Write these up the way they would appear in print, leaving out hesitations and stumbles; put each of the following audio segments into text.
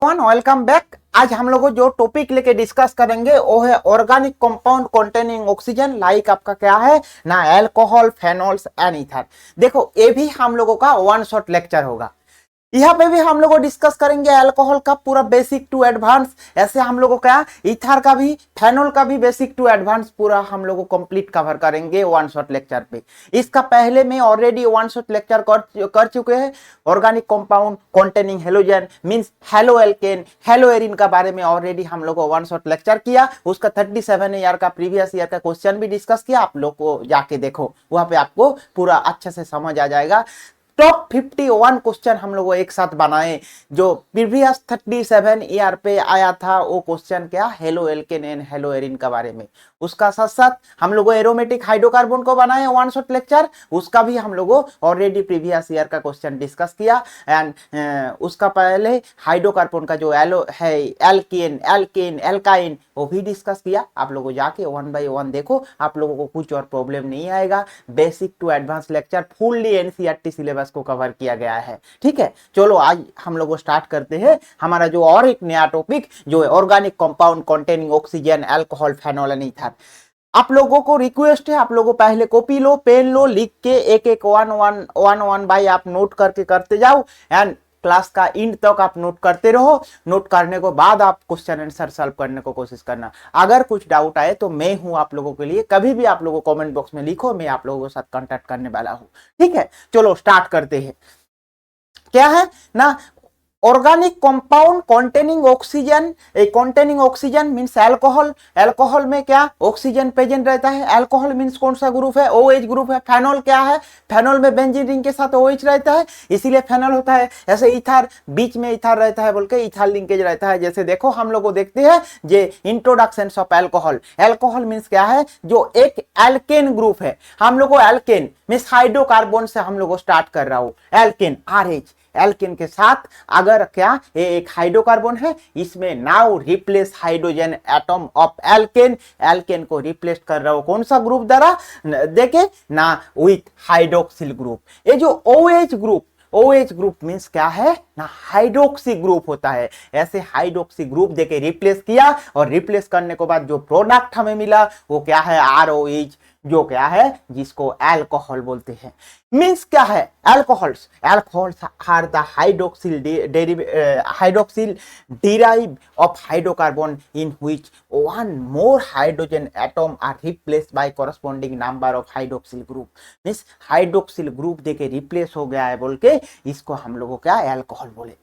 Everyone, welcome back. आज हम लोग जो टॉपिक लेके डिस्कस करेंगे वो है organic compound containing oxygen, like आपका क्या है ना, अल्कोहल, फेनॉल्स एंड ईथर। देखो ये भी हम लोगों का वन शॉट लेक्चर होगा। यहाँ पे भी हम लोग डिस्कस करेंगे अल्कोहल का पूरा बेसिक टू एडवांस, ऐसे हम लोगों का ईथर का भी, फेनॉल का भी बेसिक टू एडवांस पूरा हम लोग कंप्लीट कवर करेंगे वन शॉट लेक्चर पे। इसका पहले में ऑलरेडी वन शॉट लेक्चर कर चुके हैं। Organic compound containing halogen means halo alkane, hello Erin का बारे में ऑलरेडी हम लोग वन शॉट लेक्चर किया। उसका 37 ईयर का प्रीवियस ईयर का क्वेश्चन भी डिस्कस किया। आप लोग को जाके देखो, वहां पे आपको पूरा अच्छे से समझ आ जाएगा। टॉप 51 क्वेश्चन हम लोग एक साथ बनाए, जो प्रीवियस 37 ईयर पे आया था। वो क्वेश्चन क्या, halo alkane and hello Erin के बारे में। उसका साथ साथ हम लोग एरोमेटिक हाइड्रोकार्बन को बनाए वन शॉट लेक्चर, उसका भी हम लोग ऑलरेडी प्रीवियस ईयर का क्वेश्चन डिस्कस किया। एंड उसका पहले हाइड्रोकार्बन का जो एलो है, एल्केन, एल्केन, एल्काइन, वो भी डिस्कस किया। आप लोगों जाके वन बाय वन देखो, आप लोगों को कुछ और प्रॉब्लम नहीं आएगा। Basic to advance lecture fully NCERT syllabus को कवर किया गया है। ठीक है, चलो आज हम लोग स्टार्ट करते हैं हमारा जो और एक नया टॉपिक, जो है organic compound containing oxygen, alcohol, phenol and ether. आप लोगों को रिक्वेस्ट है, आप लोगों पहले कॉपी लो, पेन लो, लिख के एक एक वन बाय आप नोट करके करते जाओ। एंड क्लास का इंड तक आप नोट करते रहो। नोट करने के बाद आप क्वेश्चन आंसर सॉल्व करने को कोशिश करना। अगर कुछ डाउट आए तो मैं हूं आप लोगों के लिए, कभी भी आप लोगों कमेंट बॉक्स में लिखो, मैं आप लोगों के साथ कांटेक्ट करने वाला हूं। ठीक है, चलो स्टार्ट करते हैं। क्या है ना, organic compound containing oxygen. Containing oxygen means alcohol. Alcohol में क्या ऑक्सीजन प्रेजेंट रहता है। अल्कोहल मींस कौन सा ग्रुप है, OH ग्रुप है। फेनॉल क्या है, फेनॉल में बेंजीन रिंग के साथ OH रहता है, इसीलिए फेनॉल होता है। ऐसे ईथर, बीच में ईथर रहता है बोल के ईथर लिंकेज रहता है। जैसे देखो हम लोग को देखते हैं जे introduction of alcohol. Alcohol means क्या है, जो एक एल्केन ग्रुप है। हम लोग को एल्केन मींस हाइड्रोकार्बन से हम लोग स्टार्ट कर रहा हूं। एल्केन RH, एल्केन के साथ अगर क्या ये एक हाइड्रोकार्बन है, इसमें now replace hydrogen atom of alkane. Alkane को रिप्लेस कर रहा हो कौन सा ग्रुप द्वारा, देखे ना, विथ हाइड्रोक्सिल ग्रुप। ये जो OH ग्रुप मींस क्या है ना, हाइड्रोक्सी ग्रुप होता है। ऐसे हाइड्रोक्सी ग्रुप देके रिप्लेस किया, और रिप्लेस करने के बाद जो प्रोडक्ट हमें मिला वो क्या है, ROH, जो क्या है जिसको अल्कोहल बोलते हैं। मींस क्या है, alcohols are the hydroxyl derive of hydrocarbon in which one more hydrogen atom are replaced by corresponding number of hydroxyl group. Means hydroxyl group देके रिप्लेस हो गया है बोल के इसको हम लोगों क्या अल्कोहल बोले।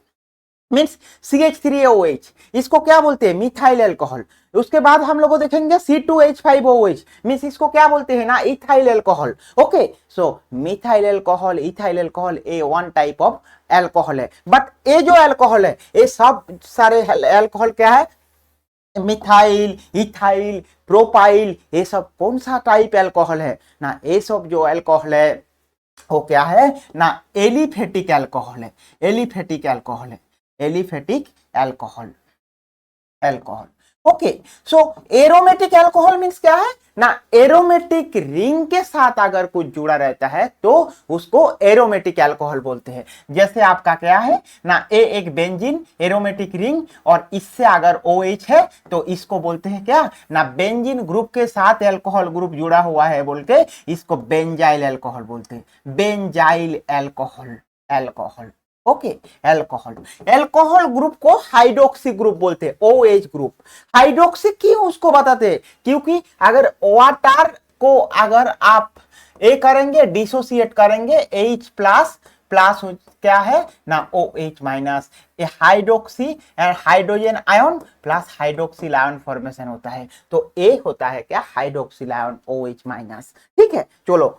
मीन्स CH3OH, इसको क्या बोलते हैं, मिथाइल अल्कोहल। उसके बाद हम लोग देखेंगे C2H5OH, मीन्स इसको क्या बोलते हैं ना, ethyl alcohol. Okay, so methyl alcohol, ethyl alcohol, A one type of alcohol है। बट ये जो अल्कोहल है, ये सब सारे अल्कोहल क्या है, मिथाइल, इथाइल, प्रोपाइल, ये सब कौन सा टाइप अल्कोहल है ना, ये सब जो अल्कोहल है वो क्या है ना, एलिफेटिक अल्कोहल है। एलिफेटिक अल्कोहल है, एलिफेटिक अल्कोहल, अल्कोहल। ओके, सो एरोमेटिक अल्कोहल मींस क्या है ना, एरोमेटिक रिंग के साथ अगर कुछ जुड़ा रहता है तो उसको एरोमेटिक अल्कोहल बोलते हैं। जैसे आपका क्या है ना, एक बेंजीन एरोमेटिक रिंग, और इससे अगर OH है तो इसको बोलते हैं क्या ना, बेंजीन ग्रुप के साथ अल्कोहल ग्रुप जुड़ा हुआ है बोल के इसको बेंजाइल अल्कोहल बोलते हैं। Benzyl alcohol, alcohol. Okay, alcohol. Alcohol group को हाइड्रोक्सी ग्रुप बोलते हैं, OH ग्रुप। हाइड्रोक्सी क्यों उसको बताते हैं, क्योंकि अगर वाटर को अगर आप करेंगे, डिसोसिएट करेंगे, H प्लस प्लस क्या है ना, OH माइनस, ये hydroxy and hydrogen ion plus hydroxyl ion formation होता है। तो ए होता है क्या, हाइड्रोक्सिल आयन OH माइनस। ठीक है, चलो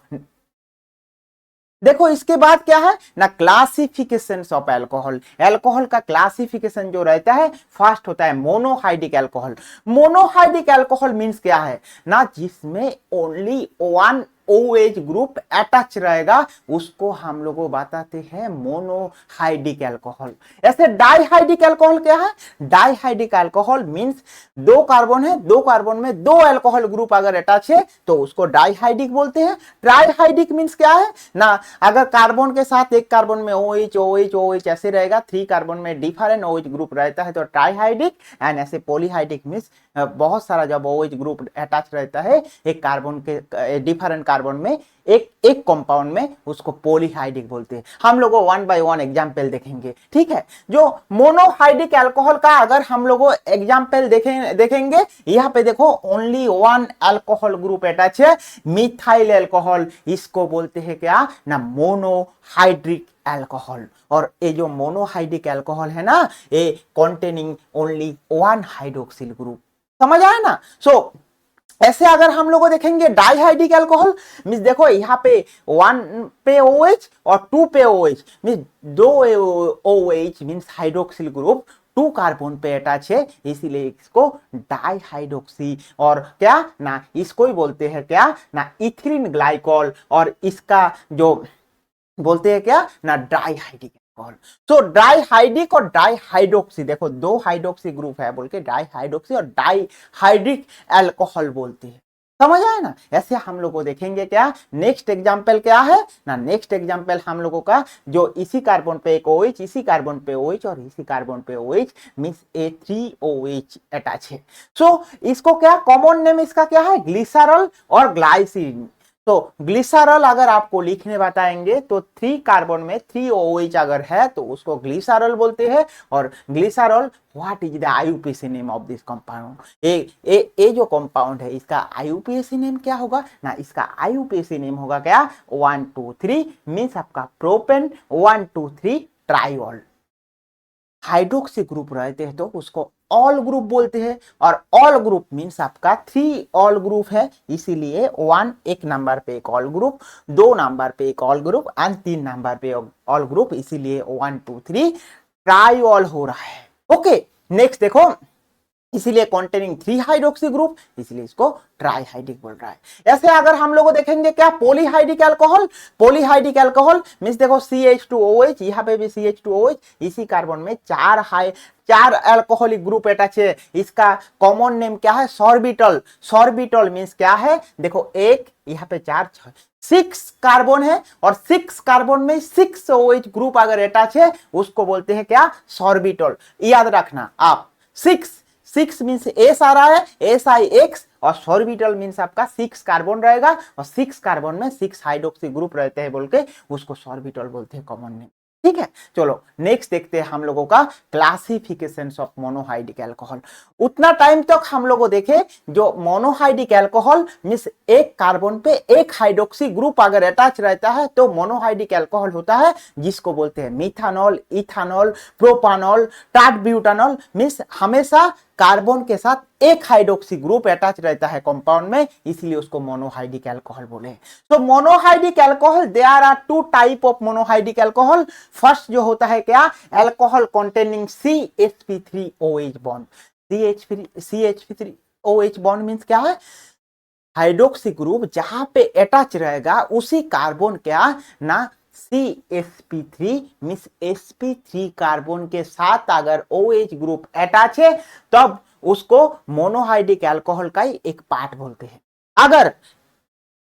देखो इसके बाद क्या है ना, क्लासिफिकेशन ऑफ अल्कोहल। अल्कोहल का क्लासिफिकेशन जो रहता है, फर्स्ट होता है monohydric alcohol. Monohydric alcohol means क्या है ना, जिसमें only one OH group attach रहेगा उसको हम लोग बताते हैं मोनोहाइड्रिक अल्कोहल। ऐसे डाइहाइड्रिक अल्कोहल क्या है? डाइहाइड्रिक अल्कोहल मींस दो कार्बन है, दो कार्बन में दो अल्कोहल ग्रुप अगर अटैच है तो उसको डाइहाइड्रिक बोलते हैं। ट्राइहाइड्रिक मींस क्या है ना, अगर कार्बन के साथ एक कार्बन में OH OH OH ऐसे रहेगा, 3 कार्बन में डिफरेंट OH ग्रुप रहता है तो ट्राइहाइड्रिक। एंड ऐसे पॉलीहाइड्रिक मींस बहुत सारा जब OH ग्रुप अटैच रहता है एक कार्बन के डिफरेंट कार्बन में एक एक कंपाउंड में, उसको पॉलीहाइड्रिक बोलते हैं। हम लोग 1 बाय 1 एग्जांपल देखेंगे, ठीक है। जो मोनोहाइड्रिक अल्कोहल का अगर हम लोग एग्जांपल देखेंगे, यहाँ पे देखो ओनली 1 अल्कोहल ग्रुप अटैच है, मिथाइल अल्कोहल, इसको बोलते हैं क्या ना, मोनोहाइड्रिक अल्कोहल। और ये जो मोनोहाइड्रिक अल्कोहल है ना, ये कंटेनिंग ओनली 1 हाइड्रोक्सिल ग्रुप। समझ आया ना? सो ऐसे अगर हम लोग देखेंगे डाइहाइड्रिक अल्कोहल मींस देखो यहाँ पे 1 पे OH और 2 पे OH means 2 OH means hydroxyl group 2 carbon पे अटैच है, इसीलिए इसको डाइहाइड्रोक्सी और क्या ना, इसको ही बोलते हैं क्या ना, इथिलीन ग्लाइकॉल, और इसका जो बोलते हैं क्या ना, डाइहाइड्रिक अल्कोहल। तो डाइहाइड्रिक और डाइहाइड्रोक्सी, देखो 2 हाइड्रोक्सी ग्रुप है बोल के डाइहाइड्रोक्सी और डाइहाइड्रिक अल्कोहल बोलते हैं। समझ आया ना? ऐसे हम लोग को देखेंगे क्या, नेक्स्ट एग्जांपल क्या है ना, नेक्स्ट एग्जांपल हम लोगों का जो इसी कार्बन पे एक OH, इसी कार्बन पे OH और इसी कार्बन पे OH मींस A3OH अटैच है। सो इसको क्या कॉमन नेम इसका क्या है, ग्लिसरॉल और ग्लाइसिन। तो ग्लिसरॉल अगर आपको लिखने बताएंगे तो 3 कार्बन में 3 OH अगर है तो उसको ग्लिसरॉल बोलते हैं। और glycerol what is the IUPAC name of this compound, ये जो कंपाउंड है इसका IUPAC नेम क्या होगा ना, इसका IUPAC नेम होगा क्या 1 2 3 मींस आपका प्रोपेन 1 2 3 ट्राइऑल। हाइड्रोक्सी ग्रुप रहते हैं तो उसको ऑल ग्रुप बोलते हैं, और ऑल ग्रुप मींस आपका 3 ऑल ग्रुप है, इसीलिए 1 एक नंबर पे एक ऑल ग्रुप, 2 नंबर पे एक ऑल ग्रुप एंड 3 नंबर पे ऑल ग्रुप, इसीलिए 1 2 3 ट्राइऑल हो रहा है। ओके नेक्स्ट देखो, इसीलिए कंटेनिंग 3 हाइड्रोक्सी ग्रुप, इसलिए इसको ट्राइहाइड्रिक बोल रहा है। ऐसे अगर हम लोग देखेंगे क्या polyhydric alcohol, polyhydric alcohol means देखो CH2OH, यहाँ पे भी CH2OH, इसी कार्बन में 4 अल्कोहलिक ग्रुप अटैच है, इसका कॉमन नेम क्या है सॉर्बिटल। सॉर्बिटल मींस क्या है, देखो एक यहाँ पे 4 6 कार्बन है और 6 कार्बन में 6 OH ग्रुप अगर अटैच है उसको बोलते हैं क्या सॉर्बिटल। याद रखना आप 6 मींस एस आ रहा है, SiX, और सॉर्बिटल मींस आपका 6 कार्बन रहेगा और 6 कार्बन में 6 हाइड्रोक्सी ग्रुप रहते हैं बोल के उसको सॉर्बिटल बोलते हैं कॉमन नेम। ठीक है, चलो नेक्स्ट देखते हैं हम लोगों का क्लासिफिकेशन ऑफ मोनोहाइड्रिक अल्कोहल। उतना टाइम तक हम लोग देखे जो मोनोहाइड्रिक अल्कोहल मींस एक कार्बन पे एक हाइड्रोक्सी ग्रुप अगर अटैच रहता है तो मोनोहाइड्रिक अल्कोहल होता है, जिसको बोलते हैं मिथानॉल, इथानॉल, प्रोपानॉल, टार्टब्यूटानॉल मींस हमेशा कार्बन के साथ एक हाइड्रोक्सी ग्रुप अटैच रहता है कंपाउंड में, इसलिए उसको मोनोहाइड्रिक अल्कोहल बोले। तो monohydric alcohol there are 2 type of monohydric alcohol. First जो होता है क्या alcohol containing CH3OH bond. CH3OH bond means क्या है, हाइड्रोक्सी ग्रुप जहां पे अटैच रहेगा उसी कार्बन क्या ना CsP3 मींस sp3 कार्बन के साथ अगर OH ग्रुप अटैच है तब उसको मोनोहाइड्रिक अल्कोहल का ही एक पार्ट बोलते हैं। अगर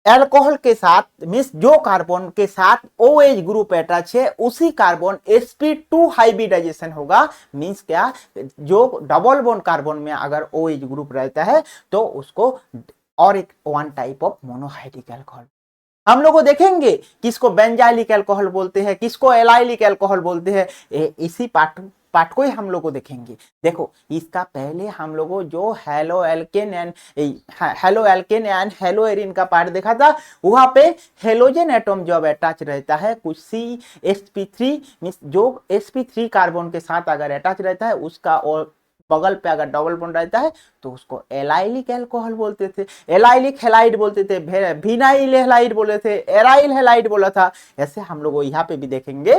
अल्कोहल के साथ मींस जो कार्बन के साथ OH ग्रुप अटैच है उसी कार्बन sp2 हाइब्रिडाइजेशन होगा, मींस क्या जो डबल बॉन्ड कार्बन में अगर OH ग्रुप रहता है तो उसको और एक 1 टाइप ऑफ मोनोहाइड्रिक अल्कोहल। हम लोग देखेंगे किसको बेंजाइलिक अल्कोहल बोलते हैं, किसको एलाइलिक अल्कोहल बोलते हैं, इसी पार्ट को ही हम लोग देखेंगे। देखो इसका पहले हम लोग जो halo alkane and hello Erin का पार्ट देखा था, वहां पे हेलोजन एटम जब अटैच रहता है कुछ CsP3 मींस जो sp3 कार्बन के साथ अगर अटैच रहता है उसका और बगल पे अगर डबल बॉन्ड रहता है तो उसको एलाइलिक अल्कोहल बोलते थे, एलाइलिक हैलाइड बोलते थे, विनाइल हैलाइड बोले थे, एराइल हैलाइड बोला था। ऐसे हम लोग यहाँ पे भी देखेंगे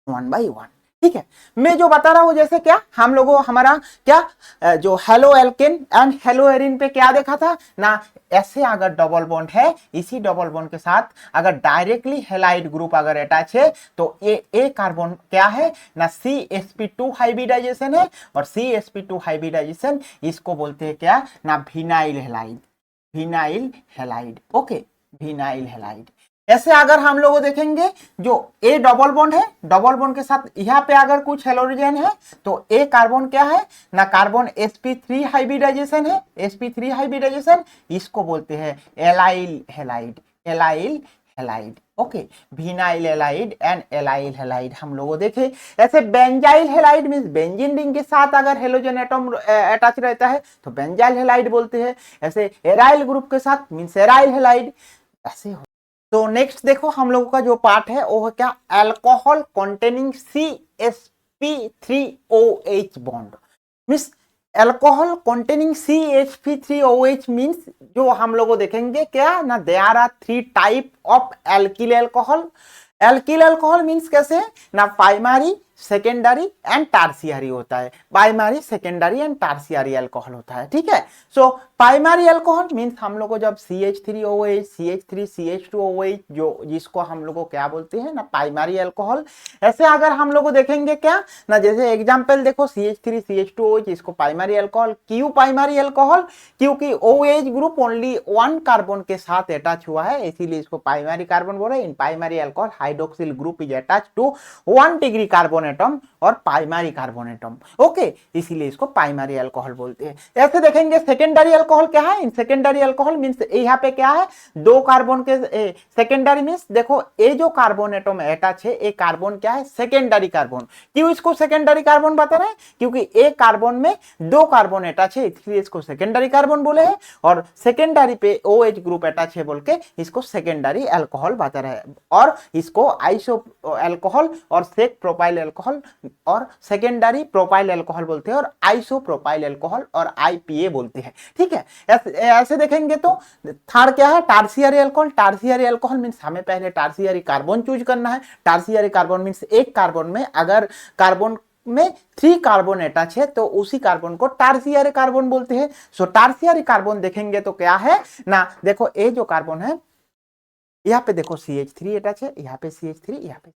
1 बाय 1। ठीक है, मैं जो बता रहा हूं जैसे क्या हम लोगों हमारा क्या जो halo alkane and hello Erin पे क्या देखा था ना, ऐसे अगर डबल बॉन्ड है, इसी डबल बॉन्ड के साथ अगर डायरेक्टली हेलाइड ग्रुप अगर अटैच है तो ए कार्बन क्या है ना, CsP2 हाइब्रिडाइजेशन है, और CsP2 हाइब्रिडाइजेशन इसको बोलते हैं क्या ना, vinyl halide, vinyl halide. Okay, vinyl halide. ऐसे अगर हम लोग देखेंगे जो ए डबल बॉन्ड है, डबल बॉन्ड के साथ यहाँ पे अगर कुछ हेलोजन है तो ए कार्बन क्या है ना, कार्बन sp3 हाइब्रिडाइजेशन है, sp3 हाइब्रिडाइजेशन इसको बोलते हैं allyl halide, allyl halide. Okay, vinyl halide and allyl halide हम लोग देखे। ऐसे benzyl halide means benzene ring के साथ अगर हेलोजन एटम अटैच रहता है तो बेंजाइल हेलाइड बोलते हैं। ऐसे एराइल ग्रुप के साथ मींस एराइल हेलाइड ऐसे। तो नेक्स्ट देखो हम लोगों का जो पार्ट है वो है क्या, alcohol containing CsP3OH bond. Means alcohol containing CsP3OH means जो हम लोग देखेंगे क्या ना, there are 3 type of alkyl alcohol. Alkyl alcohol means कैसे ना, प्राइमरी सेकेंडरी एंड टार्सियरी होता है, primary secondary and tertiary alcohol होता है। ठीक है, सो प्राइमरी अल्कोहल मींस हम लोग को जब CH3OH CH3CH2OH जो जिसको हम लोग को क्या बोलते हैं ना, प्राइमरी अल्कोहल। ऐसे अगर हम लोग देखेंगे क्या ना, जैसे एग्जांपल देखो CH3CH2OH इसको प्राइमरी अल्कोहल, क्यों प्राइमरी अल्कोहल, क्योंकि OH ग्रुप ओनली 1 कार्बन के साथ अटैच हुआ है, इसीलिए इसको प्राइमरी कार्बन बोल रहे हैं। In primary alcohol hydroxyl group is attach to 1 degree carbon atom और प्राइमरी कार्बन एटम। ओके, इसीलिए इसको प्राइमरी अल्कोहल बोलते हैं। ऐसे देखेंगे सेकेंडरी अल्कोहल क्या है, इन सेकेंडरी अल्कोहल मींस यहाँ पे क्या है, 2 कार्बन के सेकेंडरी मींस देखो ये जो कार्बन एटम अटैच है ये कार्बन क्या है, सेकेंडरी कार्बन। क्यों इसको सेकेंडरी कार्बन बता रहे हैं, क्योंकि एक कार्बन में 2 कार्बन अटैच है, इसलिए इसको सेकेंडरी कार्बन बोले हैं, और सेकेंडरी पे OH ग्रुप अटैच है बोल के इसको सेकेंडरी अल्कोहल बता रहे हैं। और इसको आइसो अल्कोहल और सेक प्रोपाइल अल्कोहल और सेकेंडरी प्रोपाइल अल्कोहल बोलते हैं, और आइसो प्रोपाइल अल्कोहल और IPA बोलते हैं। ठीक है, ऐसे देखेंगे तो थर्ड क्या है, टार्सियरी अल्कोहल। टार्सियरी अल्कोहल मींस हमें पहले टार्सियरी कार्बन चूज करना है। टार्सियरी कार्बन मींस एक कार्बन में अगर कार्बन में 3 कार्बन अटैच है तो उसी कार्बन को टार्सियरी कार्बन बोलते हैं। सो टार्सियरी कार्बन देखेंगे तो क्या है ना, देखो ए जो कार्बन है यहाँ पे देखो CH3 अटैच है, यहाँ पे CH3, यहाँ पे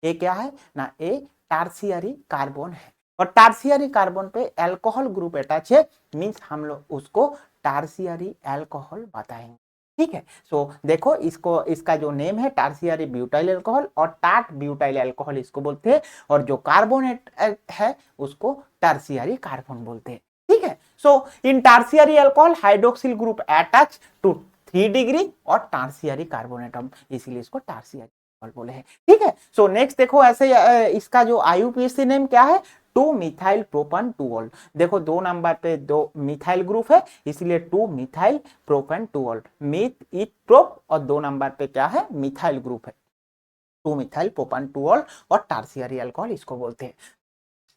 ए क्या है ना, ए टार्सियरी कार्बन है, और टार्सियरी कार्बन पे अल्कोहल ग्रुप अटैच है मींस हम लोग उसको टार्सियरी अल्कोहल बताएंगे। ठीक है, सो देखो इसको इसका जो नेम है टार्सियरी ब्यूटाइल अल्कोहल और टार्ट ब्यूटाइल अल्कोहल इसको बोलते हैं, और जो कार्बोनेट है उसको टार्सियरी कार्बन बोलते हैं। ठीक है, so in tertiary alcohol hydroxyl group attach to 3 degree और टार्सियरी कार्बन एटम, इसीलिए इसको टार्सियरी बोले हैं। ठीक है, सो नेक्स्ट देखो ऐसे इसका जो IUPAC नेम क्या है, 2 मिथाइल प्रोपन 2ऑल। देखो 2 नंबर पे 2 मिथाइल ग्रुप है, इसलिए 2 मिथाइल प्रोपन 2ऑल, मिथ इथ प्रोप, और 2 नंबर पे क्या है मिथाइल ग्रुप है, 2 मिथाइल प्रोपन 2ऑल और टार्सियरी अल्कोहल इसको बोलते हैं।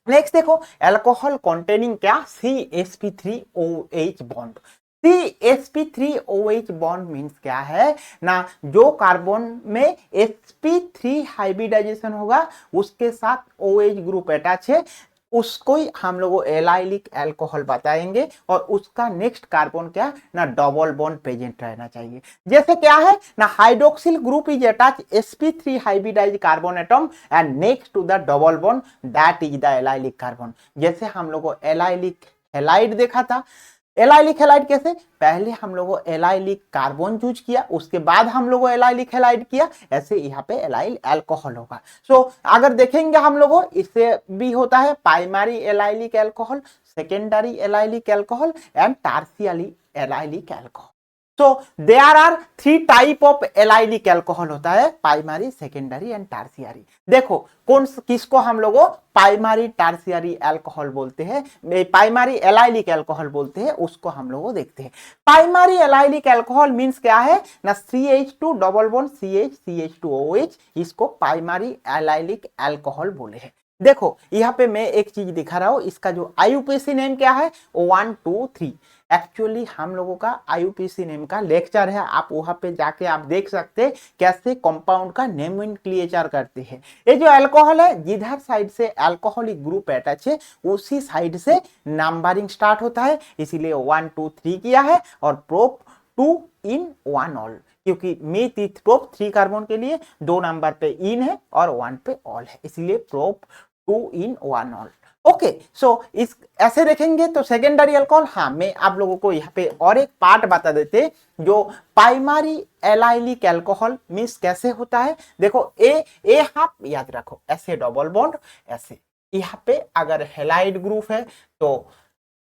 नेक्स्ट देखो अल्कोहल कंटेनिंग क्या, CsP3OH bond. CsP3OH bond means क्या है ना, जो कार्बन में sp3 हाइब्रिडाइजेशन होगा उसके साथ OH ग्रुप अटैच है, उसको ही हम लोग एलाइलिक अल्कोहल बताएंगे, और उसका नेक्स्ट कार्बन क्या ना, डबल बॉन्ड प्रेजेंट रहना चाहिए। जैसे क्या है ना, hydroxyl group is attach sp3 hybridize carbon atom and next to the double bond that is the allylic carbon. जैसे हम लोग एलाइलिक हैलाइड देखा था, एलाइलिक हैलाइड कैसे, पहले हम लोगों एलाइलिक कार्बन चूज किया, उसके बाद हम लोगों एलाइलिक हैलाइड किया, ऐसे यहाँ पे एलाइल अल्कोहल होगा। सो अगर देखेंगे हम लोगों इससे भी होता है primary allylic alcohol, secondary allylic alcohol and tertiary allylic alcohol. So there are 3 type of allylic alcohol होता है, प्राइमरी सेकेंडरी एंड टार्सियरी। देखो कौन किसको हम लोगों प्राइमरी टार्सियरी अल्कोहल बोलते हैं, प्राइमरी एलाइलिक अल्कोहल बोलते हैं, उसको हम लोग देखते हैं। प्राइमरी एलाइलिक अल्कोहल मींस क्या है ना, CH2 double bond CH CH2OH, इसको प्राइमरी एलाइलिक अल्कोहल बोले हैं। देखो यहाँ पे मैं एक चीज दिखा रहा हूँ, इसका जो आईयूपीएसी नेम क्या है, 1 2 3। एक्चुअली हम लोगों का आईयूपीएसी नेम का लेक्चर है, आप वहां पे जाके आप देख सकते हैं कैसे कंपाउंड का नेमनक्लेचर करते हैं। ये जो अल्कोहल है, जिधर साइड से अल्कोहलिक ग्रुप अटैच है उसी साइड से नंबरिंग स्टार्ट होता है, इसीलिए 1 2 3 किया है। और प्रोप 2 in 1 ऑल, क्योंकि मीथ इथ प्रोप 3 कार्बन के लिए 2 नंबर पे इन है और 1 पे ऑल है, इसलिए प्रोप 2 in 1 ऑल। ओके, सो इस ऐसे देखेंगे तो सेकेंडरी अल्कोहल। हाँ, मैं आप लोगों को यहाँ पे और एक पार्ट बता देते, जो प्राइमरी एलाइलिक अल्कोहल मीन्स कैसे होता है। देखो ए हाफ याद रखो, ऐसे डबल बॉन्ड ऐसे, यहाँ पे अगर हेलाइड ग्रुप है तो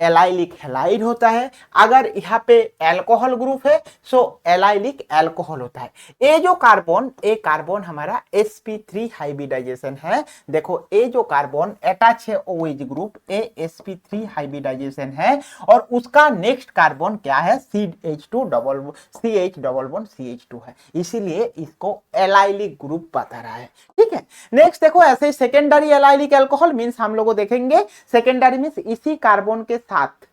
एलाइलिक हेलाइड होता है, अगर यहाँ पे अल्कोहल ग्रुप है सो एलाइलिक अल्कोहल होता है। ये जो कार्बन, ए कार्बन हमारा sp3 हाइब्रिडाइजेशन है। देखो ये जो कार्बन अटैच है OH ग्रुप, ए sp3 हाइब्रिडाइजेशन है, और उसका नेक्स्ट कार्बन क्या है, CH2 डबल CH2 है, इसीलिए इसको एलाइलिक ग्रुप बता रहा है। ठीक है, नेक्स्ट देखो ऐसे सेकेंडरी एलाइलिक अल्कोहल मींस हम लोग देखेंगे, सेकेंडरी मींस इसी कार्बन के साथ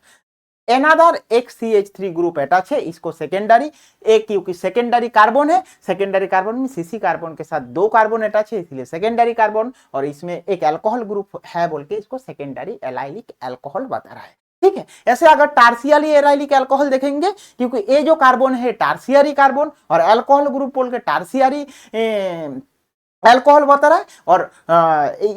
एनादर एक CH3 ग्रुप अटैच है, इसको सेकेंडरी, एक क्योंकि सेकेंडरी कार्बन है, सेकेंडरी कार्बन में इसी कार्बन के साथ 2 कार्बन अटैच है, इसलिए सेकेंडरी कार्बन, और इसमें एक अल्कोहल ग्रुप है बोल के इसको सेकेंडरी एलाइलिक अल्कोहल बता रहा है। ठीक है, ऐसे अगर टार्सियरी एलाइलिक अल्कोहल देखेंगे, क्योंकि ये जो कार्बन है टार्सियरी कार्बन, और अल्कोहल ग्रुप बोल के टार्सियरी अल्कोहल बता रहा है, और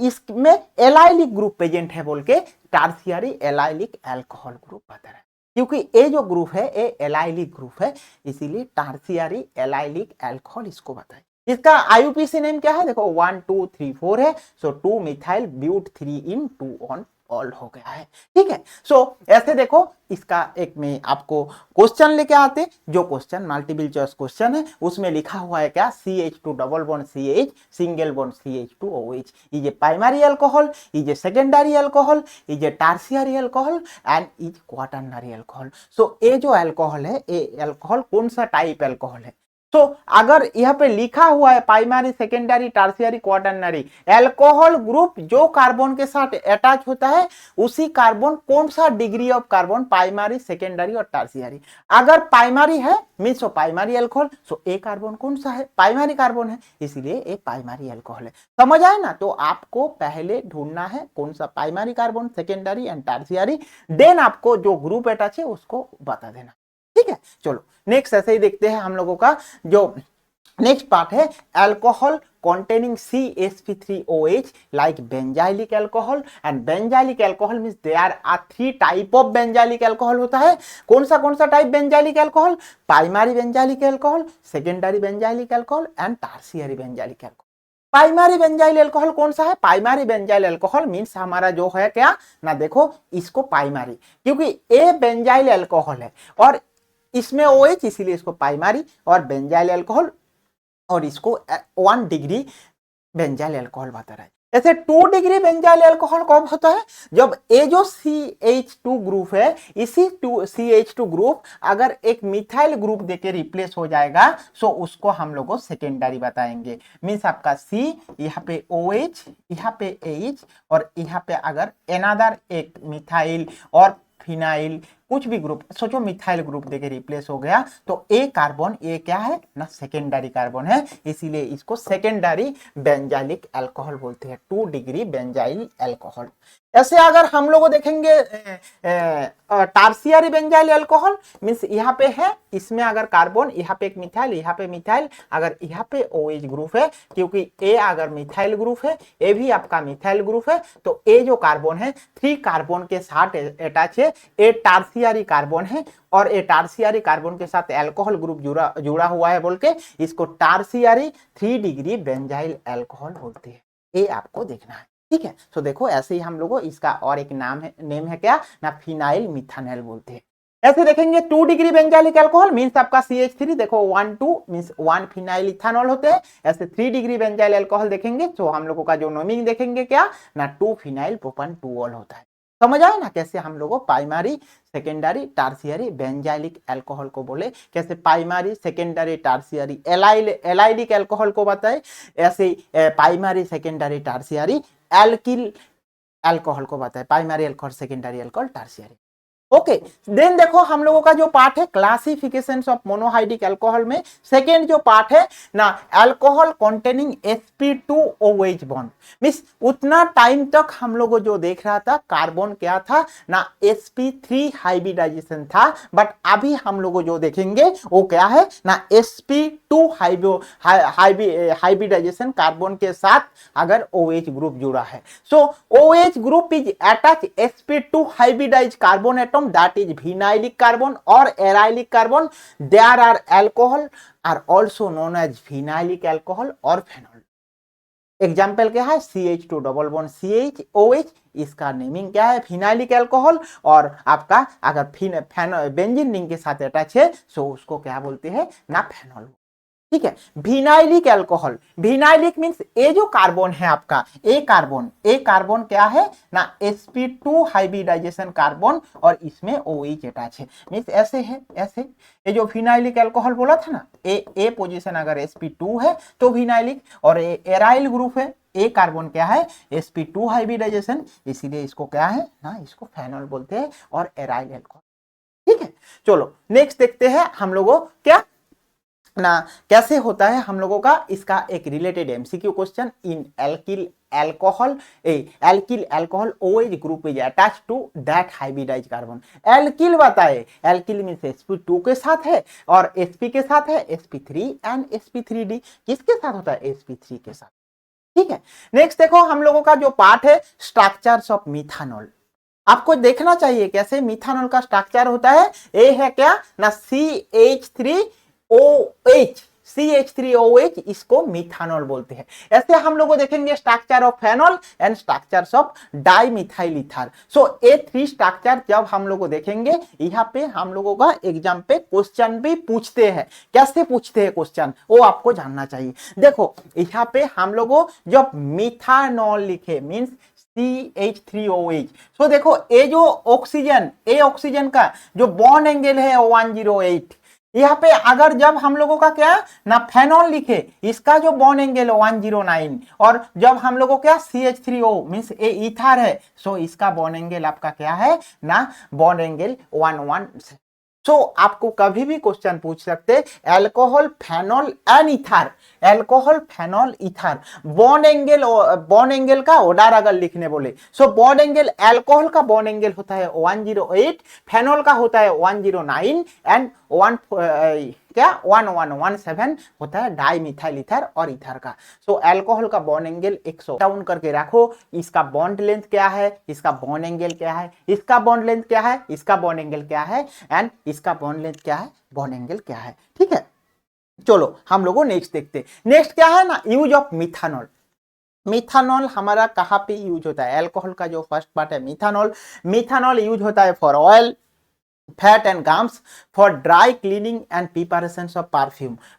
इसमें एलाइलिक ग्रुप प्रेजेंट है बोल के टार्सियरी एलाइलिक अल्कोहल ग्रुप बता रहा है, क्योंकि ये जो ग्रुप है ये एलाइलिक ग्रुप है, इसीलिए टार्सियरी एलाइलिक अल्कोहल इसको बताए। इसका आईयूपीसी नेम क्या है, देखो 1 2 3 4 है, सो 2 मिथाइल ब्यूट 3 in 2 ऑल हो गया है। ठीक है, सो ऐसे देखो इसका एक में आपको क्वेश्चन लेके आते, जो क्वेश्चन मल्टीपल चॉइस क्वेश्चन है, उसमें लिखा हुआ है क्या, CH2 double bond CH single bond CH2 OH is a primary alcohol, is a secondary alcohol, is a tertiary alcohol and is quaternary alcohol. So ये जो अल्कोहल है, ये अल्कोहल कौन सा टाइप अल्कोहल है, तो अगर यहाँ पे लिखा हुआ है primary secondary tertiary quaternary, alcohol group जो कार्बन के साथ अटैच होता है उसी कार्बन कौन सा degree of carbon, primary secondary और टर्शियरी। अगर प्राइमरी है मीन्स प्राइमरी अल्कोहल, सो ए कार्बन कौन सा है, प्राइमरी कार्बन है, इसलिए ए प्राइमरी अल्कोहल है। समझ आए ना, तो आपको पहले ढूंढना है कौन सा primary carbon, secondary and tertiary, then आपको जो ग्रुप अटैच है उसको बता देना। ठीक है, चलो नेक्स्ट ऐसे ही देखते हैं हम लोगों का जो नेक्स्ट पार्ट है, alcohol containing CH3OH like benzylic alcohol, and benzylic alcohol means there are 3 type of benzylic alcohol होता है। कौन सा type benzylic alcohol, primary benzylic alcohol, secondary benzylic alcohol and tertiary benzylic alcohol। Primary benzyl alcohol कौन सा है, primary benzyl alcohol means हमारा जो है क्या ना, देखो इसको प्राइमरी, क्योंकि ए बेंजाइल अल्कोहल है और इसमें OH, इसीलिए इसको प्राइमरी और बेंजाइल अल्कोहल, और इसको 1 डिग्री बेंजाइल अल्कोहल बता रहा है। ऐसे 2 डिग्री बेंजाइल अल्कोहल कब होता है, जब ये जो CH2 ग्रुप है, इसी CH2 ग्रुप अगर एक मिथाइल ग्रुप देके रिप्लेस हो जाएगा, सो उसको हम लोग सेकेंडरी बताएंगे। मीन्स आपका C, यहाँ पे OH, यहाँ पे H, और यहाँ पे अगर एनादर एक मिथाइल और फिनाइल कुछ भी ग्रुप, सोचो मिथाइल ग्रुप देके रिप्लेस हो गया, तो ए कार्बन, ये क्या है ना, सेकेंडरी कार्बन है, इसीलिए इसको सेकेंडरी बेंजाइलिक अल्कोहल बोलते हैं, 2 डिग्री बेंजाइल अल्कोहल। ऐसे अगर हम लोग देखेंगे टर्शियरी बेंजाइल अल्कोहल मींस यहाँ पे है, इसमें अगर कार्बन, यहाँ पे एक मिथाइल, यहाँ पे मिथाइल, अगर यहाँ पे OH ग्रुप है, क्योंकि ए अगर मिथाइल ग्रुप है, ए भी आपका मिथाइल ग्रुप है, तो ए जो कार्बन है 3 कार्बन के साथ अटैच है, ए टर्शियरी कार्बन है, और ए टर्शियरी कार्बन के साथ अल्कोहल ग्रुप जुड़ा हुआ है बोल के इसको टर्शियरी 3 डिग्री बेंजाइल अल्कोहल बोलते हैं। ये आपको देखना है। ठीक है, तो देखो ऐसे ही हम लोगों इसका और एक नेम है क्या ना, फिनाइल मिथानॉल बोलते हैं। ऐसे देखेंगे 2 डिग्री बेंजाइलिक अल्कोहल मींस आपका CH3, देखो 1 2 मींस 1 फिनाइल इथानॉल होते हैं। ऐसे 3 डिग्री बेंजाइल अल्कोहल देखेंगे तो हम लोगों का जो नेमिंग देखेंगे क्या ना, 2 फिनाइल प्रोपान 2 ऑल होता है। समझ आए ना कैसे हम लोगों primary secondary tertiary benzylic alcohol को बोले, कैसे primary secondary tertiary allylic alcohol को बताए, ऐसे primary secondary tertiary alkyl alcohol को बताए, primary alcohol, secondary alcohol, tertiary. Okay, then देखो हम लोगों का जो पार्ट है क्लासिफिकेशन ऑफ मोनोहाइड्रिक अल्कोहल में सेकेंड जो पार्ट है ना, alcohol containing sp2OH bond. Means उतना टाइम तक हम लोगों जो देख रहा था कार्बन क्या था ना, sp3 हाइब्रिडाइजेशन था, बट अभी हम लोगों जो देखेंगे वो क्या है ना, sp2 हाइब्रिडाइजेशन कार्बन के साथ अगर OH ग्रुप जुड़ा है। So OH group is attach sp2 hybridize carbon atom, that is vinylic carbon or arylic carbon. There are alcohol are also known as vinylic alcohol or phenol. Example क्या है, CH2 double bond CHOH, इसका naming क्या है, phenylic alcohol. और आपका अगर benzene ring के साथ अटैच है सो उसको क्या बोलते हैं ना, फेनॉल। ठीक है, विनाइलिक अल्कोहल, विनाइलिक मींस ये जो कार्बन है आपका, ए कार्बन क्या है ना, sp2 हाइब्रिडाइजेशन कार्बन और इसमें OH अटैच है, मींस ऐसे है, ऐसे। ये जो विनाइलिक अल्कोहल बोला था ना, ए पोजीशन अगर sp2 है तो विनाइलिक, और एराइल ग्रुप है, ए कार्बन क्या है sp2 हाइब्रिडाइजेशन, इसीलिए इसको क्या है ना, इसको फेनॉल बोलते हैं और एराइल अल्कोहल। ठीक है, चलो नेक्स्ट देखते हैं हम लोगों क्या ना कैसे होता है हम लोगों का इसका एक related MCQ question. In alkyl alcohol OH group is attach to that hybridize carbon. Alkyl बताए, एल्किल मींस sp2 के साथ है और sp के साथ है sp3 एंड sp3d, किसके साथ होता है, sp3 के साथ। ठीक है, नेक्स्ट देखो हम लोगों का जो पार्ट है स्ट्रक्चर्स ऑफ मिथानॉल। आपको देखना चाहिए कैसे मिथानॉल का स्ट्रक्चर होता है। ए है क्या ना, CH3OH, इसको मिथानॉल बोलते हैं। ऐसे हम लोग देखेंगे structure of phenol and structures of dimethyl ether. So ये थ्री स्ट्रक्चर जब हम लोग देखेंगे, यहाँ पे हम लोगों का एग्जाम पे क्वेश्चन भी पूछते हैं। कैसे पूछते हैं क्वेश्चन वो आपको जानना चाहिए। देखो यहाँ पे हम लोग जब मिथानॉल लिखे मीन्स CH3OH, सो देखो ये जो ऑक्सीजन का जो बॉन्ड एंगल है 108, यहाँ पे अगर जब हम लोगों का क्या ना फेनॉल लिखे, इसका जो बॉन्ड एंगल 109, और जब हम लोगों क्या CH3O मींस ए ईथर है, सो इसका बॉन्ड एंगल आपका क्या है ना, बॉन्ड एंगल 117। सो आपको कभी भी क्वेश्चन पूछ सकते, alcohol phenol and ether, alcohol phenol ether, bond angle का ऑर्डर अगर लिखने बोले, सो बॉन्ड एंगल अल्कोहल का बॉन्ड एंगल होता है 108, फेनॉल का होता है 109 एंड 1117 होता है डाइमिथाइल ईथर और ईथर का। सो अल्कोहल का बॉन्ड एंगल 100 डाउन करके रखो, इसका बॉन्ड लेंथ क्या है, इसका बॉन्ड एंगल क्या है, इसका बॉन्ड लेंथ क्या है, इसका बॉन्ड एंगल क्या है एंड इसका बॉन्ड लेंथ क्या है, बॉन्ड एंगल क्या है। ठीक है, चलो हम लोगों नेक्स्ट देखते हैं। नेक्स्ट क्या है ना, यूज ऑफ मिथानॉल। मिथानॉल हमारा कहाँ पे यूज होता है, अल्कोहल का जो फर्स्ट पार्ट है मिथानॉल यूज होता है for oil, fat and gums, for dry cleaning and preparation of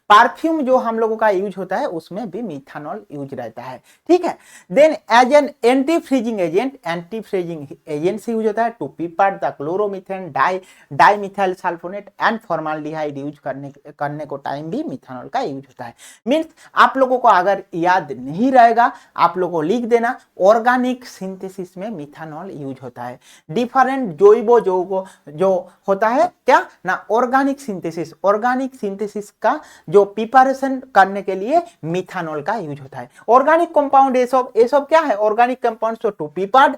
perfume जो हम लोगों का यूज होता है उसमें भी मिथानॉल यूज रहता है। ठीक है, then as an anti freezing agent से यूज होता है to prepare the chloromethane dimethyl sulphonate and formaldehyde use करने को टाइम भी मिथानॉल का यूज होता है। मीन्स आप लोगों को अगर याद नहीं रहेगा आप लोगों को लिख देना, ऑर्गेनिक सिंथेसिस में मिथानॉल यूज होता है। डिफरेंट जैव जो होता है क्या ना, ऑर्गेनिक सिंथेसिस का जो प्रिपरेशन करने के लिए मिथानॉल का यूज होता है। ऑर्गेनिक कंपाउंड ये सब क्या है, organic compound to prepared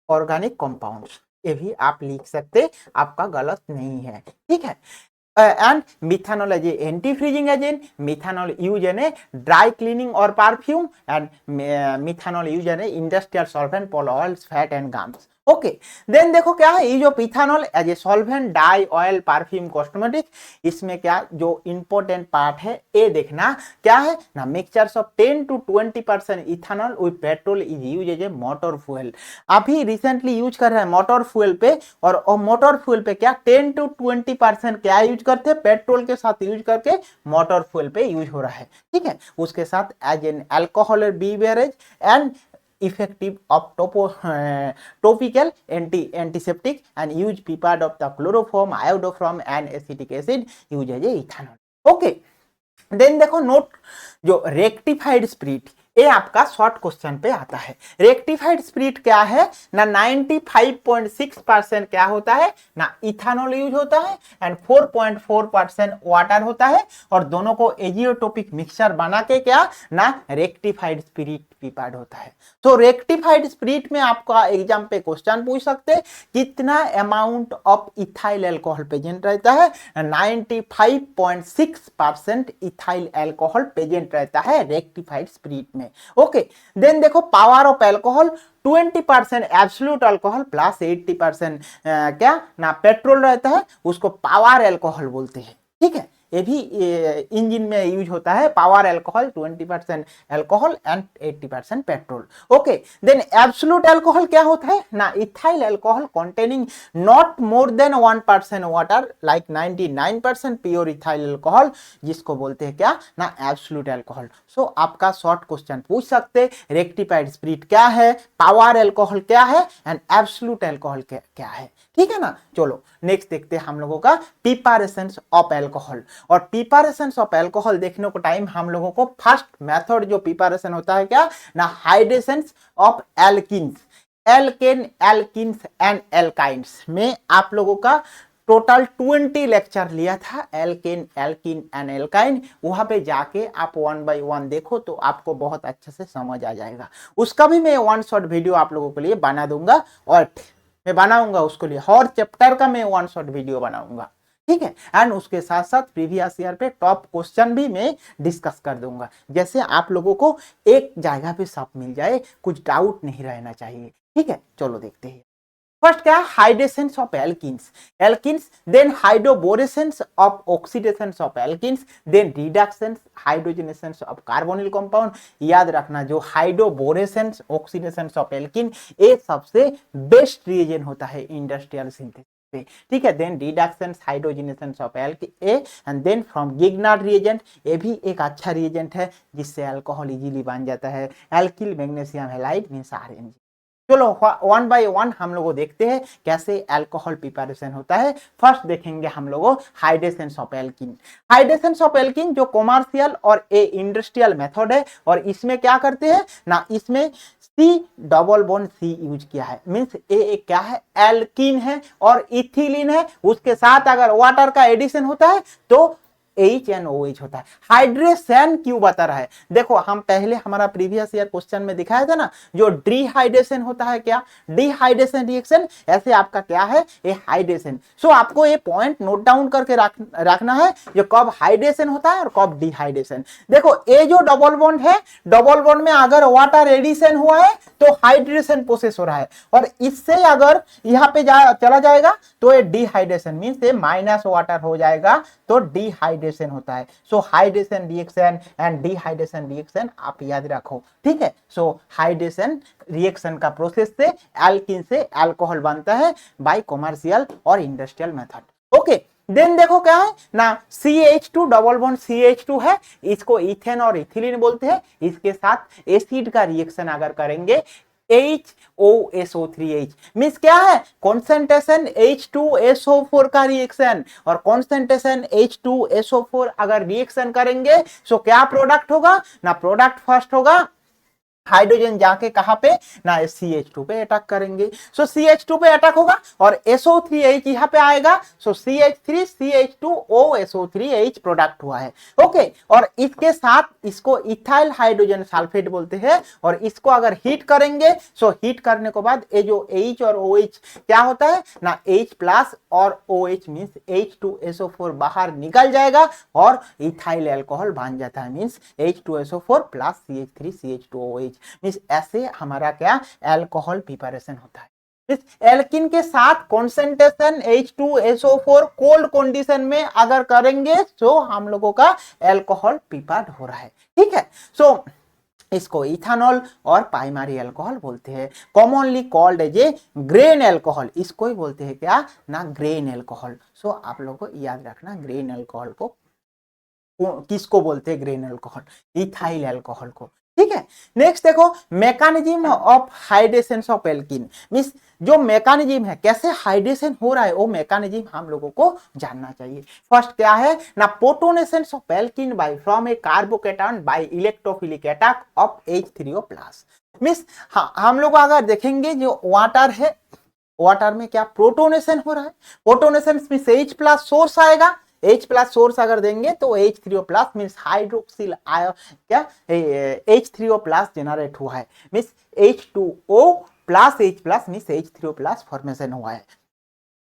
organic compounds, ये भी आप लिख सकते, आपका गलत नहीं है। ठीक है, and methanol as a anti-freezing agent, methanol used in a dry cleaning or perfume, and methanol used in a industrial solvent for oils, fat and gums. Okay, then देखो क्या है, ये जो methanol as a solvent, dye, oil, perfume, cosmetic, इसमें क्या जो important part है ये देखना क्या है ना, mixtures of 10 to 20% ethanol with petrol is use as a motor fuel. अभी रिसेंटली यूज कर रहे हैं मोटर फ्यूल पे, और मोटर फ्यूल पे क्या 10 to 20% क्या यूज करते हैं, पेट्रोल के साथ यूज करके मोटर फ्यूल पे यूज हो रहा है। ठीक है, उसके साथ as an alcohol beverage and effective of topical antiseptic and use prepared of the chloroform, iodoform and acetic acid use as a ethanol. Okay, then देखो नोट, जो रेक्टिफाइड स्प्रिट, ये आपका शॉर्ट क्वेश्चन पे आता है। रेक्टिफाइड स्प्रिट क्या है ना, 95.6% क्या होता है ना इथानॉल यूज होता है एंड 4.4% वाटर होता है, और दोनों को एजियोटोपिक मिक्सचर बना के क्या ना रेक्टिफाइड स्प्रिट प्रिपेयर्ड होता है। तो रेक्टिफाइड स्प्रिट में आपका एग्जाम पे क्वेश्चन पूछ सकते हैं कितना amount of ethyl alcohol present रहता है, 95.6% इथाइल अल्कोहल प्रेजेंट रहता है रेक्टिफाइड स्प्रिट में। ओके, देन देखो power of alcohol 20% absolute alcohol plus 80% क्या ना पेट्रोल रहता है, उसको पावर अल्कोहल बोलते हैं। ठीक है, ये भी इंजन में यूज होता है, power alcohol 20% alcohol and 80% petrol. Okay, then absolute alcohol क्या होता है ना ethyl alcohol containing not more than 1% water like 99% pure ethyl alcohol, जिसको बोलते हैं क्या ना एब्सोल्यूट अल्कोहल। सो आपका शॉर्ट क्वेश्चन पूछ सकते रेक्टिफाइड स्प्रिट क्या है, पावर अल्कोहल क्या है एंड एब्सोल्यूट अल्कोहल क्या है। ठीक है ना, चलो नेक्स्ट देखते हैं हम लोगों का प्रिपरेशंस ऑफ अल्कोहल। और प्रिपरेशंस ऑफ अल्कोहल देखने को टाइम हम लोगों को फर्स्ट मेथड जो प्रिपरेशन होता है क्या ना hydrations of alkenes, alkane alkenes and alkynes में आप लोगों का टोटल 20 लेक्चर लिया था, एल्केन एल्किन एंड एल्काइन। वहां पे जाके आप 1 बाय 1 देखो तो आपको बहुत अच्छे से समझ आ जाएगा। उसका भी मैं 1 शॉर्ट वीडियो आप लोगों के लिए बना दूंगा, और मैं बनाऊंगा उसके लिए हर चैप्टर का मैं 1 शॉर्ट वीडियो बनाऊंगा। ठीक है, एंड उसके साथ साथ प्रीवियस ईयर पे टॉप क्वेश्चन भी मैं डिस्कस कर दूंगा, जैसे आप लोगों को एक जगह पे सब मिल जाए, कुछ डाउट नहीं रहना चाहिए। ठीक है, चलो देखते हैं। फर्स्ट क्या है hydrations of alkenes, alkenes, then hydroborations of oxidations of alkenes, then reductions hydrogenations of carbonyl compound. याद रखना जो हाइड्रोबोरेशंस ऑक्सीडेशंस ऑफ एल्किन ये सबसे बेस्ट रिएजेंट होता है इंडस्ट्रियल सिंथेसिस पे। ठीक है, then reductions hydrogenations of alkene a and then from Grignard reagent, ये भी एक अच्छा रिएजेंट है जिससे अल्कोहल इजीली बन जाता है, alkyl magnesium halide means RMG. चलो 1 बाय 1 हम लोग देखते हैं कैसे अल्कोहल प्रिपरेशन होता है। फर्स्ट देखेंगे हम लोग हाइड्रेशंस ऑफ एल्किन। हाइड्रेशंस ऑफ एल्किन जो कॉमर्शियल और ए इंडस्ट्रियल मेथड है, और इसमें क्या करते हैं ना इसमें C double bond C use किया है, मींस ए क्या है एल्किन है और इथिलीन है, उसके साथ अगर वाटर का एडिशन होता है तो HNOH होता है। हाइड्रेशन क्यों बता रहा है, देखो हम पहले हमारा प्रीवियस ईयर क्वेश्चन में दिखाया था ना, जो डिहाइड्रेशन होता है क्या डिहाइड्रेशन रिएक्शन, ऐसे आपका क्या है ये हाइड्रेशन। सो आपको ये पॉइंट नोट डाउन करके रखना है जो कब हाइड्रेशन होता है और कब डिहाइड्रेशन। देखो ये जो डबल बॉन्ड है, डबल बॉन्ड में अगर वाटर एडिशन हुआ है तो हाइड्रेशन प्रोसेस हो रहा है, और इससे अगर यहाँ पे चला जाएगा तो ये डिहाइड्रेशन मींस ये माइनस वाटर हो जाएगा, तो डिहाइड्रेशन होता है। So hydration reaction and dehydration reaction आप याद रखो। ठीक है, सो हाइड्रेशन रिएक्शन का प्रोसेस से एल्किन से अल्कोहल बनता है बाय कॉमर्शियल और इंडस्ट्रियल मेथड। ओके, देन देखो क्या है ना CH2 डबल बॉन्ड CH2 है, इसको इथेन और इथिलीन बोलते हैं। इसके साथ एसिड का रिएक्शन अगर करेंगे HOSO3H मीन्स क्या है कॉन्सेंट्रेशन H2SO4 का रिएक्शन, और कॉन्सेंट्रेशन H2SO4 अगर रिएक्शन करेंगे तो क्या प्रोडक्ट होगा ना, प्रोडक्ट फर्स्ट होगा हाइड्रोजन जाके कहां पे ना CH2 पे अटैक करेंगे, सो CH2 पे अटैक होगा और SO3H यहां पे आएगा, सो CH3 CH2OSO3H प्रोडक्ट हुआ है। ओके, और इसके साथ इसको इथाइल हाइड्रोजन सल्फेट बोलते हैं, और इसको अगर हीट करेंगे सो हीट करने के बाद ये जो H और OH क्या होता है ना H प्लस और OH मींस H2SO4 बाहर निकल जाएगा और इथाइल अल्कोहल बन जाता है, means H2SO4 plus CH3 CH2OH means ऐसे हमारा क्या अल्कोहल प्रिपरेशन होता है। एल्किन के साथ कॉन्सेंट्रेशन H2SO4 कोल्ड कंडीशन में अगर करेंगे तो हम लोगों का अल्कोहल प्रिपेयर्ड हो रहा है। ठीक है, सो इसको इथेनॉल और प्राइमरी अल्कोहल बोलते हैं, commonly called as a grain alcohol, इसको ही बोलते हैं क्या ना ग्रेन अल्कोहल। सो आप लोगों को याद रखना ग्रेन अल्कोहल को किसको बोलते हैं, ग्रेन अल्कोहल इथाइल अल्कोहल को। ठीक है। नेक्स्ट देखो mechanism of hydration of alkene, means जो मैकेनिज्म है कैसे हाइड्रेशन हो रहा है वो मैकेनिज्म हम लोगों को जानना चाहिए। फर्स्ट क्या है ना, protonation of alkene by from a carbocation by electrophilic attack of H3O+, means हम लोग अगर देखेंगे जो वाटर है, वाटर में क्या प्रोटोनेशन हो रहा है, प्रोटोनेशन मींस H+ सोर्स आएगा, H+ सोर्स अगर देंगे तो H3O+ मींस हाइड्रोक्सिल आयो क्या H3O+ जनरेट हुआ है, means H2O+ H+ means H3O+ formation हुआ है।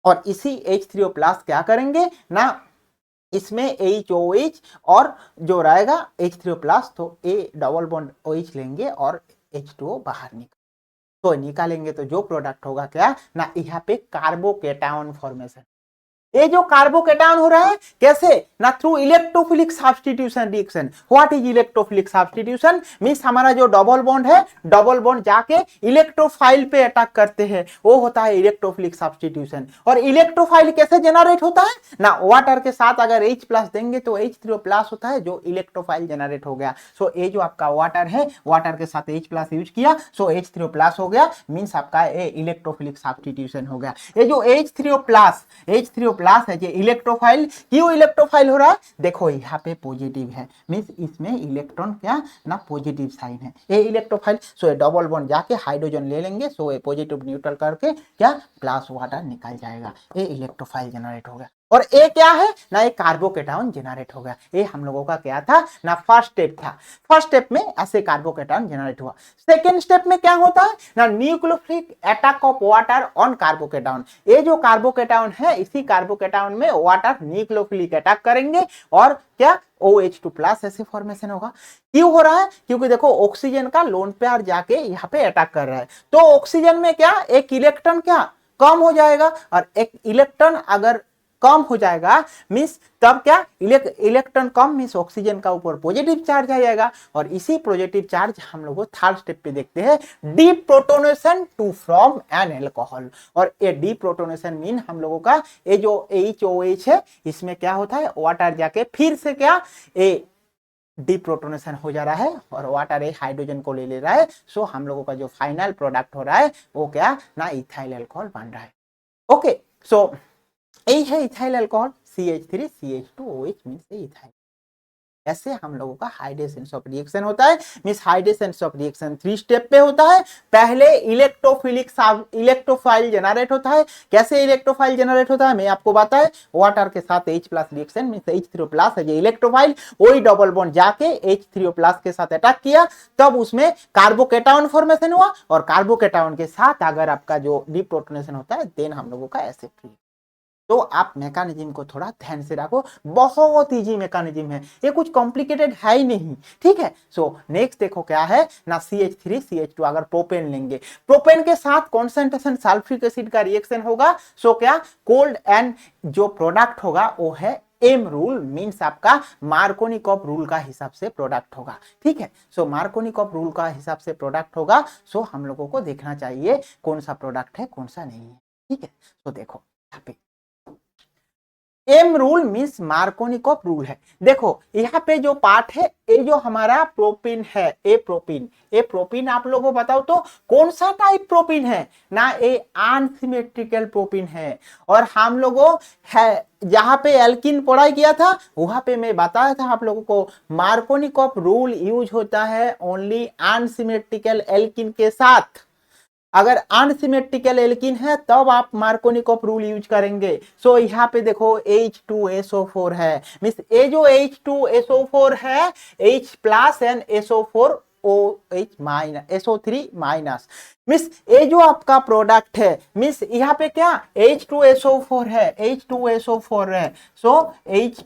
और इसी H3O+ क्या करेंगे ना, इसमें HOH और जो रहेगा H3O+ तो A डबल बॉन्ड OH लेंगे और H2O बाहर निकल, तो निकालेंगे तो जो प्रोडक्ट होगा क्या ना, यहाँ पे कार्बोकेटायन फॉर्मेशन। ये जो कार्बोकेटायन हो रहा है कैसे ना, through electrophilic substitution reaction. What is electrophilic substitution, means हमारा जो डबल बॉन्ड है, डबल बॉन्ड जाके इलेक्ट्रोफाइल पे अटैक करते हैं, वो होता है इलेक्ट्रोफिलिक सब्स्टिट्यूशन। और इलेक्ट्रोफाइल कैसे जनरेट होता है ना, वाटर के साथ अगर H+ देंगे तो H3O+ होता है जो इलेक्ट्रोफाइल जनरेट हो गया। सो ये जो आपका वाटर है, वाटर के साथ H+ यूज किया सो H3O+ हो गया, मींस आपका ये इलेक्ट्रोफिलिक सब्स्टिट्यूशन हो गया। ये जो H3O+ है ये इलेक्ट्रोफाइल, क्यों इलेक्ट्रोफाइल हो रहा है, देखो यहाँ पे पॉजिटिव है, मींस इसमें इलेक्ट्रॉन क्या ना पॉजिटिव साइन है, ये इलेक्ट्रोफाइल। सो ये डबल बॉन्ड जाके हाइड्रोजन ले लेंगे, सो ये पॉजिटिव न्यूट्रल करके क्या प्लस वाटर निकल जाएगा, ये इलेक्ट्रोफाइल जनरेट हो गया। और ए क्या है ना, ये कार्बोकेटायन जनरेट हो गया। ये हम लोगों का क्या था ना, फर्स्ट स्टेप था। फर्स्ट स्टेप में ऐसे कार्बोकेटायन जनरेट हुआ। सेकेंड स्टेप में क्या होता है ना, nucleophilic attack of water on carbocation. ये जो कार्बोकेटायन है, इसी कार्बोकेटायन में वाटर न्यूक्लियोफिलिक अटैक करेंगे और क्या OH2+ ऐसे फॉर्मेशन होगा। क्यों हो रहा है, क्योंकि देखो ऑक्सीजन का लोन पेयर जाके यहाँ पे अटैक कर रहा है, तो ऑक्सीजन में क्या एक इलेक्ट्रॉन क्या कम हो जाएगा, और एक इलेक्ट्रॉन अगर कम हो जाएगा मींस तब क्या इलेक्ट्रॉन कम मींस ऑक्सीजन का ऊपर पॉजिटिव चार्ज आ जाएगा। और इसी पॉजिटिव चार्ज हम लोग थर्ड स्टेप पे देखते हैं, deprotonation to from an alcohol. और ये डीप्रोटोनेशन मीन हम लोगों का ये जो HOH है, इसमें क्या होता है वाटर जाके फिर से क्या ए डीप्रोटोनेशन हो जा रहा है और वाटर ए हाइड्रोजन को ले रहा है। सो हम लोगों का जो फाइनल प्रोडक्ट हो रहा है वो क्या ना इथाइल अल्कोहल बन रहा है। ओके, सो यही है ethyl alcohol CH3CH2OH means ethyl. ऐसे हम लोगों का हाइड्रेशन ऑफ रिएक्शन होता है, means hydration of reaction 3 step पे होता है। पहले इलेक्ट्रोफाइल जनरेट होता है। कैसे इलेक्ट्रोफाइल जनरेट होता है मैं आपको बताया, वाटर के साथ H+ रिएक्शन मींस H3O+ है ये इलेक्ट्रोफाइल, वही डबल बॉन्ड जाके H3O+ के साथ अटैक किया, तब उसमें कार्बोकेटायन फॉर्मेशन हुआ। और कार्बोकेटायन के साथ अगर आपका जो डीप्रोटोनेशन होता है देन हम लोगों का एसिड फ्री। तो आप मैकेनिज्म को थोड़ा ध्यान से रखो, बहुत इजी मैकेनिज्म है, ये कुछ कॉम्प्लिकेटेड है ही नहीं। ठीक है। सो नेक्स्ट देखो क्या है ना, CH3CH2 अगर प्रोपेन लेंगे, प्रोपेन के साथ कॉन्सेंट्रेशन सल्फ्यूरिक एसिड का रिएक्शन होगा। सो क्या कोल्ड एंड जो प्रोडक्ट होगा वो है एम रूल, मींस आपका मार्कोनिकॉफ रूल का हिसाब से प्रोडक्ट होगा। ठीक है। सो मार्कोनिकॉफ रूल का हिसाब से प्रोडक्ट होगा। सो हम लोगों को देखना चाहिए कौन सा प्रोडक्ट है कौन सा नहीं है। ठीक है। तो देखो यहाँ पे M rule means Markovnikov rule है। देखो यहाँ पे जो पार्ट है, ये जो हमारा प्रोपीन है, ए प्रोपीन आप लोगों को बताओ तो कौन सा टाइप प्रोपीन है ना, ये अनसिमेट्रिकल प्रोपीन है। और हम लोगों है जहां पे एल्किन पढ़ाई किया था वहां पे मैं बताया था आप लोगों को, मार्कोनिकॉफ रूल यूज होता है ओनली अनसिमेट्रिकल एल्किन के साथ। अगर अनसिमेट्रिकल एल्किन है तब आप मार्कोनिकॉफ रूल यूज करेंगे। सो यहाँ पे देखो H2SO4 है, मींस ये जो H2SO4 है H+ and SO4 OH minus SO3 minus, means ये जो आपका प्रोडक्ट है मींस यहाँ पे क्या H2SO4 है, H2SO4 है। सो H+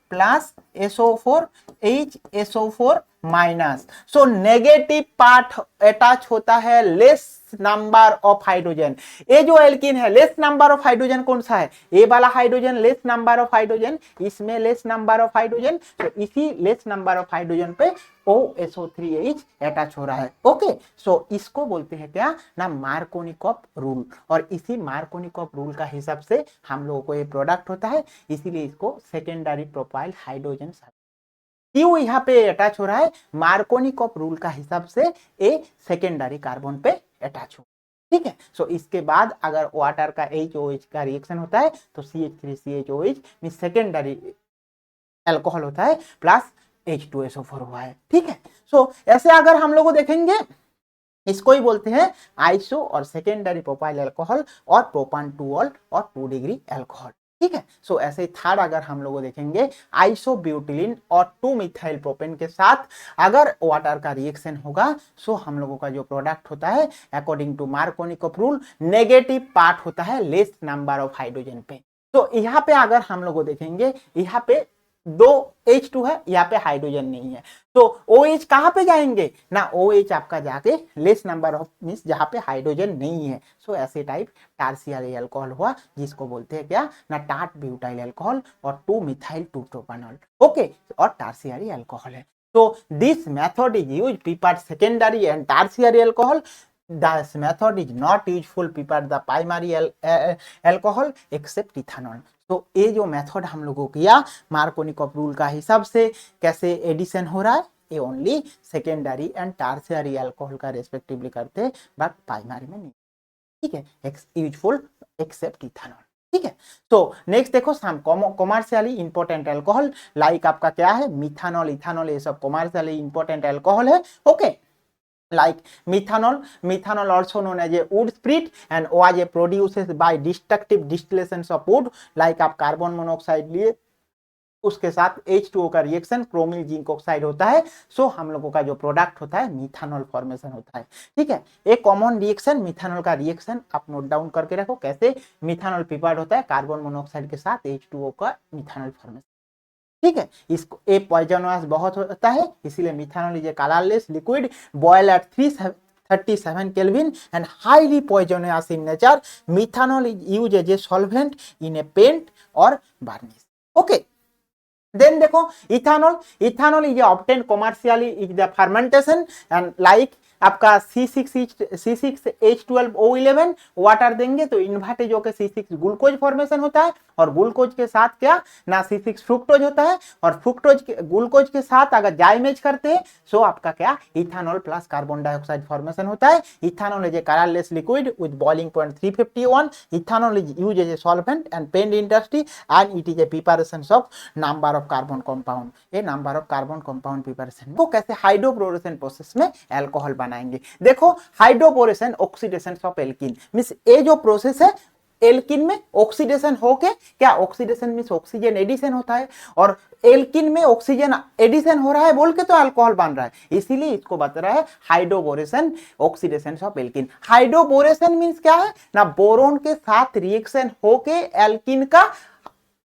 plus SO4 HSO4 minus. So negative part attach होता है लेस नंबर ऑफ हाइड्रोजन। ये जो एल्किन है लेस नंबर ऑफ हाइड्रोजन कौन सा है, ये वाला hydrogen less number of hydrogen, इसमें लेस नंबर ऑफ हाइड्रोजन, तो इसी लेस नंबर ऑफ हाइड्रोजन पे OSO3H अटैच हो रहा है। ओके। सो इसको बोलते हैं क्या ना मार्कोनिकॉफ रूल। और इसी मार्कोनिकॉफ रूल का हिसाब से हम लोगों को ये प्रोडक्ट होता है, इसीलिए इसको सेकेंडरी प्रोपाइल हाइड्रोजन क्यों यहाँ पे अटैच हो रहा है, मार्कोनिकॉफ रूल का हिसाब से ए सेकेंडरी कार्बन पे अटैच हो, ठीक है। सो इसके बाद अगर वाटर का HOH का रिएक्शन होता है तो CH3CHOH मीन सेकेंडरी अल्कोहल होता है प्लस H2SO4 हुआ है, ठीक है। सो ऐसे अगर हम लोग देखेंगे इसको ही बोलते हैं आइसो और सेकेंडरी प्रोपाइल अल्कोहल और प्रोपान 2ऑल और 2 डिग्री अल्कोहल, ठीक है। सो ऐसे थर्ड अगर हम लोग देखेंगे आइसो ब्यूटिलिन और 2 मिथाइल प्रोपेन के साथ अगर वाटर का रिएक्शन होगा सो हम लोगों का जो प्रोडक्ट होता है according to Markovnikov rule negative part होता है लेस नंबर ऑफ हाइड्रोजन पे। तो यहाँ पे अगर हम लोग देखेंगे यहाँ पे 2 H2 है, यहाँ पे हाइड्रोजन नहीं है, तो OH कहाँ पे जाएंगे ना, OH आपका जाके लेस नंबर ऑफ मीन्स जहाँ पे हाइड्रोजन नहीं है। सो ऐसे टाइप टर्शियरी अल्कोहल हुआ जिसको बोलते हैं क्या ना टार्ट ब्यूटाइल अल्कोहल और 2 मिथाइल 2 प्रोपानॉल, ओके, और टर्शियरी अल्कोहल है। तो this method is use prepare secondary and tertiary alcohol. This method is not useful prepare the primary alcohol except ethanol। तो ये जो मेथड हम लोगों को किया मार्कोनिकॉफ रूल का हिसाब से कैसे एडिशन हो रहा है, ये only secondary and tertiary alcohol का रेस्पेक्टिवली करते हैं बट प्राइमरी में नहीं, ठीक है, यूजफुल एक्सेप्ट इथेनॉल, ठीक है। तो नेक्स्ट देखो सम कॉमर्शियली इंपॉर्टेंट अल्कोहल लाइक आपका क्या है मिथानॉल, इथानॉल, ये सब कॉमर्शियली इंपॉर्टेंट अल्कोहल है, okay. Like methanol also known as a wood spirit and was a produced by destructive distillations of wood, like आप कार्बन मोनोऑक्साइड लिए उसके साथ H2O का रिएक्शन क्रोमिल जिंक ऑक्साइड होता है, सो हम लोगों का जो प्रोडक्ट होता है मिथानॉल फॉर्मेशन होता है, ठीक है। एक कॉमन रिएक्शन मिथानॉल का रिएक्शन आप नोट डाउन करके रखो कैसे मिथानॉल प्रिपेयर्ड होता है कार्बन मोनोऑक्साइड के साथ H2O का मिथानॉल फॉर्मेशन, ठीक है। इसको ए पॉइजनस बहुत होता है इसीलिए methanol is a colourless liquid boil at 337 kelvin and highly poisonous in nature. Methanol is use as a solvent in a paint और वार्निश, ओके। देन देखो ethanol is obtain commercially is the fermentation and like आपका C6H12O11 water देंगे तो invertase होकर C6 glucose formation होता है और glucose के साथ क्या ना C6 फ्रुक्टोज होता है और फ्रुक्टोज ग्लूकोज के साथ अगर जाइमेज करते हैं सो आपका क्या ethanol plus carbon dioxide formation होता है। Ethanol is a colourless liquid with boiling point 351। Ethanol is use as a solvent and paint industry and it is a preparation of number of carbon compound, ये number of carbon compound preparation को कैसे hydrochlorination process में alcohol बनाएंगे। देखो hydroboration oxidation of alkene means ये जो process है alkene में ऑक्सीडेशन होके क्या ऑक्सीडेशन मींस ऑक्सीजन एडिशन होता है और एल्कीन में ऑक्सीजन एडिशन हो रहा है बोल के तो अल्कोहल बन रहा है, इसीलिए इसको बता रहा है hydroboration oxidation of alkene. Hydroboration means क्या है ना बोरोन के साथ रिएक्शन होके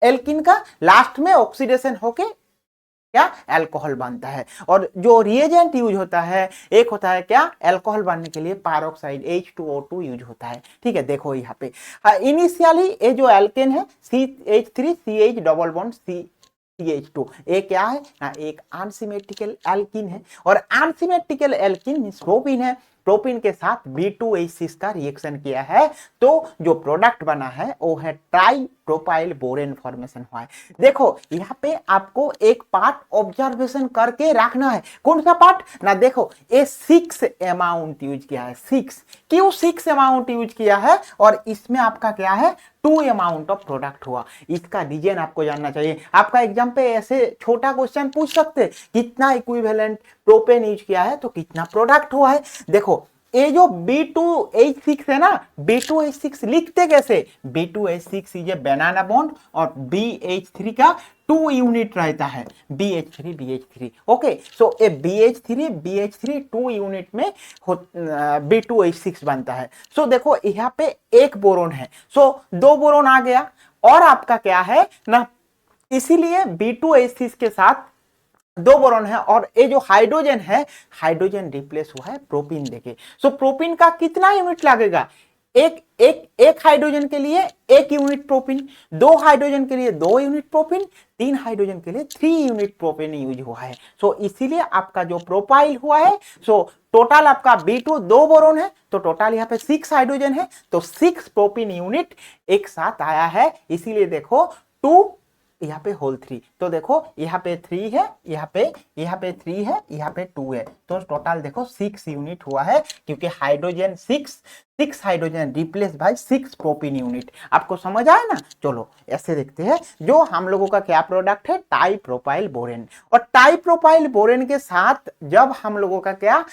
एल्कीन का लास्ट में ऑक्सीडेशन होके क्या अल्कोहल बनता है। और जो रिएजेंट यूज होता है एक होता है क्या अल्कोहल बनने के लिए पेरोक्साइड H2O2 यूज होता है, ठीक है। देखो यहाँ पे इनिशियली ये जो एल्केन है CH3CH डबल बॉन्ड CH2 ये क्या है ना एक अनसिमेट्रिकल एल्कीन है और अनसिमेट्रिकल एल्कीन मींस प्रोपीन है, प्रोपीन के साथ B2H6 का रिएक्शन किया है तो जो प्रोडक्ट बना है वो है ट्राई प्रोपाइल बोरेन फॉर्मेशन हुआ है। देखो यहाँ पे आपको एक पार्ट ऑब्जर्वेशन करके रखना है, कौन सा पार्ट ना देखो ये 6 अमाउंट यूज किया है, 6 क्यों 6 अमाउंट यूज किया है और इसमें आपका क्या है 2 अमाउंट ऑफ प्रोडक्ट हुआ, इसका रीजन आपको जानना चाहिए। आपका एग्जाम पे ऐसे छोटा क्वेश्चन पूछ सकते कितना इक्विवेलेंट प्रोपेन यूज किया है तो कितना प्रोडक्ट हुआ है। देखो ये जो B2H6 है ना B2H6 लिखते कैसे B2H6 is a banana bond और BH3 का 2 यूनिट रहता है BH3 ओके। सो ये BH3 2 यूनिट में B2H6 बनता है। सो देखो यहाँ पे एक बोरोन है सो 2 बोरोन आ गया और आपका क्या है ना इसीलिए B2H6 के साथ 2 बोरोन है और ये जो हाइड्रोजन है हाइड्रोजन रिप्लेस हुआ है प्रोपीन देके। सो प्रोपीन का कितना यूनिट लगेगा एक हाइड्रोजन के लिए 1 यूनिट प्रोपीन, 2 हाइड्रोजन के लिए 2 यूनिट प्रोपीन, 3 हाइड्रोजन के लिए 3 यूनिट प्रोपीन यूज हुआ है। सो इसीलिए आपका जो प्रोपाइल हुआ है सो टोटल आपका B2 2 बोरोन है तो टोटल यहाँ पे 6 हाइड्रोजन है तो 6 प्रोपीन यूनिट एक साथ आया है, इसीलिए देखो 2 यहाँ पे होल 3, तो देखो यहाँ पे 3 है, यहाँ पे 3 है, यहाँ पे 2 है, तो टोटल देखो 6 यूनिट हुआ है, क्योंकि hydrogen 6 hydrogen replace by 6 propene unit. आपको समझ आया ना। चलो ऐसे देखते हैं, जो हम लोगों का क्या प्रोडक्ट है, टाइप्रोपाइल बोरेन। और टाइप्रोपाइल बोरेन के साथ जब हम लोगों का क्या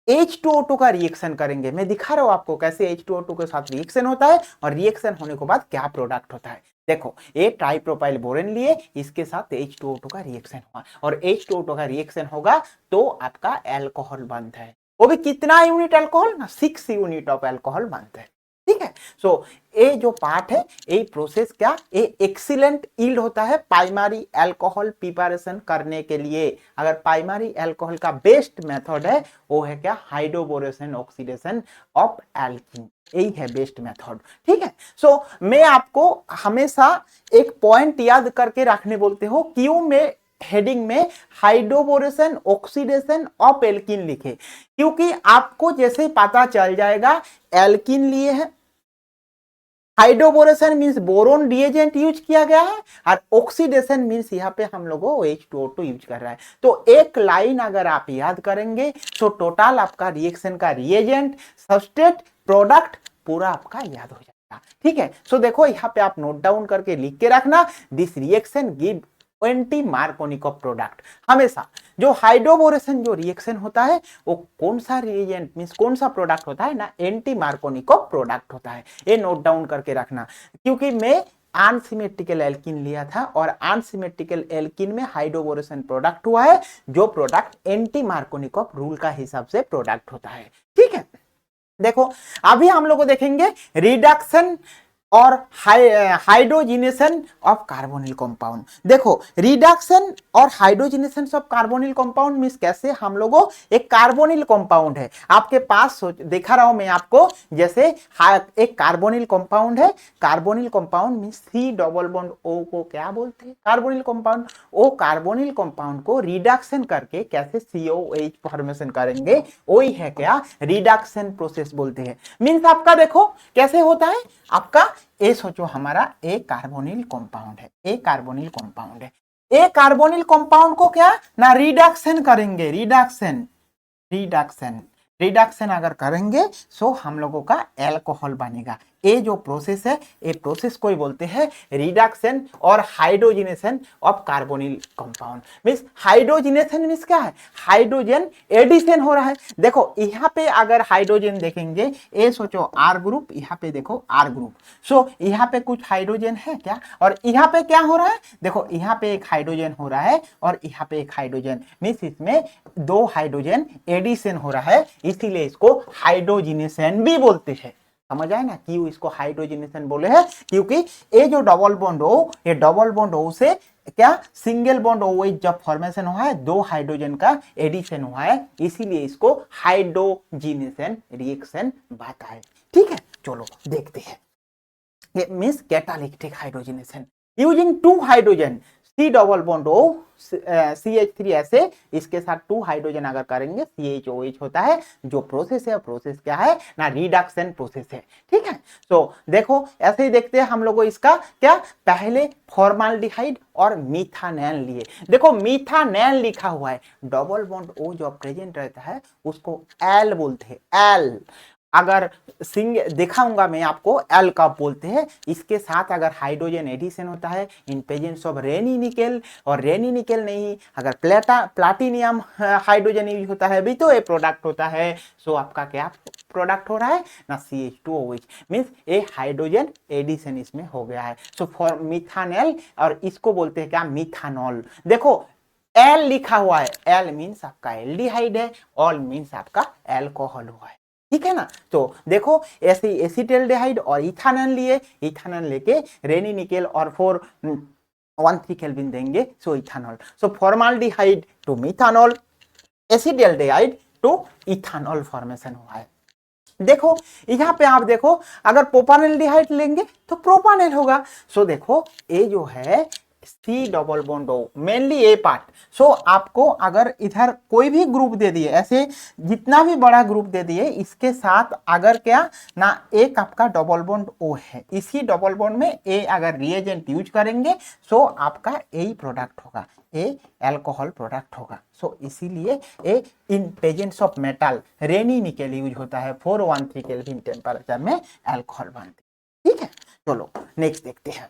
H2O2 का रिएक्शन करेंगे, मैं दिखा रहा हूं आपको कैसे H2O2 के साथ रिएक्शन होता है और रिएक्शन होने के बाद क्या प्रोडक्ट होता है। देखो ये ट्राइप्रोपाइल बोरेन लिए, इसके साथ H2O2 का रिएक्शन हुआ और H2O2 का रिएक्शन होगा तो आपका अल्कोहल बनता है। वो भी कितना यूनिट अल्कोहल ना, 6 यूनिट ऑफ अल्कोहल बनता है। ठीक है। सो ये जो पार्ट है, ये प्रोसेस क्या, ये एक्सीलेंट यील्ड होता है प्राइमरी अल्कोहल प्रिपरेशन करने के लिए। अगर प्राइमरी अल्कोहल का बेस्ट मेथड है वो है क्या, हाइड्रोबोरेशन ऑक्सीडेशन ऑफ एल्कीन, यही है बेस्ट मेथड। ठीक है। सो मैं आपको हमेशा एक पॉइंट याद करके रखने बोलते हो, क्यों में हेडिंग में हाइड्रोबोरेशन ऑक्सीडेशन ऑफ एल्कीन लिखे, क्योंकि आपको जैसे पता चल जाएगा एल्कीन लिए है, hydroboration means boron reagent use किया गया है, और ऑक्सीडेशन मींस यहाँ पे हम लोग H2O2 यूज कर रहा है। तो एक लाइन अगर आप याद करेंगे तो टोटल आपका रिएक्शन का रिएजेंट, सबस्ट्रेट, प्रोडक्ट पूरा आपका याद हो जाएगा। ठीक है। सो देखो यहाँ पे आप नोट डाउन करके लिख के रखना, this reaction give 20 Markovnikov product. हमेशा जो हाइड्रोबोरेशन जो रिएक्शन होता है वो कौन सा रिएजेंट मींस कौन सा प्रोडक्ट होता है ना, एंटी मार्कोनिकॉफ प्रोडक्ट होता है। ये नोट डाउन करके रखना, क्योंकि मैं अनसिमेट्रिकल एल्कीन लिया था और अनसिमेट्रिकल एल्कीन में हाइड्रोबोरेशन प्रोडक्ट हुआ है, जो प्रोडक्ट एंटी मार्कोनिकॉफ रूल का हिसाब से प्रोडक्ट होता है। ठीक है। देखो अभी हम लोग देखेंगे रिडक्शन और हाइड्रोजिनेशन ऑफ कार्बोनिल कंपाउंड। देखो रिडक्शन और hydrogenation of carbonyl compound means कैसे, हम लोगों एक कार्बोनिल कंपाउंड है आपके पास, दिखा रहा हूं मैं आपको, जैसे एक कार्बोनिल कंपाउंड है, carbonyl compound means C double bond O को क्या बोलते हैं, कार्बोनिल कंपाउंड। वो कार्बोनिल कंपाउंड को रिडक्शन करके कैसे COH फॉर्मेशन करेंगे, वही है क्या रिडक्शन प्रोसेस बोलते हैं। मींस आपका देखो कैसे होता है, आपका ए सोचो हमारा ए कार्बोनिल कंपाउंड है, ए कार्बोनिल कंपाउंड है, ए कार्बोनिल कंपाउंड को क्या ना रिडक्शन करेंगे, रिडक्शन रिडक्शन रिडक्शन अगर करेंगे तो हम लोगों का अल्कोहल बनेगा। ये जो प्रोसेस है, ये प्रोसेस को ही बोलते हैं रिडक्शन और hydrogenation of carbonyl compound. Means hydrogenation means क्या है, हाइड्रोजन एडिशन हो रहा है। देखो यहाँ पे अगर हाइड्रोजन देखेंगे, ये सोचो R ग्रुप, यहाँ पे देखो R ग्रुप, सो यहाँ पे कुछ हाइड्रोजन है क्या, और यहाँ पे क्या हो रहा है, देखो यहाँ पे एक हाइड्रोजन हो रहा है और यहाँ पे एक हाइड्रोजन, मींस इसमें 2 हाइड्रोजन एडिशन हो रहा है, इसीलिए इसको हाइड्रोजिनेशन भी बोलते हैं। समझ आए ना क्यों इसको हाइड्रोजिनेशन बोले हैं, क्योंकि ये जो डबल बॉन्ड हो, ये डबल बॉन्ड हो से क्या सिंगल बॉन्ड OH जब फॉर्मेशन हुआ है, 2 हाइड्रोजन का एडिशन हुआ है, इसीलिए इसको हाइड्रोजिनेशन रिएक्शन बात है। ठीक है। चलो देखते हैं, ये means catalytic hydrogenation using 2 hydrogen, C double bond O CH3 ऐसे, इसके साथ 2 हाइड्रोजन अगर करेंगे CHOH होता है। जो प्रोसेस है प्रोसेस क्या है ना, रिडक्शन प्रोसेस है। ठीक है। तो देखो ऐसे ही देखते हैं हम लोगों इसका क्या, पहले फॉर्माल्डिहाइड और मीथानेल लिए। देखो मीथानेल लिखा हुआ है, डबल बॉन्ड O जो प्रेजेंट रहता है उसको एल बोलते हैं, एल। अगर दिखाऊंगा मैं आपको एल कब बोलते हैं, इसके साथ अगर हाइड्रोजन एडिशन होता है इन प्रेजेंस ऑफ रेनी निकेल, और रेनी निकेल नहीं अगर प्लाटिनियम हाइड्रोजन यूज होता है भी तो ये प्रोडक्ट होता है। सो आपका क्या प्रोडक्ट हो रहा है ना, CH2OH, मींस ये हाइड्रोजन एडिशन इसमें हो गया है। सो फॉर मिथानेल, और इसको बोलते हैं क्या, मिथानॉल। देखो एल लिखा हुआ है, एल मींस आपका एल्डिहाइड है, ऑल मींस आपका अल्कोहल हुआ है। ठीक है ना। तो देखो ऐसे एसिटाल्डिहाइड और इथानॉल लिए, इथानॉल लेके रेनी निकेल और 413 केल्विन देंगे, so ethanol. So formaldehyde to methanol, acetaldehyde to ethanol formation हुआ है। देखो यहाँ पे आप देखो, अगर प्रोपानॉल्डिहाइड लेंगे तो प्रोपानॉल होगा। सो देखो ये जो है C double bond O, mainly a part. So आपको अगर इधर कोई भी ग्रुप दे दिए, ऐसे जितना भी बड़ा ग्रुप दे दिए, इसके साथ अगर क्या ना एक आपका डबल बॉन्ड ओ है, इसी डबल बॉन्ड में ए अगर रिएजेंट यूज करेंगे सो आपका ए प्रोडक्ट होगा, ए अल्कोहल प्रोडक्ट होगा। सो इसीलिए a in presence of metal Raney nickel use होता है 413 केल्विन टेम्परेचर में अल्कोहल बनते, ठीक है। चलो नेक्स्ट देखते हैं।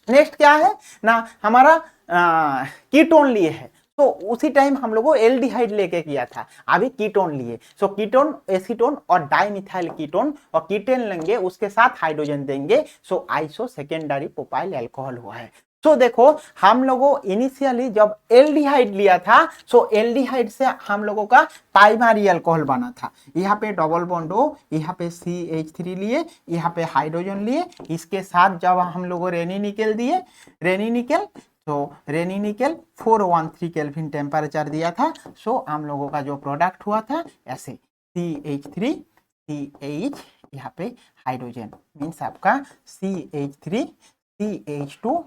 नेक्स्ट क्या है ना, हमारा कीटोन लिए है, तो उसी टाइम हम लोगों एल्डिहाइड लेके किया था, अभी कीटोन लिए। सो कीटोन, एसीटोन और डाइमिथाइल कीटोन और कीटोन लेंगे, उसके साथ हाइड्रोजन देंगे, सो आइसो सेकेंडरी प्रोपाइल अल्कोहल हुआ है। सो देखो हम लोगों इनिशियली जब एल्डिहाइड लिया था, सो एल्डिहाइड से हम लोगों का प्राइमरी अल्कोहल बना था। यहाँ पे डबल बॉन्ड ओ, यहाँ पे CH3 लिए, यहाँ पे हाइड्रोजन लिए, इसके साथ जब हम लोगों रेनी निकेल दिए, रेनी निकेल, तो रेनी निकेल 413 केल्विन टेम्परेचर दिया था। सो हम लोगों का जो प्रोडक्ट हुआ था ऐसे CH3 CH, यहाँ पे हाइड्रोजन मीन्स आपका CH3 CH2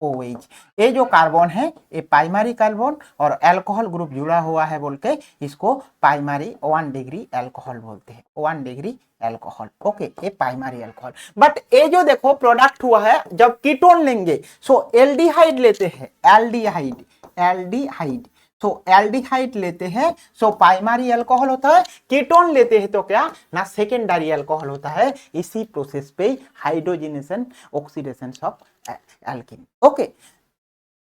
OH। ये जो कार्बन है ये प्राइमरी कार्बन और अल्कोहल ग्रुप जुड़ा हुआ है बोल के इसको प्राइमरी 1 डिग्री अल्कोहल बोलते हैं, 1 डिग्री अल्कोहल। ओके, ये प्राइमरी अल्कोहल। बट ये जो देखो प्रोडक्ट हुआ है, जब कीटोन लेंगे सो एल्डिहाइड लेते हैं, एल्डिहाइड, एल्डिहाइड, सो एल्डिहाइड लेते हैं, सो प्राइमरी अल्कोहल होता है। कीटोन लेते हैं तो क्या ना सेकेंडरी अल्कोहल होता है। इसी प्रोसेस पे hydrogenation oxidation of alkene, okay,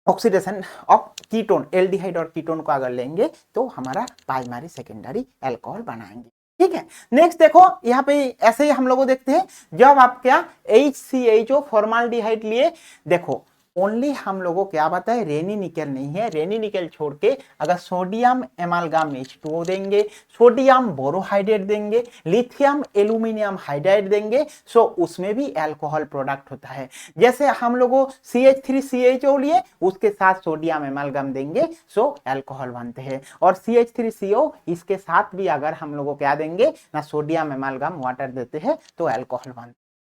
oxidation of ketone, aldehyde और कीटोन को अगर लेंगे तो हमारा प्राइमरी सेकेंडरी अल्कोहल बनाएंगे, ठीक है। नेक्स्ट देखो यहाँ पे ऐसे ही हम लोगों देखते हैं, जब आप क्या HCHO फॉर्माल्डिहाइड लिए, देखो ओनली हम लोगों क्या बताए, रेनी निकेल नहीं है, रेनी निकेल छोड़ के अगर सोडियम एमालगाम H2O देंगे, सोडियम बोरोहाइड्रेट देंगे, लिथियम एल्यूमिनियम हाइड्राइड देंगे, सो उसमें भी अल्कोहल प्रोडक्ट होता है। जैसे हम लोगों CH3CHO लिए, उसके साथ सोडियम एमालगाम देंगे, सो अल्कोहल बनते हैं। और CH3CO इसके साथ भी अगर हम लोगों क्या देंगे ना सोडियम एमालगाम वाटर देते हैं तो अल्कोहल बनते।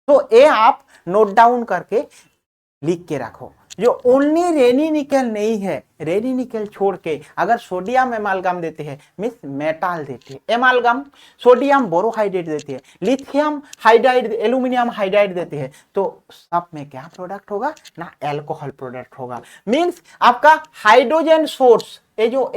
तो ये आप नोट डाउन करके लिख के रखो, जो ओनली रेनी निकेल नहीं है, रेनी निकेल छोड़ के अगर सोडियम एमालगाम देते हैं मीन्स मेटल देते हैं, एमालगाम सोडियम बोरोहाइड्रेट देते हैं, लिथियम हाइड्राइड एल्यूमिनियम हाइड्राइड देते हैं, तो सब में क्या प्रोडक्ट होगा ना अल्कोहल प्रोडक्ट होगा। मीन्स आपका हाइड्रोजन सोर्स ये जो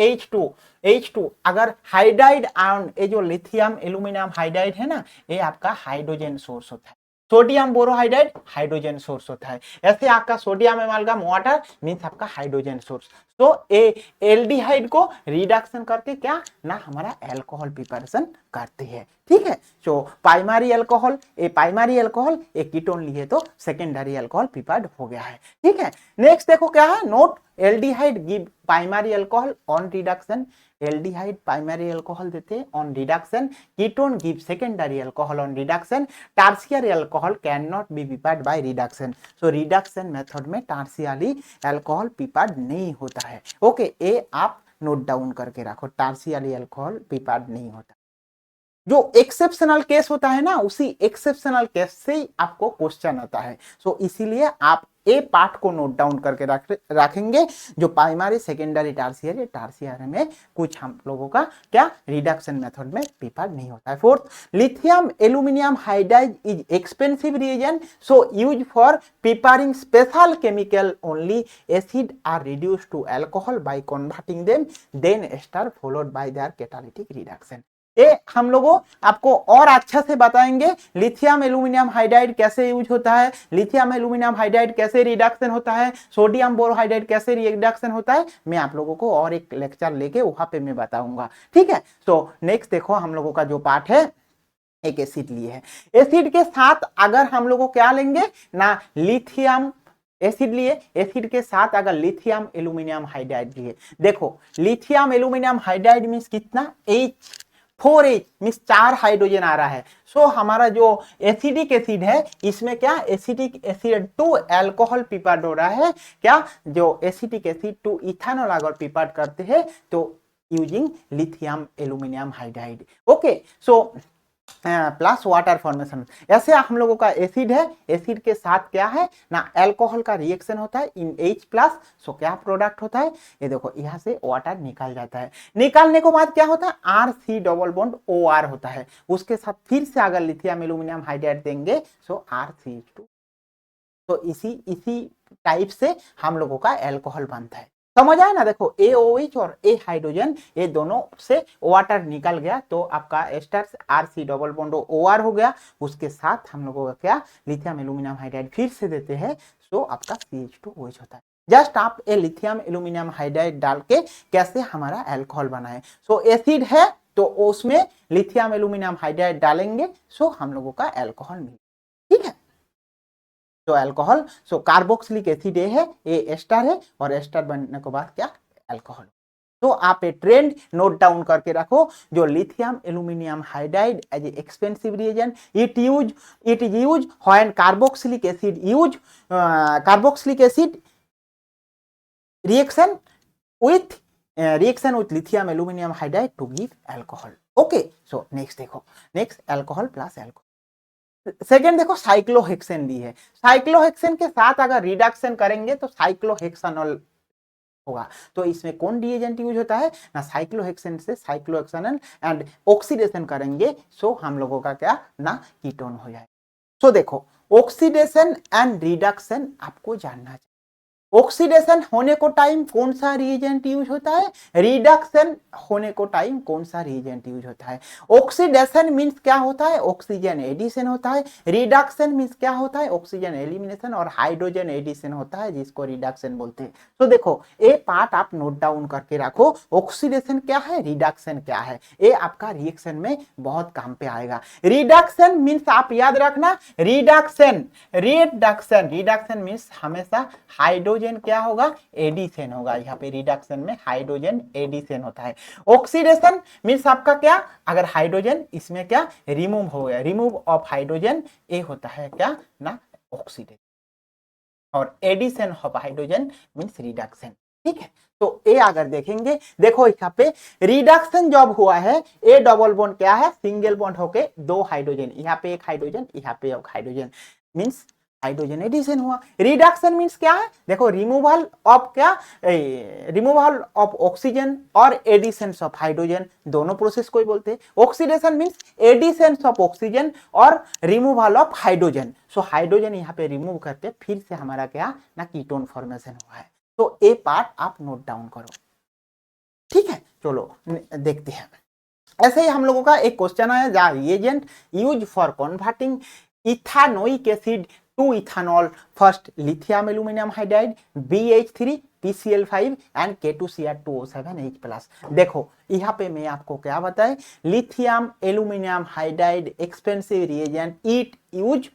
H2 अगर हाइड्राइड आयन, ये जो लिथियम एल्यूमिनियम हाइड्राइड है ना, ये आपका हाइड्रोजन सोर्स होता है। सोडियम बोरोहाइड्राइड हाइड्रोजन सोर्स होता है। ऐसे आपका सोडियम एमालगाम वाटर मीन्स आपका हाइड्रोजन सोर्स। तो ए एल्डिहाइड को रिडक्शन करके क्या ना हमारा अल्कोहल प्रिपरेशन करते हैं, ठीक है। तो प्राइमरी अल्कोहल, ए प्राइमरी अल्कोहल, ए कीटोन लिए तो सेकेंडरी अल्कोहल प्रिपेयर्ड हो गया है, ठीक है। नेक्स्ट देखो क्या है, note aldehyde give primary alcohol on reduction, aldehyde primary alcohol देते हैं on reduction, ketone give secondary alcohol on reduction, tertiary alcohol can not be prepared by reduction. So reduction method में टर्शियरी अल्कोहल प्रिपेयर्ड नहीं होता है, okay, ये आप note down करके रखो, टर्शियरी अल्कोहल प्रिपेयर्ड नहीं होता। जो एक्सेप्शनल केस होता है ना, उसी एक्सेप्शनल केस से ही आपको क्वेश्चन आता है। सो इसीलिए आप ए पार्ट को नोट डाउन करके रखेंगे, जो प्राइमरी सेकेंडरी टर्शियरी में कुछ हम लोगों का क्या रिडक्शन मेथड में प्रिपेयर्ड नहीं होता है। Fourth, lithium aluminium hydride is expensive reagent, so use for preparing special chemical only acid are reduced to alcohol by converting them, then ester followed by their catalytic reduction. ये हम लोगों आपको और अच्छा से बताएंगे लिथियम एल्यूमिनियम हाइड्राइड कैसे use होता है, लिथियम एल्यूमिनियम हाइड्राइड कैसे रिडक्शन होता है, सोडियम बोरोहाइड्राइड कैसे रिडक्शन होता है, मैं आप लोगों को और एक लेक्चर लेके वहां पे मैं बताऊंगा, ठीक है। तो नेक्स्ट देखो हम लोगों का जो पार्ट है, एक एसिड लिए है, एसिड के साथ अगर हम लोगों क्या लेंगे ना लिथियम एसिड लिए, एसिड के साथ अगर लिथियम एल्यूमिनियम हाइड्राइड लिए, देखो लिथियम एल्यूमिनियम हाइड्राइड मीन्स कितना H4H मीन्स 4 हाइड्रोजन आ रहा है। सो हमारा जो एसिडिक एसिड है इसमें क्या acidic acid to alcohol prepared हो रहा है, क्या जो एसिडिक एसिड टू इथेनॉल अगर प्रिपेयर्ड करते हैं तो using lithium aluminium hydride, okay. So plus water formation. ऐसे हम लोगों का एसिड है, एसिड के साथ क्या है ना अल्कोहल का रिएक्शन होता है इन H प्लस। सो क्या प्रोडक्ट होता है, ये देखो यहाँ से वाटर निकल जाता है। निकालने के बाद क्या होता है RC डबल बॉन्ड OR होता है, उसके साथ फिर से अगर लिथियम एल्यूमिनियम हाइड्राइड देंगे सो RCH2। तो इसी इसी टाइप से हम लोगों का अल्कोहल बनता है। समझ आया ना। देखो AOH और A हाइड्रोजन ये दोनों से वाटर निकल गया तो आपका ester RC double bond OR हो गया। उसके साथ हम लोगों का क्या लिथियम एल्यूमिनियम हाइड्राइड फिर से देते हैं, सो आपका CH2OH होता है। जस्ट आप ए लिथियम एल्यूमिनियम हाइड्राइड डाल के कैसे हमारा अल्कोहल बनाए। सो एसिड है तो उसमें लिथियम एल्यूमिनियम हाइड्राइड डालेंगे, सो हम लोगों का अल्कोहल मिले। ठीक है, तो alcohol, so carboxylic acid A है, ए एस्टर है और एस्टर बनने के बाद क्या अल्कोहल। तो आप ये ट्रेंड नोट डाउन करके रखो, जो lithium aluminium hydride as a expensive reagent it is use when carboxylic acid reaction with lithium aluminum hydride to give alcohol. Okay, so next देखो, next alcohol plus alcohol। Second देखो cyclohexane भी है। Cyclohexane के साथ अगर reduction करेंगे तो साइक्लोहेक्सानॉल होगा। तो इसमें कौन रिएजेंट यूज होता है ना, साइक्लोहेक्सेन से साइक्लोहेक्सानॉल एंड ऑक्सीडेशन करेंगे, सो हम लोगों का क्या ना कीटोन हो जाए। सो देखो ऑक्सीडेशन एंड रिडक्शन आपको जानना चाहिए। ऑक्सीडेशन होने को टाइम कौन सा रिएजेंट यूज होता है, रिडक्शन होने को टाइम कौन सा रिएजेंट यूज होता है। ऑक्सीडेशन मींस क्या होता है, ऑक्सीजन एडिशन होता है। रिडक्शन मींस क्या होता है, ऑक्सीजन एलिमिनेशन और हाइड्रोजन एडिशन होता है, जिसको रिडक्शन बोलते हैं। तो देखो ये पार्ट आप नोट डाउन करके रखो, ऑक्सीडेशन क्या है, रिडक्शन क्या है, ये आपका रिएक्शन में बहुत काम पे आएगा। रिडक्शन मींस आप याद रखना, रिडक्शन मींस हमेशा हाइड्रोजन क्या होगा, एडिशन होगा। यहाँ पे रिडक्शन में हाइड्रोजन एडिशन होता है। ऑक्सीडेशन मींस आपका क्या, अगर हाइड्रोजन इसमें क्या रिमूव हो गया, रिमूव ऑफ हाइड्रोजन, ये होता है क्या ना ऑक्सीडेशन। और addition of hydrogen means reduction. ठीक है, तो ए अगर देखेंगे, देखो यहाँ पे रिडक्शन जब हुआ है, ए डबल बॉन्ड क्या है, सिंगल बॉन्ड होके दो हाइड्रोजन, यहाँ पे एक हाइड्रोजन, यहाँ पे एक हाइड्रोजन, मींस हाइड्रोजन एडिशन हुआ। रिडक्शन मींस क्या है, देखो रिमूवल ऑफ क्या, रिमूवल ऑफ ऑक्सीजन और एडिशन ऑफ हाइड्रोजन, दोनों प्रोसेस को ही बोलते हैं। Oxidation means addition of oxygen और removal of hydrogen. So hydrogen यहाँ पे रिमूव करके फिर से हमारा क्या ना कीटोन फॉर्मेशन हुआ है। तो ये पार्ट आप नोट डाउन करो। ठीक है, चलो देखते हैं। ऐसे ही हम लोगों का एक क्वेश्चन है, the reagent use for converting ethanoic acid to ethanol, first lithium aluminium hydride BH3 PCl5 and K2Cr2O7H+। देखो यहाँ पे मैं आपको क्या बताए, lithium aluminium hydride expensive reagent, it use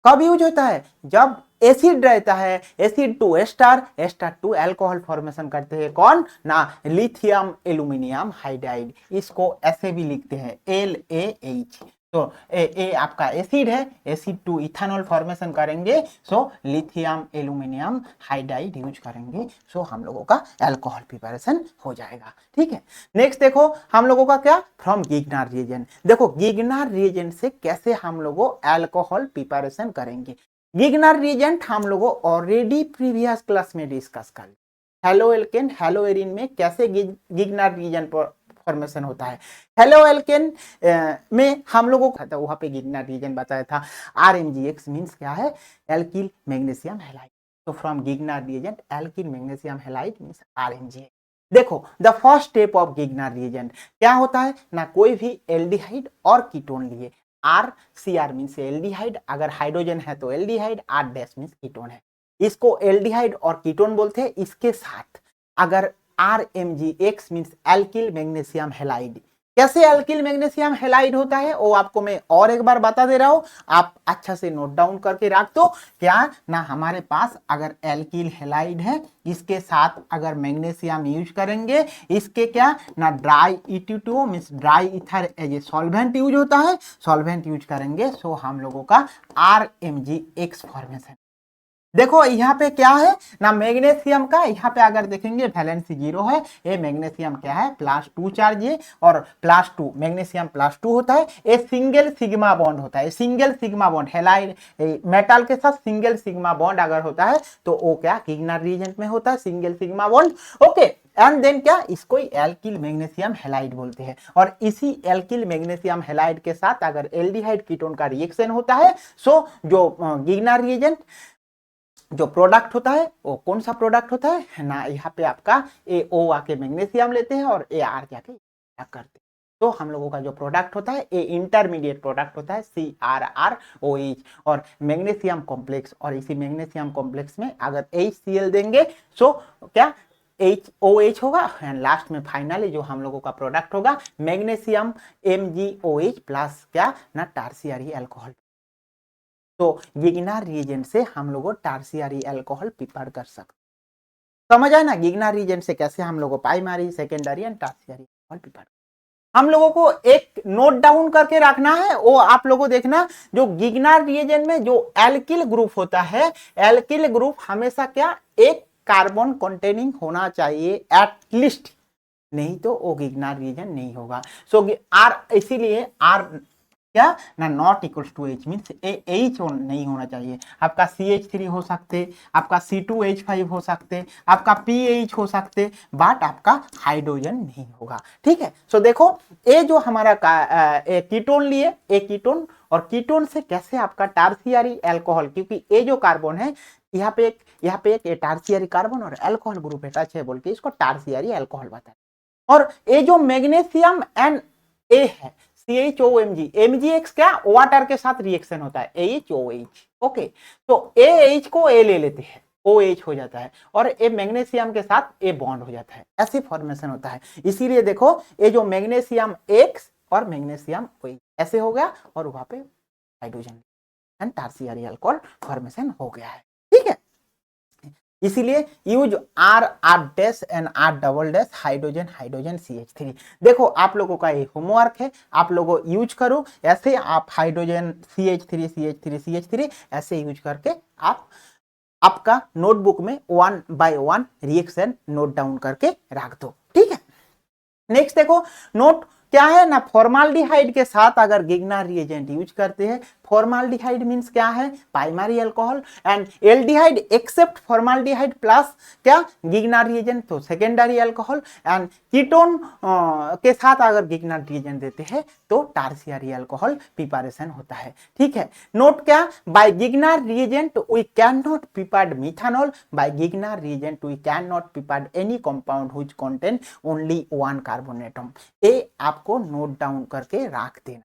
कब यूज होता है, जब एसिड रहता है, acid to ester, ester to alcohol formation करते हैं, कौन ना लिथियम एल्यूमिनियम हाइड्राइड। इसको ऐसे भी लिखते हैं LaH। तो ए आपका एसिड है, एसिड टू इथानॉल फॉर्मेशन करेंगे, so lithium aluminium hydride use करेंगे, सो हम लोगों का अल्कोहल प्रिपरेशन हो जाएगा। ठीक है, नेक्स्ट देखो हम लोगों का क्या, फ्रॉम गिगनार रिएजेंट। देखो गिगनार रिएजेंट से कैसे हम लोगों अल्कोहल प्रिपरेशन करेंगे। गिगनार रिएजेंट हम लोगों ऑलरेडी प्रीवियस क्लास में डिस्कस कर लिया। हेलो एल्केन हेलो एरिन में कैसे गिगनार रिएजेंट पर फॉर्मेशन होता है। हेलो एल्केन में हम लोगों को वहां पे गिगनार रिएजेंट बताया था। RMgX मींस क्या है, एल्किल मैग्नीशियम हैलाइड। तो from Grignard reagent alkyl magnesium halide means RMgX। देखो the first step of Grignard reagent क्या होता है ना, कोई भी एल्डिहाइड और कीटोन लिए, RCr मींस एल्डिहाइड, अगर हाइड्रोजन है तो aldehyde, R dash means ketone है, इसको एल्डिहाइड और कीटोन बोलते हैं। इसके साथ अगर RMgX means alkyl magnesium halide. कैसे एल्किल मैग्नीशियम हैलाइड होता है वो आपको मैं और एक बार बता दे रहा हूं, आप अच्छा से नोट डाउन करके रख दो। क्या ना हमारे पास अगर एल्किल हैलाइड है, इसके साथ अगर मैग्नीशियम यूज करेंगे, इसके क्या ना dry E2 means dry ether as a solvent use होता है, सॉल्वेंट यूज करेंगे, सो हम लोगों का RMgX फॉर्मेशन। देखो यहाँ पे क्या है ना, मैग्नीशियम का यहाँ पे अगर देखेंगे वैलेंसी 0 है, ये मैग्नीशियम क्या है +2 चार्ज है, और +2 मैग्नीशियम +2 होता है, ये सिंगल सिग्मा बॉन्ड होता है, single sigma bond halide metal के साथ सिंगल सिग्मा बॉन्ड अगर होता है तो वो क्या गिगनर रीजेंट में होता है, single sigma bond. Okay, and then क्या, इसको एल्किल मैग्नीशियम हैलाइड बोलते हैं, और इसी एल्किल मैग्नीशियम हैलाइड के साथ अगर एल्डिहाइड कीटोन का रिएक्शन होता है, सो जो गिगनर रिएजेंट जो प्रोडक्ट होता है वो कौन सा प्रोडक्ट होता है ना, यहाँ पे आपका ए ओ आके मैग्नीशियम लेते हैं और ए आर जाके करते हैं, तो हम लोगों का जो प्रोडक्ट होता है ए इंटरमीडिएट प्रोडक्ट होता है CrROH और मैग्नीशियम कॉम्प्लेक्स, और इसी मैग्नीशियम कॉम्प्लेक्स में अगर HCl देंगे सो क्या HOH होगा, एंड लास्ट में फाइनली जो हम लोगों का प्रोडक्ट होगा मैग्नीशियम MgOH प्लस क्या ना टर्शियरी अल्कोहल। तो गिगनर रिएजेंट से हम लोग टर्शियरी अल्कोहल प्रिपेयर कर सकते, समझ आए ना, गिगनर रिएजेंट से कैसे हम लोग primary secondary and tertiary alcohol prepare. हम लोगों को एक नोट डाउन करके रखना है, वो आप लोगों को देखना, जो गिगनर रिएजेंट में जो एल्किल ग्रुप होता है, एल्किल ग्रुप हमेशा क्या एक कार्बन कंटेनिंग होना चाहिए एटलीस्ट, नहीं तो वो गिगनर रिएजेंट नहीं होगा। सो आर, इसीलिए आर क्या ना not equals to H means H नहीं होना चाहिए, आपका CH3 हो सकते, आपका C2H5 हो सकते, आपका PH हो सकते, बट आपका हाइड्रोजन नहीं होगा, ठीक है। सो देखो ये जो हमारा कीटोन लिए, ए कीटोन, और कीटोन से कैसे आपका टर्शियरी अल्कोहल, क्योंकि ये जो कार्बन है यहाँ पे एक टर्शियरी कार्बन और अल्कोहल ग्रुप अटैच है बोल के इसको टर्शियरी अल्कोहल बताते हैं। और ये जो मैग्नीशियम एंड ए है CHOMG, MgX क्या वाटर के साथ रिएक्शन होता है AHOH, ओके, तो AH को A ले लेते हैं, OH हो जाता है, और ए मैग्नीशियम के साथ ए बॉन्ड हो जाता है, ऐसी फॉर्मेशन होता है। इसीलिए देखो ये जो मैग्नीशियम X और मैग्नीशियम OH ऐसे हो गया, और वहां पे hydrogen and tertiary alcohol formation हो गया है, ठीक है। इसीलिए use R and R hydrogen hydrogen CH3। देखो आप लोगों का ये होमवर्क है, आप लोगों यूज करो ऐसे, आप हाइड्रोजन CH3 ऐसे यूज करके आप आपका नोटबुक में 1 बाय 1 रिएक्शन नोट डाउन करके रख दो, ठीक है। नेक्स्ट देखो नोट क्या है ना, फॉर्माल्डिहाइड के साथ अगर गिगनर रिएजेंट यूज करते हैं, फॉर्माल्डिहाइड मींस क्या है primary alcohol, and aldehyde except formaldehyde plus क्या गिगनर रिएजेंट तो सेकेंडरी अल्कोहल, एंड कीटोन के साथ अगर गिगनर रिएजेंट देते हैं तो टर्शियरी अल्कोहल प्रिपरेशन होता है, ठीक है। नोट क्या, by Grignard reagent we can not prepare methanol, by Grignard reagent we can not prepare any compound which contain only 1 carbon atom. ये आपको नोट डाउन करके रख देना,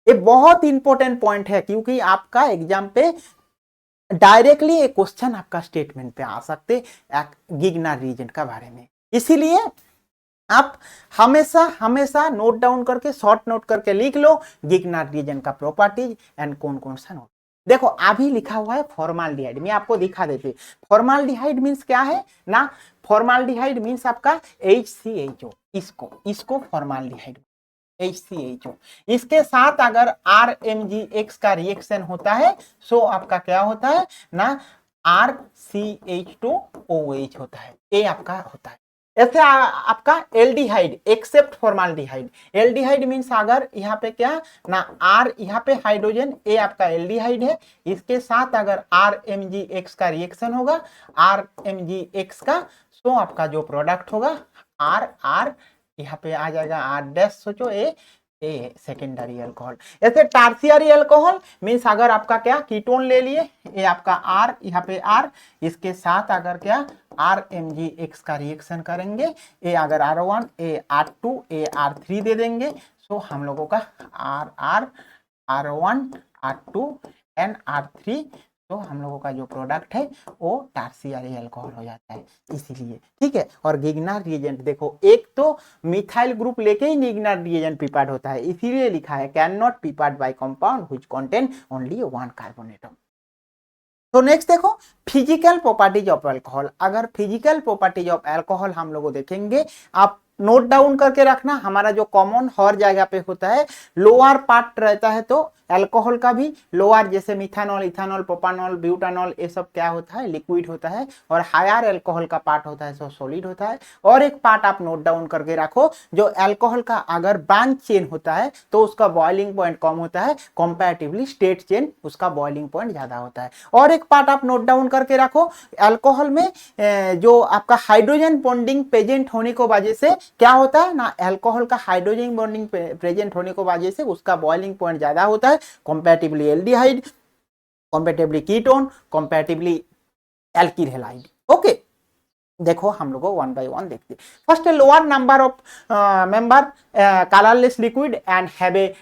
ये बहुत इंपॉर्टेंट पॉइंट है, क्योंकि आपका एग्जाम पे डायरेक्टली एक क्वेश्चन आपका स्टेटमेंट पे आ सकते गिगनर रीजेंट का बारे में। इसीलिए आप हमेशा नोट डाउन करके शॉर्ट नोट करके लिख लो गिगनर रीजेंट का प्रॉपर्टीज एंड कौन कौन सा नोट। देखो अभी लिखा हुआ है फॉर्माल्डिहाइड, मैं आपको दिखा देते। फॉर्माल्डिहाइड मींस क्या है ना, फॉर्माल्डिहाइड मींस आपका HCHO, इसको फॉर्माल्डिहाइड HCHO, इसके साथ अगर RMgX का रिएक्शन होता है सो आपका क्या होता है ना RCH2OH होता है, ये आपका होता है। ऐसे आपका aldehyde except formaldehyde, aldehyde means अगर यहाँ पे क्या ना R यहाँ पे हाइड्रोजन, ये आपका एल्डिहाइड है, इसके साथ अगर RMgX का रिएक्शन होगा RMgX का, सो आपका जो प्रोडक्ट होगा R यहाँ पे आ जाएगा R' सोचो ए सेकेंडरी अल्कोहल। ऐसे टर्शियरी अल्कोहल मींस अगर आपका क्या कीटोन ले लिए, ये आपका R यहाँ पे R, इसके साथ अगर क्या RMgX का रिएक्शन करेंगे, ए अगर R1 ए R2 ए R3 दे देंगे, सो हम लोगों का R1 R2 एंड R3, तो हम लोगों का जो प्रोडक्ट है वो टर्शियरी अल्कोहल हो जाता है, इसीलिए ठीक है। और गिगनर रिएजेंट देखो, एक तो मिथाइल ग्रुप लेके ही गिगनर रिएजेंट प्रिपेयर्ड होता है, इसीलिए लिखा है can not prepared by compound which contain only 1 carbon atom. तो नेक्स्ट देखो फिजिकल प्रॉपर्टीज ऑफ अल्कोहल। अगर फिजिकल प्रॉपर्टीज ऑफ अल्कोहल हम लोग देखेंगे, आप नोट डाउन करके रखना, हमारा जो कॉमन हर जगह पे होता है लोअर पार्ट रहता है, तो अल्कोहल का भी लोअर जैसे मिथानॉल, इथानॉल, प्रोपानॉल, ब्यूटानॉल ये सब क्या होता है, लिक्विड होता है, और हायर अल्कोहल का पार्ट होता है सो सॉलिड होता है। और एक पार्ट आप नोट डाउन करके रखो, जो अल्कोहल का अगर ब्रांच चेन होता है तो उसका बॉइलिंग पॉइंट कम होता है, कंपैरेटिवली स्टेट चेन उसका बॉइलिंग पॉइंट ज्यादा होता है। और एक पार्ट आप नोट डाउन करके रखो, अल्कोहल में जो आपका हाइड्रोजन बॉन्डिंग प्रेजेंट होने को वजह से क्या होता है ना, अल्कोहल का हाइड्रोजन बॉन्डिंग प्रेजेंट होने को वजह से उसका बॉइलिंग पॉइंट ज्यादा होता है comparatively aldehyde, comparatively ketone, comparatively alkyl halide. Okay, देखो हम लोग वन बाय वन देखते हैं। First lower number of member colorless liquid and have a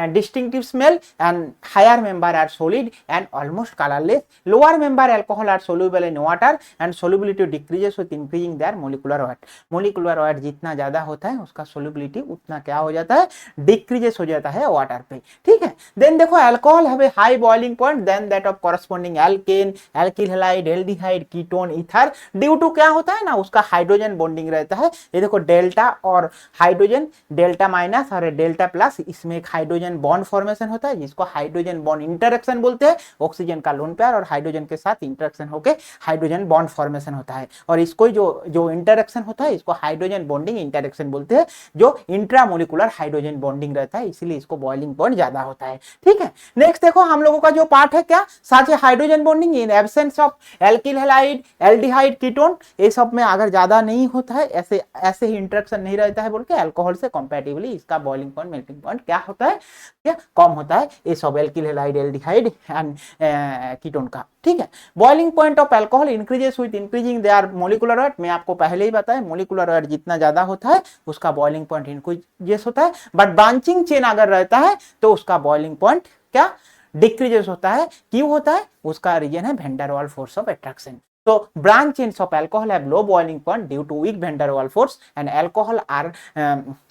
distinctive smell, and higher member are solid and almost colorless. Lower member alcohol are soluble in water and solubility decreases with increasing their molecular weight. Molecular weight जितना ज्यादा होता है उसका solubility उतना क्या हो जाता है, decreases हो जाता है वाटर पे, ठीक है। देन देखो alcohol have a high boiling point than that of corresponding alkane, alkyl halide, aldehyde, ketone, ether, due to क्या होता है ना, उसका हाइड्रोजन बॉन्डिंग रहता है। ये देखो डेल्टा और हाइड्रोजन, डेल्टा माइनस और डेल्टा प्लस, इसमें एक हाइड्रोजन बॉन्ड फॉर्मेशन होता है जिसको हाइड्रोजन बॉन्ड इंटरेक्शन बोलते हैं। ऑक्सीजन का लोन पेयर और हाइड्रोजन के साथ इंटरेक्शन होकर हाइड्रोजन बॉन्ड फॉर्मेशन होता है, और इसको जो इंटरेक्शन होता है इसको हाइड्रोजन बॉन्डिंग इंटरेक्शन बोलते हैं, जो इंट्रामोलिकुलर हाइड्रोजन बॉन्डिंग रहता है, इसीलिए इसको बॉइलिंग पॉइंट ज्यादा होता है, ठीक है। नेक्स्ट देखो हम लोगों का जो पार्ट है क्या, साथ ही hydrogen bonding in absence of alkyl halide, aldehyde, ketone, ये सब में अगर ज्यादा नहीं होता है, ऐसे ही इंटरेक्शन नहीं रहता है बोल के अल्कोहल से कंपैरेटिवली इसका बॉइलिंग पॉइंट, मेल्टिंग पॉइंट क्या होता है, क्या कम होता है, ये सब alkyl halide, aldehyde and ketone का, ठीक है। Boiling point of alcohol increases with increasing there molecular weight, मैं आपको पहले ही बताया मोलिकुलर वेट जितना ज्यादा होता है उसका बॉइलिंग पॉइंट इंक्रीजेस होता है, बट ब्रांचिंग चेन अगर रहता है तो उसका बॉइलिंग पॉइंट क्या डिक्रीजेस होता है। क्यों होता है, उसका रीजन है van der Waals force of attraction. So branch chains of alcohol have low boiling point due to weak van der Waals force, and alcohol are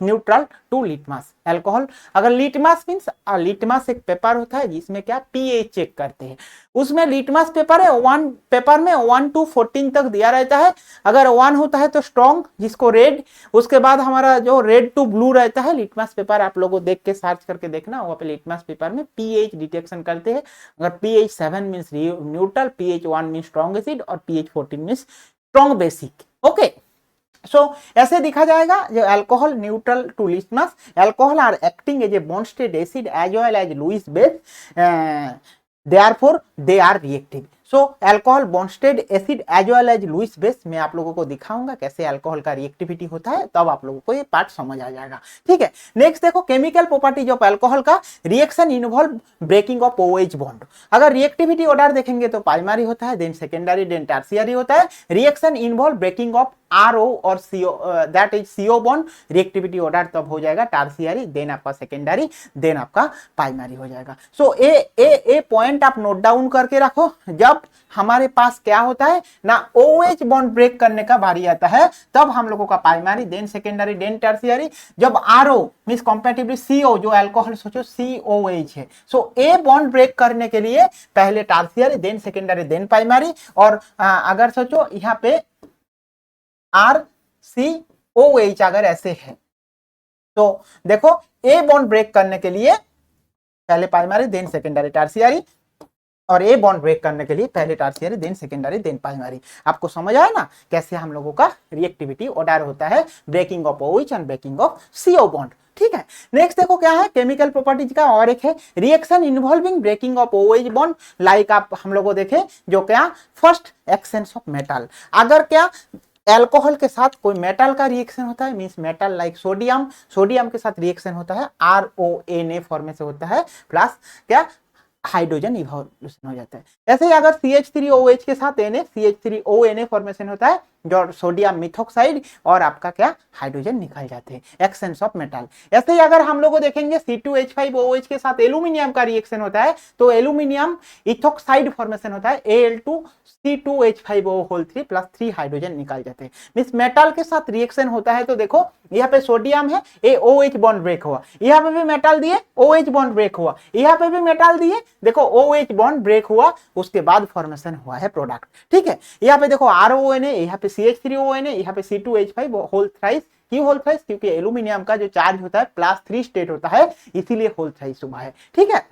neutral to litmus. Alcohol अगर litmus means litmus एक paper होता है जिसमें क्या pH check करते हैं, उसमें litmus paper है, वन पेपर में 1 to 14 तक दिया रहता है। अगर 1 होता है तो स्ट्रॉन्ग, जिसको रेड, उसके बाद हमारा जो रेड टू ब्लू रहता है लिटमस पेपर, आप लोगों को देख के सर्च करके देखना, वहाँ पे लिटमस पेपर में पीएच डिटेक्शन करते हैं। अगर pH 7 means neutral, pH 1 means strong acid और pH 14 means strong basic. Okay, so ऐसे दिखा जाएगा जो alcohol neutral to litmus, alcohol are acting as a Bronsted acid as well as Lewis base, therefore they are reactive. So alcohol Bronsted acid as well as Lewis base, मैं आप लोगों को दिखाऊंगा कैसे alcohol का reactivity होता है, तब आप लोगों को ये पार्ट समझ आ जाएगा, ठीक है। नेक्स्ट देखो केमिकल प्रॉपर्टीज ऑफ अल्कोहल का, reaction involve breaking of OH bond. अगर रिएक्टिविटी ऑर्डर देखेंगे तो प्राइमरी होता है, देन सेकेंडरी, देन टर्शियरी होता है। Reaction involve breaking of RO और CO, that is CO bond, reactivity order तब हो जाएगा टर्शियरी, देन आपका सेकेंडरी, देन आपका प्राइमरी हो जाएगा। सो ए पॉइंट आप नोट डाउन करके रखो, जब हमारे पास क्या होता है ना OH बॉन्ड ब्रेक करने का बारी आता है तब हम लोगों का primary, then secondary, then tertiary. जब RO मींस कंपैरेटिवली CO, जो अल्कोहल सोचो COH है, सो ए बॉन्ड ब्रेक करने के लिए पहले tertiary, then secondary, then primary. और अगर सोचो यहाँ पे RCOH अगर ऐसे है तो देखो ए बॉन्ड ब्रेक करने के लिए पहले प्राइमरी, देन सेकेंडरी, टर्शियरी, और ए बॉन्ड ब्रेक करने के लिए पहले tertiary, then secondary, then primary. आपको समझ आया ना कैसे हम लोगों का रिएक्टिविटी ऑर्डर होता है, breaking of OH and breaking of CO bond, ठीक है। नेक्स्ट देखो क्या है केमिकल प्रॉपर्टीज का, और एक है reaction involving breaking of OH bond, like आप हम लोगों देखे जो क्या फर्स्ट एक्सेंस ऑफ मेटल। अगर क्या अल्कोहल के साथ कोई मेटल का रिएक्शन होता है, means metal like sodium, sodium के साथ रिएक्शन होता है RONA फॉर्मेशन होता है, प्लस क्या हाइड्रोजन इवोल्यूशन हो जाता है। ऐसे ही अगर CH3OH के साथ CH3ONA फॉर्मेशन होता है, जो सोडियम मिथॉक्साइड और आपका क्या हाइड्रोजन निकल जाते हैं, एक्सेंस ऑफ मेटल। ऐसे ही अगर हम लोग देखेंगे C2H5OH के साथ एल्यूमिनियम का रिएक्शन होता है तो एल्यूमिनियम इथोक्साइड फॉर्मेशन होता है, Al2C2H5O3 प्लस 3 हाइड्रोजन निकल जाते हैं। मींस मेटल के साथ रिएक्शन होता है तो देखो यहाँ पे सोडियम है, OH बॉन्ड ब्रेक हुआ, यहाँ पे भी मेटल दिए OH बॉन्ड ब्रेक हुआ, यहाँ पे भी मेटल दिए देखो OH बॉन्ड ब्रेक हुआ, उसके बाद फॉर्मेशन हुआ है प्रोडक्ट, ठीक है। यहाँ पे देखो RONA, यहाँ पे CH3ONA, यहाँ पे C2H5 होल थ्राइस क्यों होल थ्राइस? क्योंकि एल्यूमिनियम का जो चार्ज होता है +3 स्टेट होता है, इसीलिए होल थ्राइस हुआ है। ठीक है,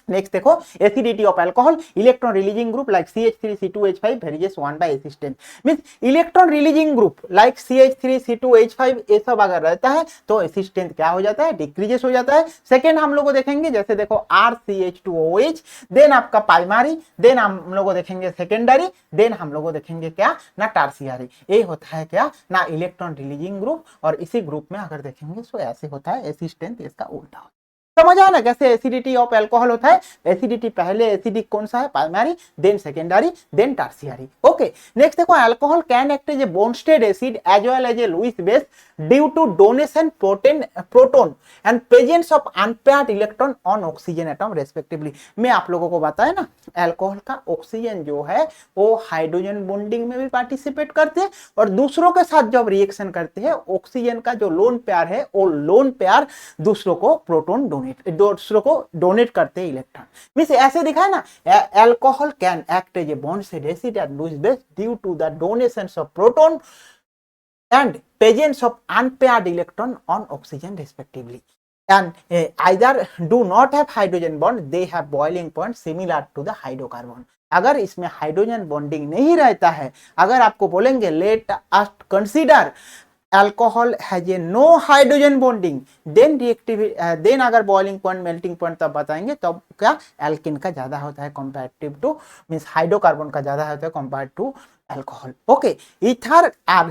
नेक्स्ट देखो, acidity of alcohol, electron releasing group like CH3C2H5 varies 1 by acid strength. Means electron releasing group like CH3C2H5 ये सब अगर रहता है तो एसी स्ट्रेंथ क्या हो जाता है? डिक्रीजेस हो जाता है। सेकेंड हम लोग को देखेंगे, जैसे देखो RCH2OH, देन आपका प्राइमरी, देन हम लोग को देखेंगे सेकेंडरी, देन हम लोग को देखेंगे क्या ना टर्शियरी। ये होता है क्या ना इलेक्ट्रॉन रिलीजिंग ग्रुप, और इसी ग्रुप में अगर देखेंगे तो ऐसे होता है, एसी स्ट्रेंथ इसका उल्टा। समझ आया ना कैसे एसिडिटी ऑफ अल्कोहल होता है? एसिडिटी पहले एसिडिक कौन सा है? Primary, then secondary, then tertiary. Okay, next देखो, alcohol can act as a bonded acid as well as a Lewis base due to donation proton and presence of unpaired electron on oxygen atom respectively. मैं आप लोगों को बताया ना, alcohol का oxygen जो है वो हाइड्रोजन बॉन्डिंग में भी पार्टिसिपेट करते हैं, और दूसरों के साथ जब रिएक्शन करते हैं ऑक्सीजन का जो लोन पेयर है वो लोन पेयर दूसरों को प्रोटोन दूसरों को डोनेट करते हैं इलेक्ट्रॉन। मींस ऐसे दिखा है ना, alcohol can act as a bonded acid at Lewis base due to the donation of proton and presence of unpaired electron on oxygen respectively, and either do not have hydrogen bond, they have boiling point similar to the hydrocarbon। अगर इसमें hydrogen bonding नहीं रहता है, अगर आपको बोलेंगे let us consider alcohol has a no hydrogen bonding, then reactivity, then अगर boiling point melting point तब बताएंगे, तब क्या एल्किन का ज्यादा होता है कंपैरेटिव टू, मींस हाइड्रोकार्बन का ज्यादा होता है compare to alcohol। Okay, ether are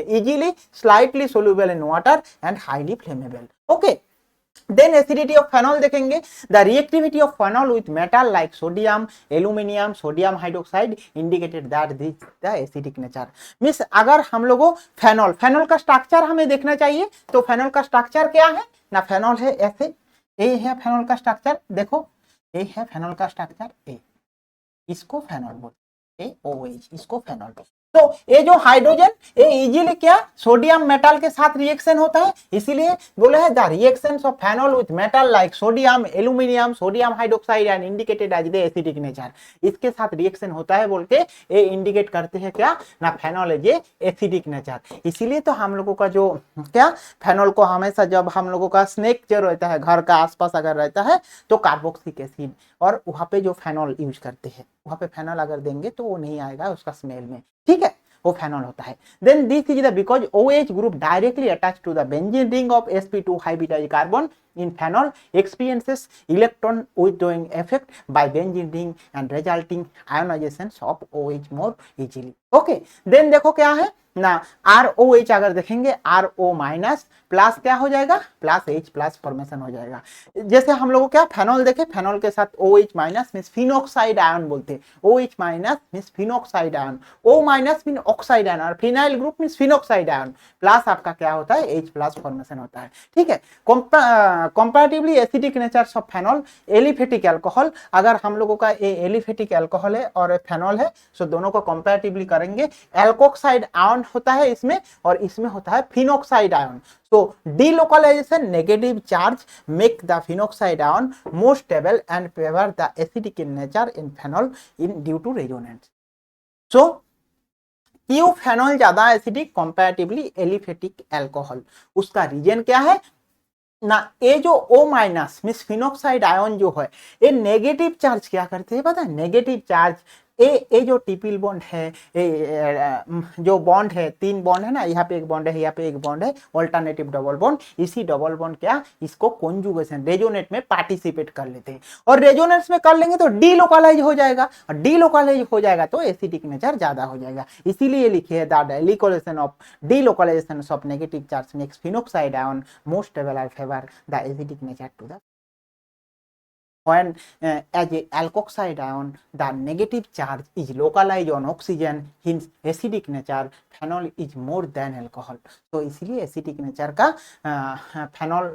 easily slightly soluble in water and highly flammable। Okay, then acidity of phenol देखेंगे, the reactivity of phenol with metal like sodium, aluminium, sodium hydroxide indicated that this the acidic nature। Means अगर हम लोगों phenol का structure हमें देखना चाहिए, तो phenol का स्ट्रक्चर क्या है ना, फेनॉल है ऐसे, ए है फेनॉल का स्ट्रक्चर, देखो ए है फेनॉल का स्ट्रक्चर, ए, इसको फेनॉल बोलते, OH, इसको फेनॉल। तो ये जो हाइड्रोजन ये इजीली क्या सोडियम मेटल के साथ रिएक्शन होता है, इसीलिए बोले है the reactions of phenol with metal like sodium, aluminium, sodium hydroxide and indicated as the acidic nature. इसके साथ रिएक्शन होता है बोल के ये इंडिकेट करते हैं क्या ना phenol is a acidic nature. इसीलिए तो हम लोगों का जो क्या फेनॉल को हमेशा जब हम लोगों का स्नेक जो रहता है घर का आसपास अगर रहता है तो कार्बोक्सिलिक एसिड, और वहां पे जो फेनॉल यूज करते हैं वहां पे फेनॉल अगर देंगे तो वो नहीं आएगा उसका स्मेल में। ठीक है, वो फेनॉल होता है। Then this is the because OH group directly attach to the benzene ring of sp2 hybridize carbon in phenol experiences electron withdrawing effect by benzene ring and resulting ionizations of OH more easily। Okay, then देखो क्या है ना ROH अगर देखेंगे RO minus plus क्या हो जाएगा plus H plus formation हो जाएगा। जैसे हम लोग क्या फेनॉल देखे, फेनॉल के साथ OH minus means phenoxide ion बोलते हैं, OH minus means phenoxide ion, O minus mean oxide ion, और phenyl group means phenoxide ion, plus आपका क्या होता है H प्लस फॉर्मेशन होता है। ठीक है, comparatively acidic natures of phenol, aliphatic alcohol, अगर हम लोगों का ये एलिफेटिक अल्कोहल है और फेनॉल है सो दोनों को कंपैरेटिवली करेंगे, एल्कोक्साइड आयन होता है इसमें और इसमें होता है phenoxide ion. So delocalization negative charge make the phenoxide ion more stable and favor the acidic in nature in phenol in due to resonance। So क्यों फेनॉल ज्यादा एसिडिक कंपैरेटिवली एलिफेटिक अल्कोहल, उसका रीजन क्या है ना, ये जो O minus means phenoxide ion जो है ये नेगेटिव चार्ज क्या करते हैं पता है, नेगेटिव चार्ज ए जो ट्रिपल बॉन्ड है, जो बॉन्ड है तीन बॉन्ड है ना, यहाँ पे एक बॉन्ड है यहाँ पे एक बॉन्ड है, ऑल्टरनेटिव डबल बॉन्ड, इसी डबल बॉन्ड क्या इसको कॉन्जुगेशन रेजोनेट में पार्टिसिपेट कर लेते हैं, और रेजोनेंस में कर लेंगे तो डीलोकलाइज हो जाएगा, और डीलोकलाइज हो जाएगा तो एसिडिक नेचर ज्यादा हो जाएगा। इसीलिए लिखिए the delocalization of negative charge makes phenoxide ion more stable और favour the acidic nature to the when as a alkoxide ion the negative charge is localized on oxygen, hence acidic nature phenol is more than alcohol। तो इसलिए acidic nature का phenol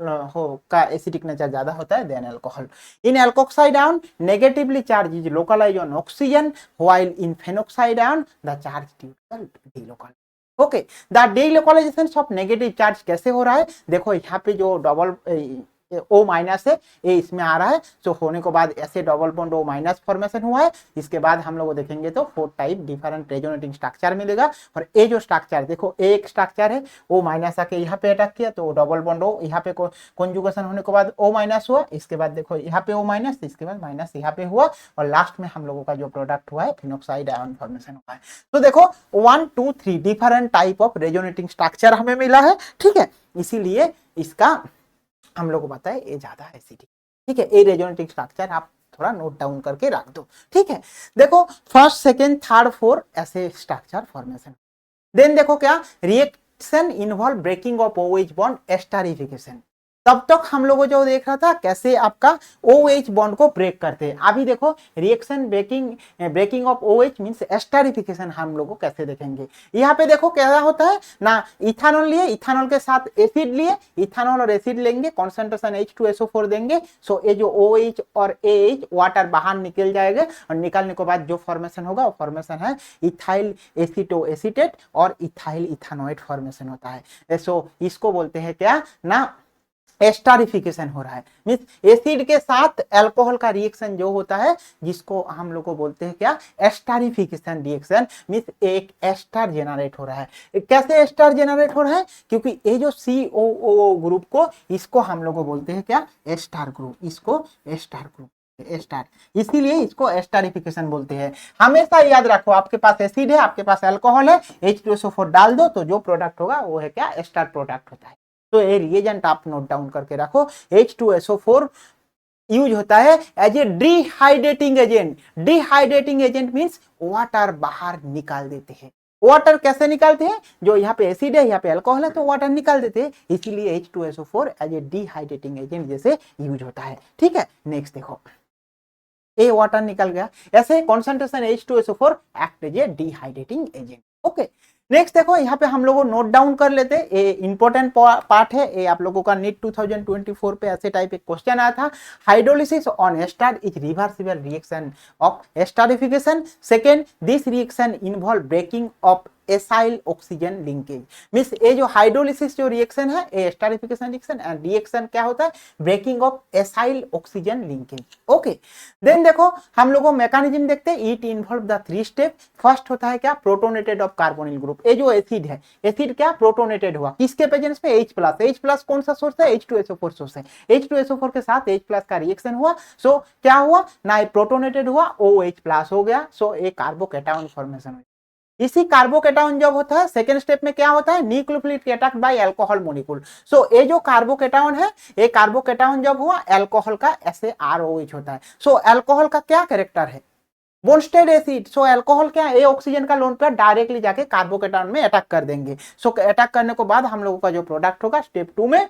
का acidic nature ज्यादा होता है than alcohol. In alkoxide ion negatively charge is localized on oxygen while in phenoxide ion the charge delocalized. Okay, the delocalization of negative charge कैसे हो रहा है, देखो यहाँ पे जो डबल O माइनस है, ए इसमें आ रहा है, सो होने के बाद ऐसे double bond O minus formation हुआ है। इसके बाद हम लोग देखेंगे तो 4 टाइप डिफरेंट रेजोनेटिंग स्ट्रक्चर मिलेगा। और ये जो स्ट्रक्चर देखो, एक स्ट्रक्चर है O माइनस आके यहाँ पे अटैक किया तो डबल बॉन्ड O, यहाँ पे कॉन्जुगेशन होने के बाद O माइनस हुआ, इसके बाद देखो यहाँ पे O माइनस, इसके बाद माइनस यहाँ पे हुआ, और लास्ट में हम लोगों का जो प्रोडक्ट हुआ है फिनोक्साइड आयन फॉर्मेशन हुआ है। तो देखो 1 2 3 different type of resonating structure हमें मिला है, ठीक है। इसीलिए इसका हम लोग को पता है ये ज्यादा एसिडिक, ठीक है। ये रेजोनेटिंग स्ट्रक्चर आप थोड़ा नोट डाउन करके रख दो, ठीक है। देखो फर्स्ट सेकेंड थर्ड फोर्थ ऐसे स्ट्रक्चर फॉर्मेशन। देन देखो क्या, reaction involve breaking of OH bond, esterification. तब तक हम लोगों जो देख रहा था कैसे आपका OH बॉन्ड को ब्रेक करते हैं। अभी देखो reaction breaking of OH means esterification हम लोग को कैसे देखेंगे। यहाँ पे देखो क्या होता है ना, इथानॉल लिए, इथानॉल के साथ एसिड लिए, इथानॉल और एसिड लेंगे, कॉन्सेंट्रेशन H2SO4 देंगे, सो ये जो OH और AH वाटर बाहर निकल जाएगा, और निकलने के बाद जो फॉर्मेशन होगा वो फॉर्मेशन है इथाइल एसीटो एसीटेट और इथाइल इथानोएट फॉर्मेशन होता है। सो इसको बोलते हैं क्या ना, एस्टरिफिकेशन हो रहा है। मींस एसिड के साथ अल्कोहल का रिएक्शन जो होता है, जिसको हम लोग को बोलते हैं क्या, एस्टरिफिकेशन रिएक्शन। मींस एक एस्टर जनरेट हो रहा है। कैसे एस्टर जनरेट हो रहा है, क्योंकि ये जो COO ग्रुप को, इसको हम लोग को बोलते हैं क्या, एस्टर ग्रुप, इसको एस्टर ग्रुप, एस्टर, इसीलिए इसको एस्टरिफिकेशन बोलते हैं। हमेशा याद रखो, आपके पास एसिड है, आपके पास अल्कोहल है, H2SO4 डाल दो तो जो प्रोडक्ट होगा वो है क्या, एस्टर प्रोडक्ट होता है। तो ये रिएजेंट आप नोट डाउन करके रखो। H2SO4 यूज होता है as a dehydrating agent. Dehydrating agent means water बाहर निकाल देते हैं। वाटर कैसे निकालते हैं, जो यहाँ पे एसिड है, यहाँ पे अल्कोहल है, तो वाटर निकाल देते हैं, इसीलिए H2SO4 as a dehydrating agent जैसे यूज होता है, ठीक है। नेक्स्ट देखो, ए वाटर निकल गया, ऐसे concentration H2SO4 act as a dehydrating agent, okay. Next देखो, यहाँ पे हम लोग नोट डाउन कर लेते हैं, ये इंपॉर्टेंट पार्ट है, ये आप लोगों का नीट 2024 पे ऐसे टाइप एक क्वेश्चन आया था। Hydrolysis on ester is reversible reaction of esterification. Second, this reaction involve breaking of acyl oxygen linkage. Means ये जो हाइड्रोलिसिस जो रिएक्शन है, ये एस्टरिफिकेशन रिएक्शन, एंड रिएक्शन क्या होता है, breaking of acyl oxygen linkage, okay. Then देखो हम लोगों मैकेनिज्म देखते हैं, it involve the 3 step. First होता है क्या, प्रोटोनेटेड ऑफ कार्बोनिल ग्रुप। ये जो एसिड है, एसिड क्या प्रोटोनेटेड हुआ, किसके प्रेजेंस पे, H+। कौन सा सोर्स है, H2SO4 सोर्स है। H2SO4 के साथ H+ का रिएक्शन हुआ, सो क्या हुआ ना, प्रोटोनेटेड हुआ, OH+ हो गया, सो एक कार्बोकैटायन फॉर्मेशन हुआ। इसी कार्बोकैटायन जब होता है, सेकेंड स्टेप में क्या होता है, nucleophilic attack by alcohol molecule. So ये जो कार्बोकैटायन है, ये कार्बोकैटायन जब हुआ अल्कोहल का ऐसे ROH होता है। सो अल्कोहल का क्या कैरेक्टर है, बॉन्डेड एसिड। सो अल्कोहल क्या है, ऑक्सीजन का लोन पर डायरेक्टली जाके कार्बोकैटायन में अटैक कर देंगे। सो अटैक करने के बाद हम लोगों का जो प्रोडक्ट होगा, स्टेप 2 में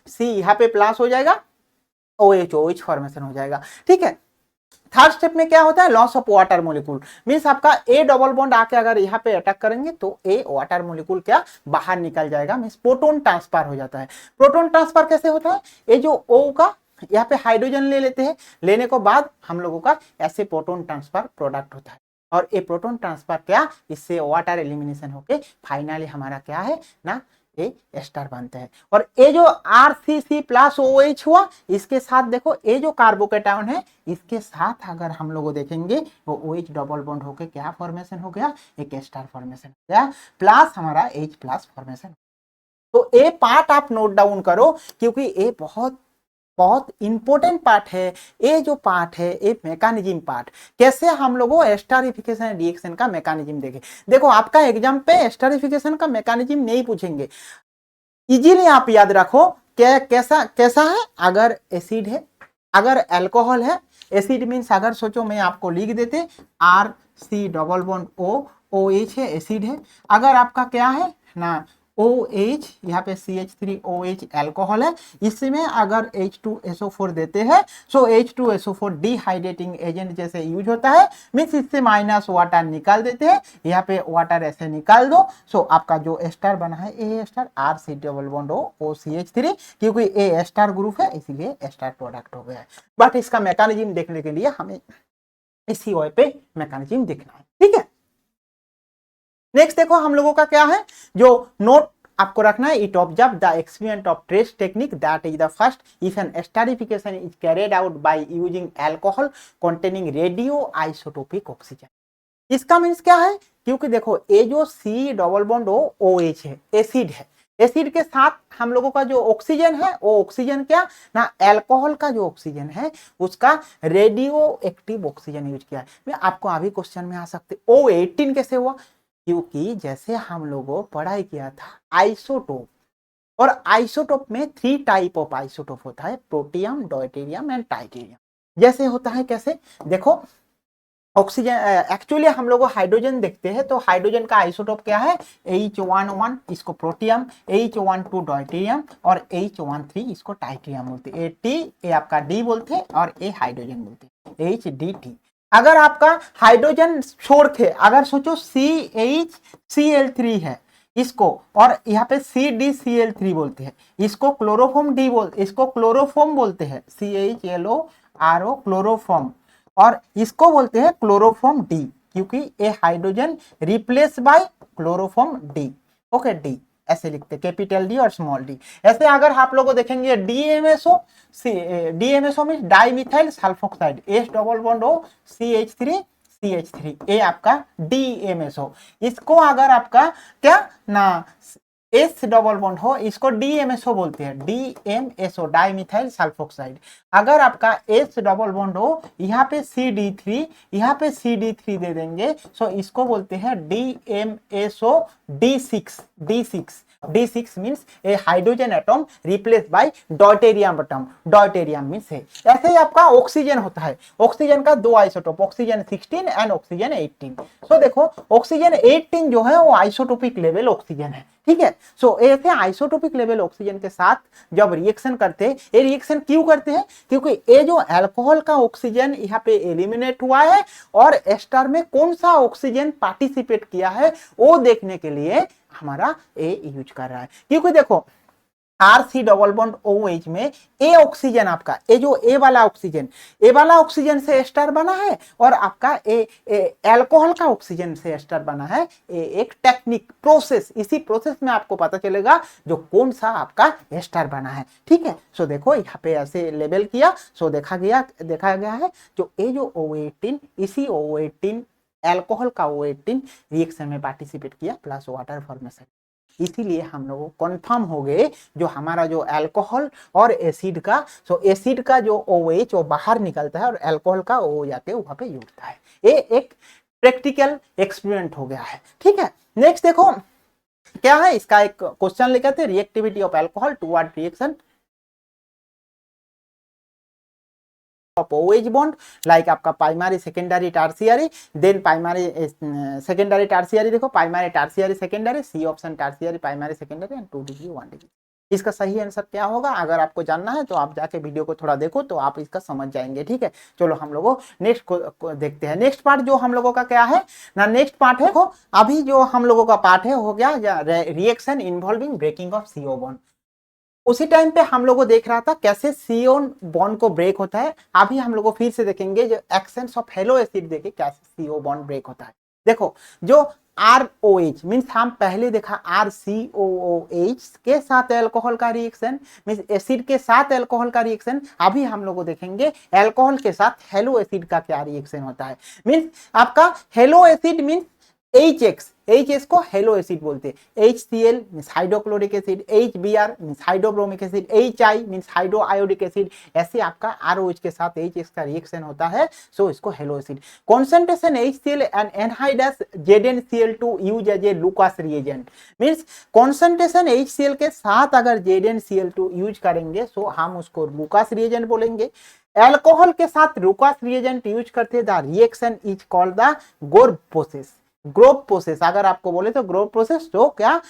C यहाँ पे प्लस हो जाएगा, OH फॉर्मेशन हो जाएगा, ठीक है। थर्ड स्टेप में क्या होता है, loss of water molecule. Means आपका A डबल बॉन्ड आके अगर यहाँ पे अटैक करेंगे तो A वाटर मॉलिक्यूल क्या बाहर निकल जाएगा, मींस प्रोटॉन ट्रांसफर हो जाता है। प्रोटॉन ट्रांसफर कैसे होता है, ये जो O का यहाँ पे हाइड्रोजन ले लेते हैं, लेने के बाद हम लोगों का ऐसे प्रोटॉन ट्रांसफर प्रोडक्ट होता है, और ये प्रोटॉन ट्रांसफर क्या, इससे वाटर एलिमिनेशन होके फाइनली हमारा क्या है ना, ये एस्टर बनते हैं। और ये जो RCC+OH हुआ, इसके साथ देखो ये जो कार्बोकैटायन है, इसके साथ अगर हम लोग देखेंगे वो OH डबल बॉन्ड होके क्या फॉर्मेशन हो गया, एक एस्टर फॉर्मेशन हो गया, प्लस हमारा H+ फॉर्मेशन। तो ये पार्ट आप नोट डाउन करो, क्योंकि ये बहुत बहुत इंपॉर्टेंट पार्ट है। ये जो पार्ट है, ये मैकेनिज्म पार्ट, कैसे हम लोगों एस्टरिफिकेशन रिएक्शन का मैकेनिज्म देखें। देखो आपका एग्जाम पे एस्टरिफिकेशन का मैकेनिज्म नहीं पूछेंगे, इजीली आप याद रखो क्या, कैसा कैसा है, अगर एसिड है, अगर अल्कोहल है, एसिड मीन्स अगर सोचो मैं आपको लिख देते RC डबल बॉन्ड OH है, एसिड है। अगर आपका क्या है ना, OH यहाँ पे CH3OH अल्कोहल है, इसमें अगर H2SO4 देते हैं, सो H2SO4 डिहाइड्रेटिंग एजेंट जैसे यूज होता है, मींस इससे माइनस वाटर निकाल देते हैं, यहाँ पे वाटर ऐसे निकाल दो, सो आपका जो एस्टर बना है a ester RC double bond OCH3, क्योंकि ए एस्टर ग्रुप है इसीलिए एस्टर प्रोडक्ट हो गया है। बट इसका मैकेनिज्म देखने के लिए हमें इसी वे पे मैकेनिज्म देखना है, ठीक है। नेक्स्ट देखो हम लोगों का क्या है, जो नोट आपको रखना है it observe the experiment of trace technique that is the first if an esterification is carried out by using alcohol containing radio isotopic oxygen. इसका मीन्स क्या है, क्योंकि देखो ये जो C double bond O H है, एसिड है, acid के साथ हम लोगों का जो ऑक्सीजन है वो ऑक्सीजन क्या ना अल्कोहल का जो ऑक्सीजन है उसका रेडियो एक्टिव ऑक्सीजन यूज किया है। मैं आपको अभी क्वेश्चन में आ सकते O18 कैसे हुआ, क्योंकि जैसे हम लोगों पढ़ाई किया था आइसोटोप, और आइसोटोप में 3 टाइप ऑफ आइसोटोप होता है, प्रोटियम, ड्यूटेरियम एंड ट्राइटेरियम। जैसे होता है कैसे, देखो ऑक्सीजन एक्चुअली हम लोग हाइड्रोजन देखते हैं तो हाइड्रोजन का आइसोटोप क्या है H11, इसको प्रोटियम, H12 ड्यूटेरियम और H13 इसको ट्राइटेरियम बोलते हैं। ये आपका डी बोलते हैं और ये हाइड्रोजन बोलते हैं HDT। अगर आपका हाइड्रोजन छोड़ के अगर सोचो CHCl3 है इसको, और यहाँ पे CdCl3 बोलते हैं, इसको क्लोरोफॉर्म डी बोलते, इसको क्लोरोफॉर्म बोलते हैं, CHLORO क्लोरोफॉर्म, और इसको बोलते हैं क्लोरोफॉर्म डी, क्योंकि ये hydrogen replace by chloroform D. Okay, D ऐसे लिखते हैं, कैपिटल डी और स्मॉल डी। ऐसे अगर आप लोगों को देखेंगे DMSO, DMSO mean di methyl sulphoxide, H double bond O CH3 ये आपका DMSO। इसको अगर आपका क्या ना S डबल बॉन्ड हो इसको DMSO बोलते हैं, DMSO डाई मिथाइल सल्फोक्साइड। अगर आपका S डबल बॉन्ड हो यहाँ पे CD3, यहाँ पे CD3 दे देंगे, सो इसको बोलते हैं DMSO D6 means A hydrogen atom replace by deuterium atom, deuterium means है। ऐसे ही आपका ऑक्सीजन होता है, ऑक्सीजन का 2 आइसोटोप, ऑक्सीजन 16 एंड ऑक्सीजन 18। सो देखो ऑक्सीजन 18 जो है वो आइसोटोपिक लेवल ऑक्सीजन है, ठीक है। सो ऐसे आइसोटोपिक लेवल ऑक्सीजन के साथ जब रिएक्शन करते हैं, ये रिएक्शन क्यों करते हैं, क्योंकि ये जो अल्कोहल का ऑक्सीजन यहाँ पे एलिमिनेट हुआ है और एस्टर में कौन सा ऑक्सीजन पार्टिसिपेट किया है वो देखने के लिए हमारा ए यूज कर रहा है। क्योंकि देखो RC डबल बॉन्ड OH में ए ऑक्सीजन, आपका ए जो ए वाला ऑक्सीजन से एस्टर बना है, और आपका ए अल्कोहल का ऑक्सीजन से एस्टर बना है। एक टेक्निक प्रोसेस, इसी प्रोसेस में आपको पता चलेगा जो कौन सा आपका एस्टर बना है, ठीक है। सो देखो यहाँ पे ऐसे लेबल किया, सो देखा गया है जो ए जो O18, इसी O18 अल्कोहल का O18 रिएक्शन में पार्टिसिपेट किया प्लस वाटर फॉर्मेशन। इसीलिए हम लोग कंफर्म हो गए जो हमारा जो अल्कोहल और एसिड का, सो एसिड का जो OH वो बाहर निकलता है और अल्कोहल का O जाके वहां पे जुड़ता है। ये एक प्रैक्टिकल एक्सपेरिमेंट हो गया है, ठीक है। नेक्स्ट देखो क्या है, इसका एक क्वेश्चन लेकर थे, reactivity of alcohol toward reaction of OH bond like आपका primary secondary tertiary, then primary secondary tertiary, देखो primary tertiary secondary, C option tertiary primary secondary and 2 degree 1 degree. इसका सही आंसर क्या होगा, अगर आपको जानना है तो आप जाके वीडियो को थोड़ा देखो तो आप इसका समझ जाएंगे, ठीक है। चलो हम लोगों नेक्स्ट को देखते हैं। नेक्स्ट पार्ट जो हम लोगों का क्या है ना, नेक्स्ट पार्ट है देखो, अभी जो हम लोगों का पार्ट है हो गया reaction involving breaking of CO bond. उसी टाइम पे हम लोगों को देख रहा था कैसे CO बॉन्ड को ब्रेक होता है। अभी हम लोग फिर से देखेंगे जो एक्शंस ऑफ हेलो एसिड देखे कैसे CO बॉन्ड ब्रेक होता है। देखो जो ROH मीन्स हम पहले देखा RCOOH के साथ अल्कोहल का रिएक्शन, मीन्स एसिड के साथ अल्कोहल का रिएक्शन। अभी हम लोग देखेंगे अल्कोहल के साथ हेलो एसिड का क्या रिएक्शन होता है। मीन्स आपका हेलो एसिड मीन्स HX को हेलो एसिड बोलते हैं, HCl means hydrochloric acid, HBr means hydrobromic acid, HI means hydro iodic acid. ऐसे आपका ROH के साथ HX का रिएक्शन होता है, सो इसको halo acid. Concentration HCl and anhydrous ZnCl2 use as a Lucas reagent, means concentration HCl के साथ अगर ZnCl2 यूज करेंगे सो हम उसको लुकास रिएजेंट बोलेंगे। अल्कोहल के साथ लुकास रिएजेंट यूज करते the reaction is called the Grove process. Grove process अगर आपको बोले तो ग्रोप प्रोसेस, जो क्या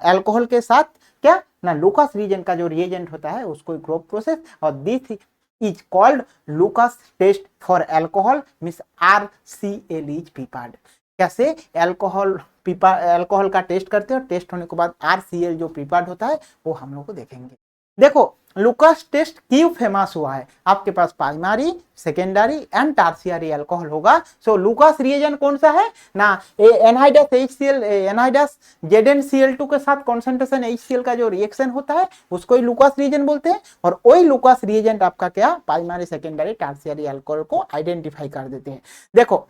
अल्कोहल के साथ क्या ना लुकास रिएजेंट का जो रिएजेंट होता है उसको ग्रोप प्रोसेस, और this is called Lucas test for alcohol means RCl is prepared. कैसे अल्कोहल का टेस्ट करते हैं और टेस्ट होने के बाद RCl जो प्रिपेयर्ड होता है वो हम लोग को देखेंगे। देखो लुकास टेस्ट क्यों फेमस हुआ है, आपके पास primary secondary and tertiary alcohol होगा। सो लुकास रिएजेंट कौन सा है ना, एनहाइडस HCl एनहाइडस ZnCl2 के साथ कॉन्सेंट्रेशन HCl का जो रिएक्शन होता है उसको ही लुकास रिएजेंट बोलते हैं, और वही लुकास रिएजेंट आपका क्या प्राइमरी सेकेंडरी टर्शियरी अल्कोहल को आइडेंटिफाई कर देते हैं। देखो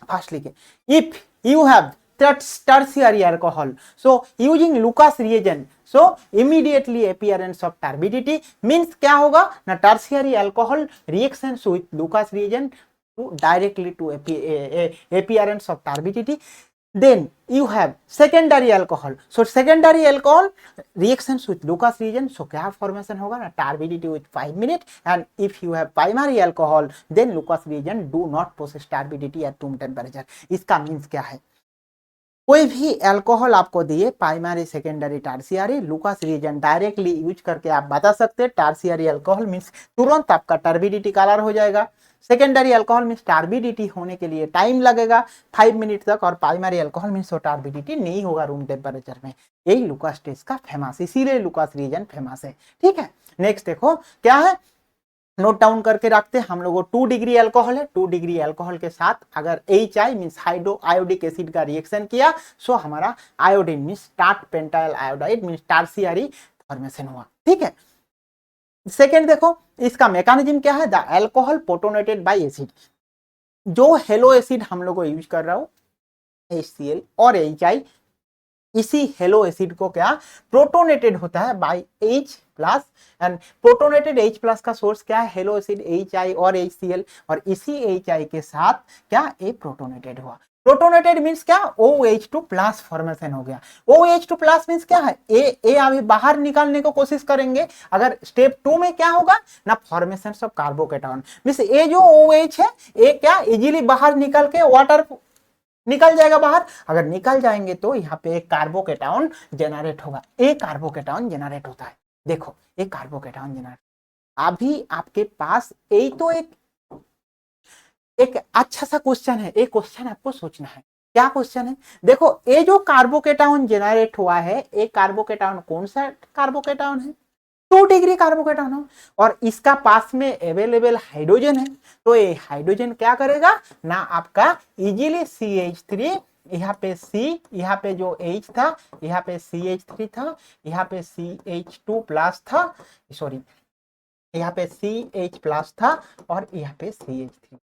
फर्स्ट लिखे, if you have tertiary alcohol, so using Lucas reagent, so immediately appearance of turbidity means क्या होगा ना, tertiary alcohol reactions with Lucas reagent to directly to appearance of turbidity. Then you have secondary alcohol, so secondary alcohol reactions with Lucas reagent, so क्या formation होगा ना, turbidity with 5 minutes. And if you have primary alcohol then Lucas reagent do not possess turbidity at room temperature. इसका means क्या है, कोई भी alcohol आपको दिए primary secondary tertiary, Lucas reagent directly use करके आप बता सकते हैं टर्शियरी अल्कोहल मींस तुरंत आपका टर्बिडिटी कलर हो जाएगा, सेकेंडरी अल्कोहल मींस टर्बिडिटी होने के लिए टाइम लगेगा 5 मिनट तक, और प्राइमरी अल्कोहल मींस टर्बिडिटी नहीं होगा रूम टेम्परेचर में। यही लुकास टेस्ट का फेमस, इसीलिए लुकास रिएजेंट फेमस है। ठीक है, नेक्स्ट देखो क्या है, नोट डाउन करके रखते हैं हम लोगों, 2 डिग्री अल्कोहल है, 2 डिग्री अल्कोहल के साथ अगर HI means hydro iodic acid का रिएक्शन किया, सो हमारा iodine means tart pentyl iodide means tertiary formation हुआ। ठीक है, सेकेंड देखो इसका मैकेनिज्म क्या है, the alcohol protonated bye acid, जो हेलो एसिड हम लोग यूज कर रहा हूं HCl और HI, इसी हेलो एसिड को क्या प्रोटोनेटेड होता है by H plus, and protonated H plus का सोर्स क्या है, हेलो एसिड HI और HCl, और इसी HI के साथ क्या ए प्रोटोनेटेड हुआ। प्रोटोनेटेड मींस क्या, OH2 प्लस फॉर्मेशन हो गया। OH2 प्लस मींस क्या है, ए अभी बाहर निकालने को कोशिश करेंगे, अगर स्टेप 2 में क्या होगा ना, फॉर्मेशन ऑफ कार्बोकेटायन मींस ये जो OH है ये क्या इजीली बाहर निकल के वाटर निकल जाएगा बाहर, अगर निकल जाएंगे तो यहाँ पे एक कार्बोकेटायन जनरेट होगा, एक कार्बोकेटायन जनरेट होता है। देखो एक कार्बोकेटायन जनरेट, अभी आपके पास यही तो एक अच्छा सा क्वेश्चन है, एक क्वेश्चन आपको सोचना है, क्या क्वेश्चन है, देखो ये जो कार्बोकेटायन जनरेट हुआ है, एक कार्बोकेटायन कौन सा कार्बोकेटायन है, 2 डिग्री कार्बोकेटायन हो, और इसका पास में अवेलेबल हाइड्रोजन है, तो ये हाइड्रोजन क्या करेगा ना, आपका इजीली CH3, यहाँ पे C, यहाँ पे जो H था, यहाँ पे CH3 था, यहाँ पे CH2 प्लस था, सॉरी यहाँ पे CH प्लस था और यहाँ पे CH3,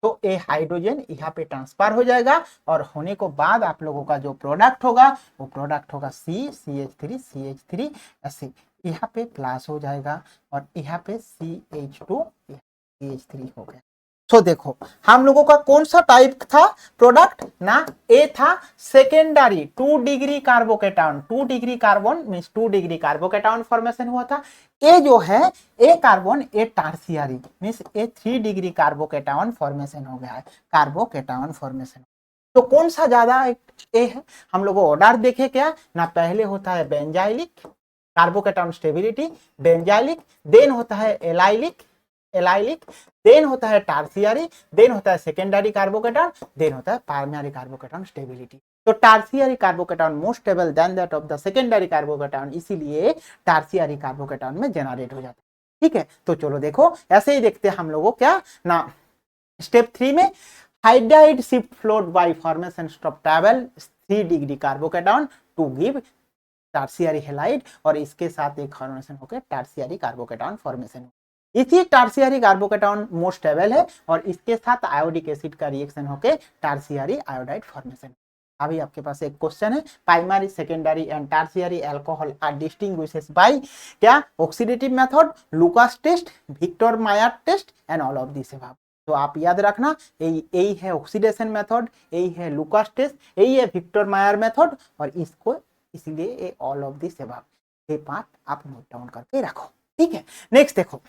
तो ये हाइड्रोजन यहाँ पे ट्रांसफर हो जाएगा, और होने को बाद आप लोगों का जो प्रोडक्ट होगा वो प्रोडक्ट होगा CH3 ऐसे, यहाँ पे प्लस हो जाएगा और यहाँ पे CH2 CH3 हो गया। तो देखो हम लोगों का कौन सा टाइप था प्रोडक्ट ना, ए था secondary 2 degree carbocation, 2 degree carbon means 2 degree carbocation formation हुआ था। ए जो है ए कार्बन ए टर्शियरी मींस ए 3 डिग्री कार्बोकेटायन फॉर्मेशन हो गया है, कार्बोकेटायन फॉर्मेशन। तो कौन सा ज्यादा ए है, हम लोग ऑर्डर देखे क्या ना, पहले होता है benzylic carbocation stability, benzylic, then होता है एलाइलिक, देन होता है टर्शियरी, देन होता है सेकेंडरी कार्बोकेटायन, देन होता है प्राइमरी कार्बोकेटायन स्टेबिलिटी। तो tertiary carbocation most stable then that of the secondary carbocation, इसीलिए टर्शियरी कार्बोकेटायन में जनरेट हो जाता है। ठीक है, तो चलो देखो ऐसे ही देखते हैं हम लोगों क्या ना, स्टेप 3 में hydride shift followed by formation of travel 3 degree carbocation to give tertiary halide, और इसके साथ एक फॉर्मेशन होकर टर्शियरी कार्बोकेटायन फॉर्मेशन। इसी टर्शियरी कार्बोकेटायन मोस्ट स्टेबल है, और इसके साथ आयोडिक एसिड का रिएक्शन होकर टर्शियरी आयोडाइड फॉर्मेशन। अभी आपके पास एक क्वेश्चन है, primary secondary and tertiary alcohol are distinguishes by क्या, oxidative method, Lucas test, Victor Meyer test and all of this above. तो आप याद रखना यही है ऑक्सीडेशन मेथड, यही है लुकास टेस्ट, यही है विक्टर मायर मेथड, और इसको इसलिए ये ऑल ऑफ दिस अबव, ये पार्ट आप नोट डाउन करके रखो। ठीक है, नेक्स्ट देखो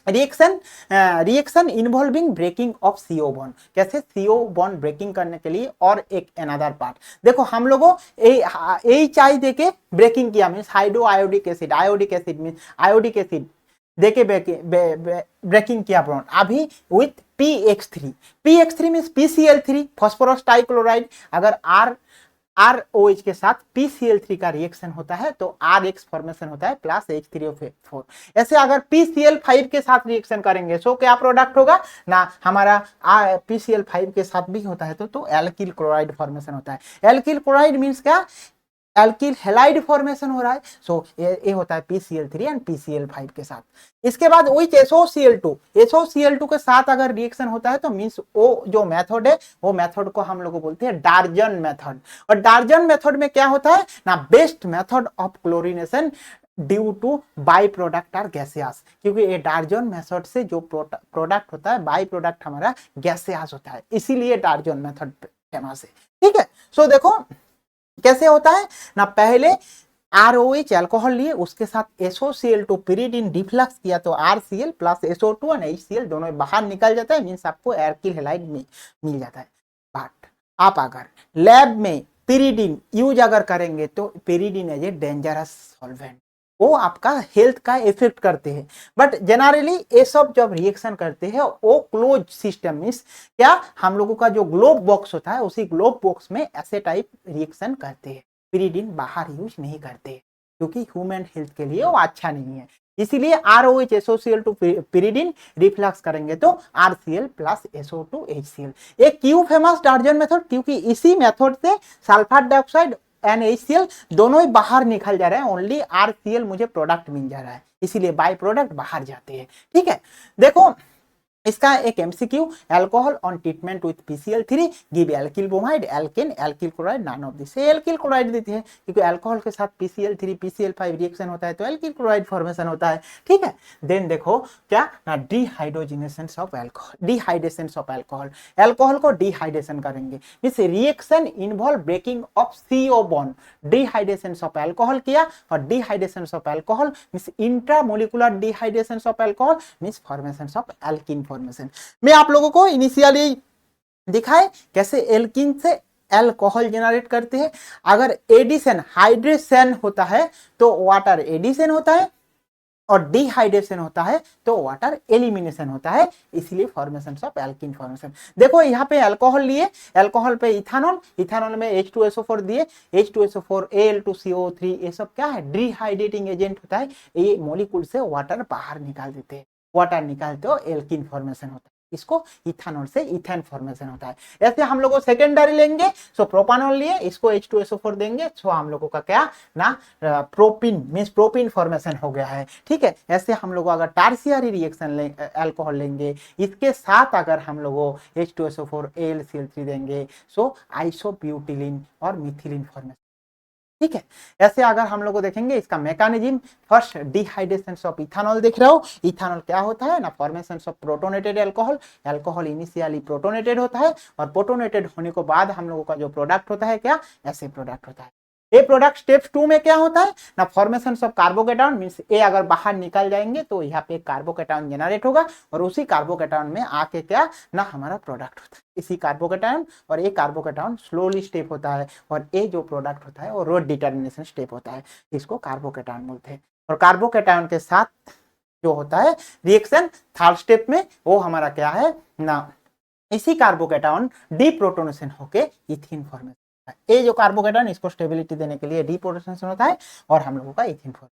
reaction involving breaking of CO bond, कैसे CO बॉन्ड ब्रेकिंग करने के लिए, और एक अनदर पार्ट देखो हम लोगों HI देके ब्रेकिंग किया means hydro iodic acid means iodic acid देके ब्रेकिंग किया बॉन्ड, अभी with PX3 means PCl3 phosphorus trichloride, अगर ROH के साथ PCl3 का रिएक्शन होता है तो RH फॉर्मेशन होता है प्लस H3O4। ऐसे अगर PCl5 के साथ रिएक्शन करेंगे तो क्या प्रोडक्ट होगा ना, हमारा PCl5 के साथ भी होता है तो एल्किल क्लोराइड फॉर्मेशन होता है। एल्किल क्लोराइड मीन्स क्या, एल्किल हैलाइड फॉर्मेशन हो रहा है। सो ये होता है PCl3 एंड PCl5 के साथ। इसके बाद वही SOCl2 के साथ अगर रिएक्शन होता है तो मींस वो जो मेथड है वो मेथड को हम लोग बोलते हैं डार्जन मेथड। और डार्जन मेथड में क्या होता है ना, best method of chlorination due to by product are gaseous, क्योंकि ये डार्जन मेथड से जो प्रोडक्ट होता है बाई प्रोडक्ट हमारा गैसियस होता है, इसीलिए डार्जन मेथड फेमस है। ठीक है, सो देखो कैसे होता है ना, पहले ROH अल्कोहल लिए, उसके साथ SOCl2 pyridine डिफ्लक्स किया तो RCl प्लस SO2 और HCl दोनों बाहर निकल जाता है, मीन्स आपको एल्किल हैलाइड मिल जाता है। बट आप अगर लैब में pyridine यूज अगर करेंगे तो pyridine as a dangerous solvent, वो आपका हेल्थ का इफेक्ट करते हैं। बट जनरली ये सब जब रिएक्शन करते हैं वो क्लोज सिस्टम मीन्स क्या, हम लोगों का जो ग्लोब बॉक्स होता है उसी ग्लोब बॉक्स में ऐसे टाइप रिएक्शन करते हैं, pyridine बाहर यूज नहीं करते क्योंकि ह्यूमन हेल्थ के लिए वो अच्छा नहीं है। इसीलिए ROH SOCl2 pyridine रिफ्लक्स करेंगे तो RCl प्लस SO2 HCl। ये क्यों फेमस डार्जन मेथड, क्योंकि इसी मेथड से सल्फर डाइऑक्साइड एंड HCl दोनों ही बाहर निकल जा रहे हैं, ओनली RCl मुझे प्रोडक्ट मिल जा रहा है, इसीलिए बाय प्रोडक्ट बाहर जाते हैं। ठीक है, देखो इसका एक MCQ, alcohol on treatment with PCl3 give alkyl bromide alkane alkyl chloride none of this. Alkyl chloride देती है क्योंकि अल्कोहल के साथ PCl3 PCl5 रिएक्शन होता है तो एल्किल क्लोराइड फॉर्मेशन होता है। ठीक है, देन देखो क्या ना, dehydrogenation of alcohol, dehydration of alcohol, alcohol को डिहाइड्रेशन करेंगे means reaction involve breaking of CO bond. Dehydration of alcohol किया और dehydration of alcohol means intramolecular dehydration of alcohol means formation of alkene formation. मैं आप लोगों को initially दिखाए कैसे एल्किन से अल्कोहल जनरेट करते हैं। अगर एडिशन हाइड्रेशन होता है तो वाटर एडिशन होता है और डिहाइड्रेशन होता है तो वाटर एलिमिनेशन होता है, इसलिए फॉर्मेशन ऑफ एल्किन फॉर्मेशन। देखो यहाँ पे अल्कोहल लिए, अल्कोहल पे इथानॉल, इथानॉल में H2SO4 दिए, H2SO4 Al2CO3 ये सब क्या है, डिहाइड्रेटिंग एजेंट होता है, ये मॉलिक्यूल से वाटर बाहर निकाल देते हैं, वाटर निकालते हो एल्किन फॉर्मेशन होता है, इसको इथानॉल से इथेन फॉर्मेशन होता है। ऐसे हम लोग सेकेंडरी लेंगे, सो प्रोपानॉल लिए, इसको H2SO4 देंगे, सो हम लोगों का क्या ना प्रोपिन मींस प्रोपिन फॉर्मेशन हो गया है। ठीक है, ऐसे हम लोग अगर टर्शियरी रिएक्शन अल्कोहल लेंगे, इसके साथ अगर हम लोग H2SO4 AlCl3 देंगे, सो आइसोब्यूटिलीन और मिथिलीन फॉर्मेशन। ठीक है, ऐसे अगर हम लोग को देखेंगे इसका mechanism, first dehydration of ethanol देख रहे हो, इथानॉल क्या होता है ना, formation of protonated alcohol, alcohol initially protonated होता है और प्रोटोनेटेड होने के बाद हम लोगों का जो प्रोडक्ट होता है क्या, ऐसे प्रोडक्ट होता है। ये प्रोडक्ट स्टेप 2 में क्या होता है ना, फॉर्मेशन ऑफ कार्बोकेटायन मींस ए अगर बाहर निकल जाएंगे तो यहाँ पे कार्बोकेटायन जनरेट होगा और उसी कार्बोकेटायन में आके क्या ना हमारा प्रोडक्ट होता है, इसी कार्बोकेटायन और ये कार्बोकेटायन स्लोली स्टेप होता है और ये जो प्रोडक्ट होता है वो रोड डिटर्मिनेशन स्टेप होता है, इसको कार्बोकेटायन बोलते हैं। और कार्बोकेटायन के साथ जो होता है रिएक्शन थर्ड स्टेप में, वो हमारा क्या है ना, इसी कार्बोकेटायन डीप्रोटोनेशन होके इथीन फॉर्मेशन, ये जो कार्बोकेटायन इसको स्टेबिलिटी देने के लिए डीप्रोटोनेशन होता है और हम लोगों का इथीन फॉर्मेशन।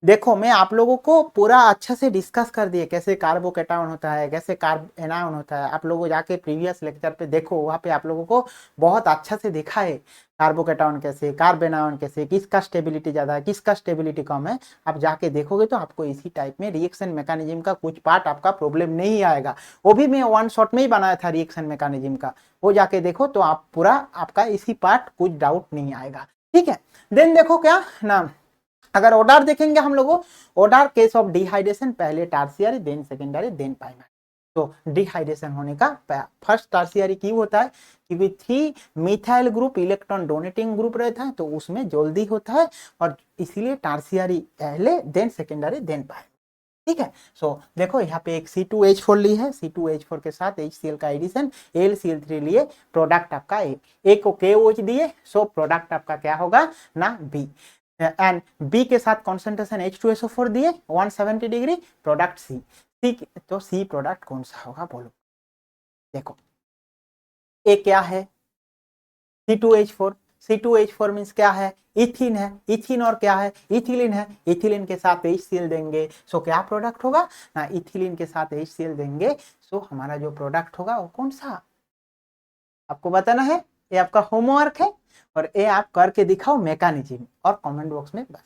देखो मैं आप लोगों को पूरा अच्छा से डिस्कस कर दिए कैसे कार्बोकेटायन होता है, कैसे कार्ब एनायन होता है, आप लोगों जाके प्रीवियस लेक्चर पे देखो, वहाँ पे आप लोगों को बहुत अच्छा से देखा है कार्बोकेटायन कैसे, कार्ब एनायन कैसे, किसका स्टेबिलिटी ज़्यादा है, किसका स्टेबिलिटी कम है। आप जाके देखोगे तो आपको इसी टाइप में रिएक्शन मैकेनिज्म का कुछ पार्ट आपका प्रॉब्लम नहीं आएगा, वो भी मैं वन शॉट में ही बनाया था रिएक्शन मैकेनिज्म का, वो जाके देखो तो आप पूरा आपका इसी पार्ट कुछ डाउट नहीं आएगा। ठीक है, देन देखो क्या ना, अगर ओडार देखेंगे हम लोगों, ओडार केस ऑफ डिहाइड्रेशन, पहले tertiary then secondary then primary. तो डिहाइड्रेशन होने का फर्स्ट टर्शियरी क्यों होता है, क्योंकि 3 methyl group electron donating group रहता है तो उसमें जल्दी होता है और इसीलिए टर्शियरी पहले देन सेकेंडरी देन प्राइमरी। ठीक है, सो देखो यहाँ पे एक C2H4 ली है, C2H4 के साथ HCl का एडिशन, AlCl3 लिए, प्रोडक्ट आपका एक को KOH दिए, सो प्रोडक्ट आपका क्या होगा ना B एंड B के साथ कॉन्सेंट्रेशन H2SO4 दिए 170 डिग्री, प्रोडक्ट C, तो C प्रोडक्ट कौन सा होगा बोलो। देखो ए क्या है C2H4, C2H4 मीन्स क्या है, इथिन है, इथिन और क्या है, इथिलीन है, इथिलीन के साथ HCl देंगे, सो क्या प्रोडक्ट होगा ना, इथिलीन के साथ HCl देंगे, सो हमारा जो प्रोडक्ट होगा वो कौन सा आपको बताना है, ये आपका होमवर्क है और ये आप करके दिखाओ मैकेनिज्म और कमेंट बॉक्स में बस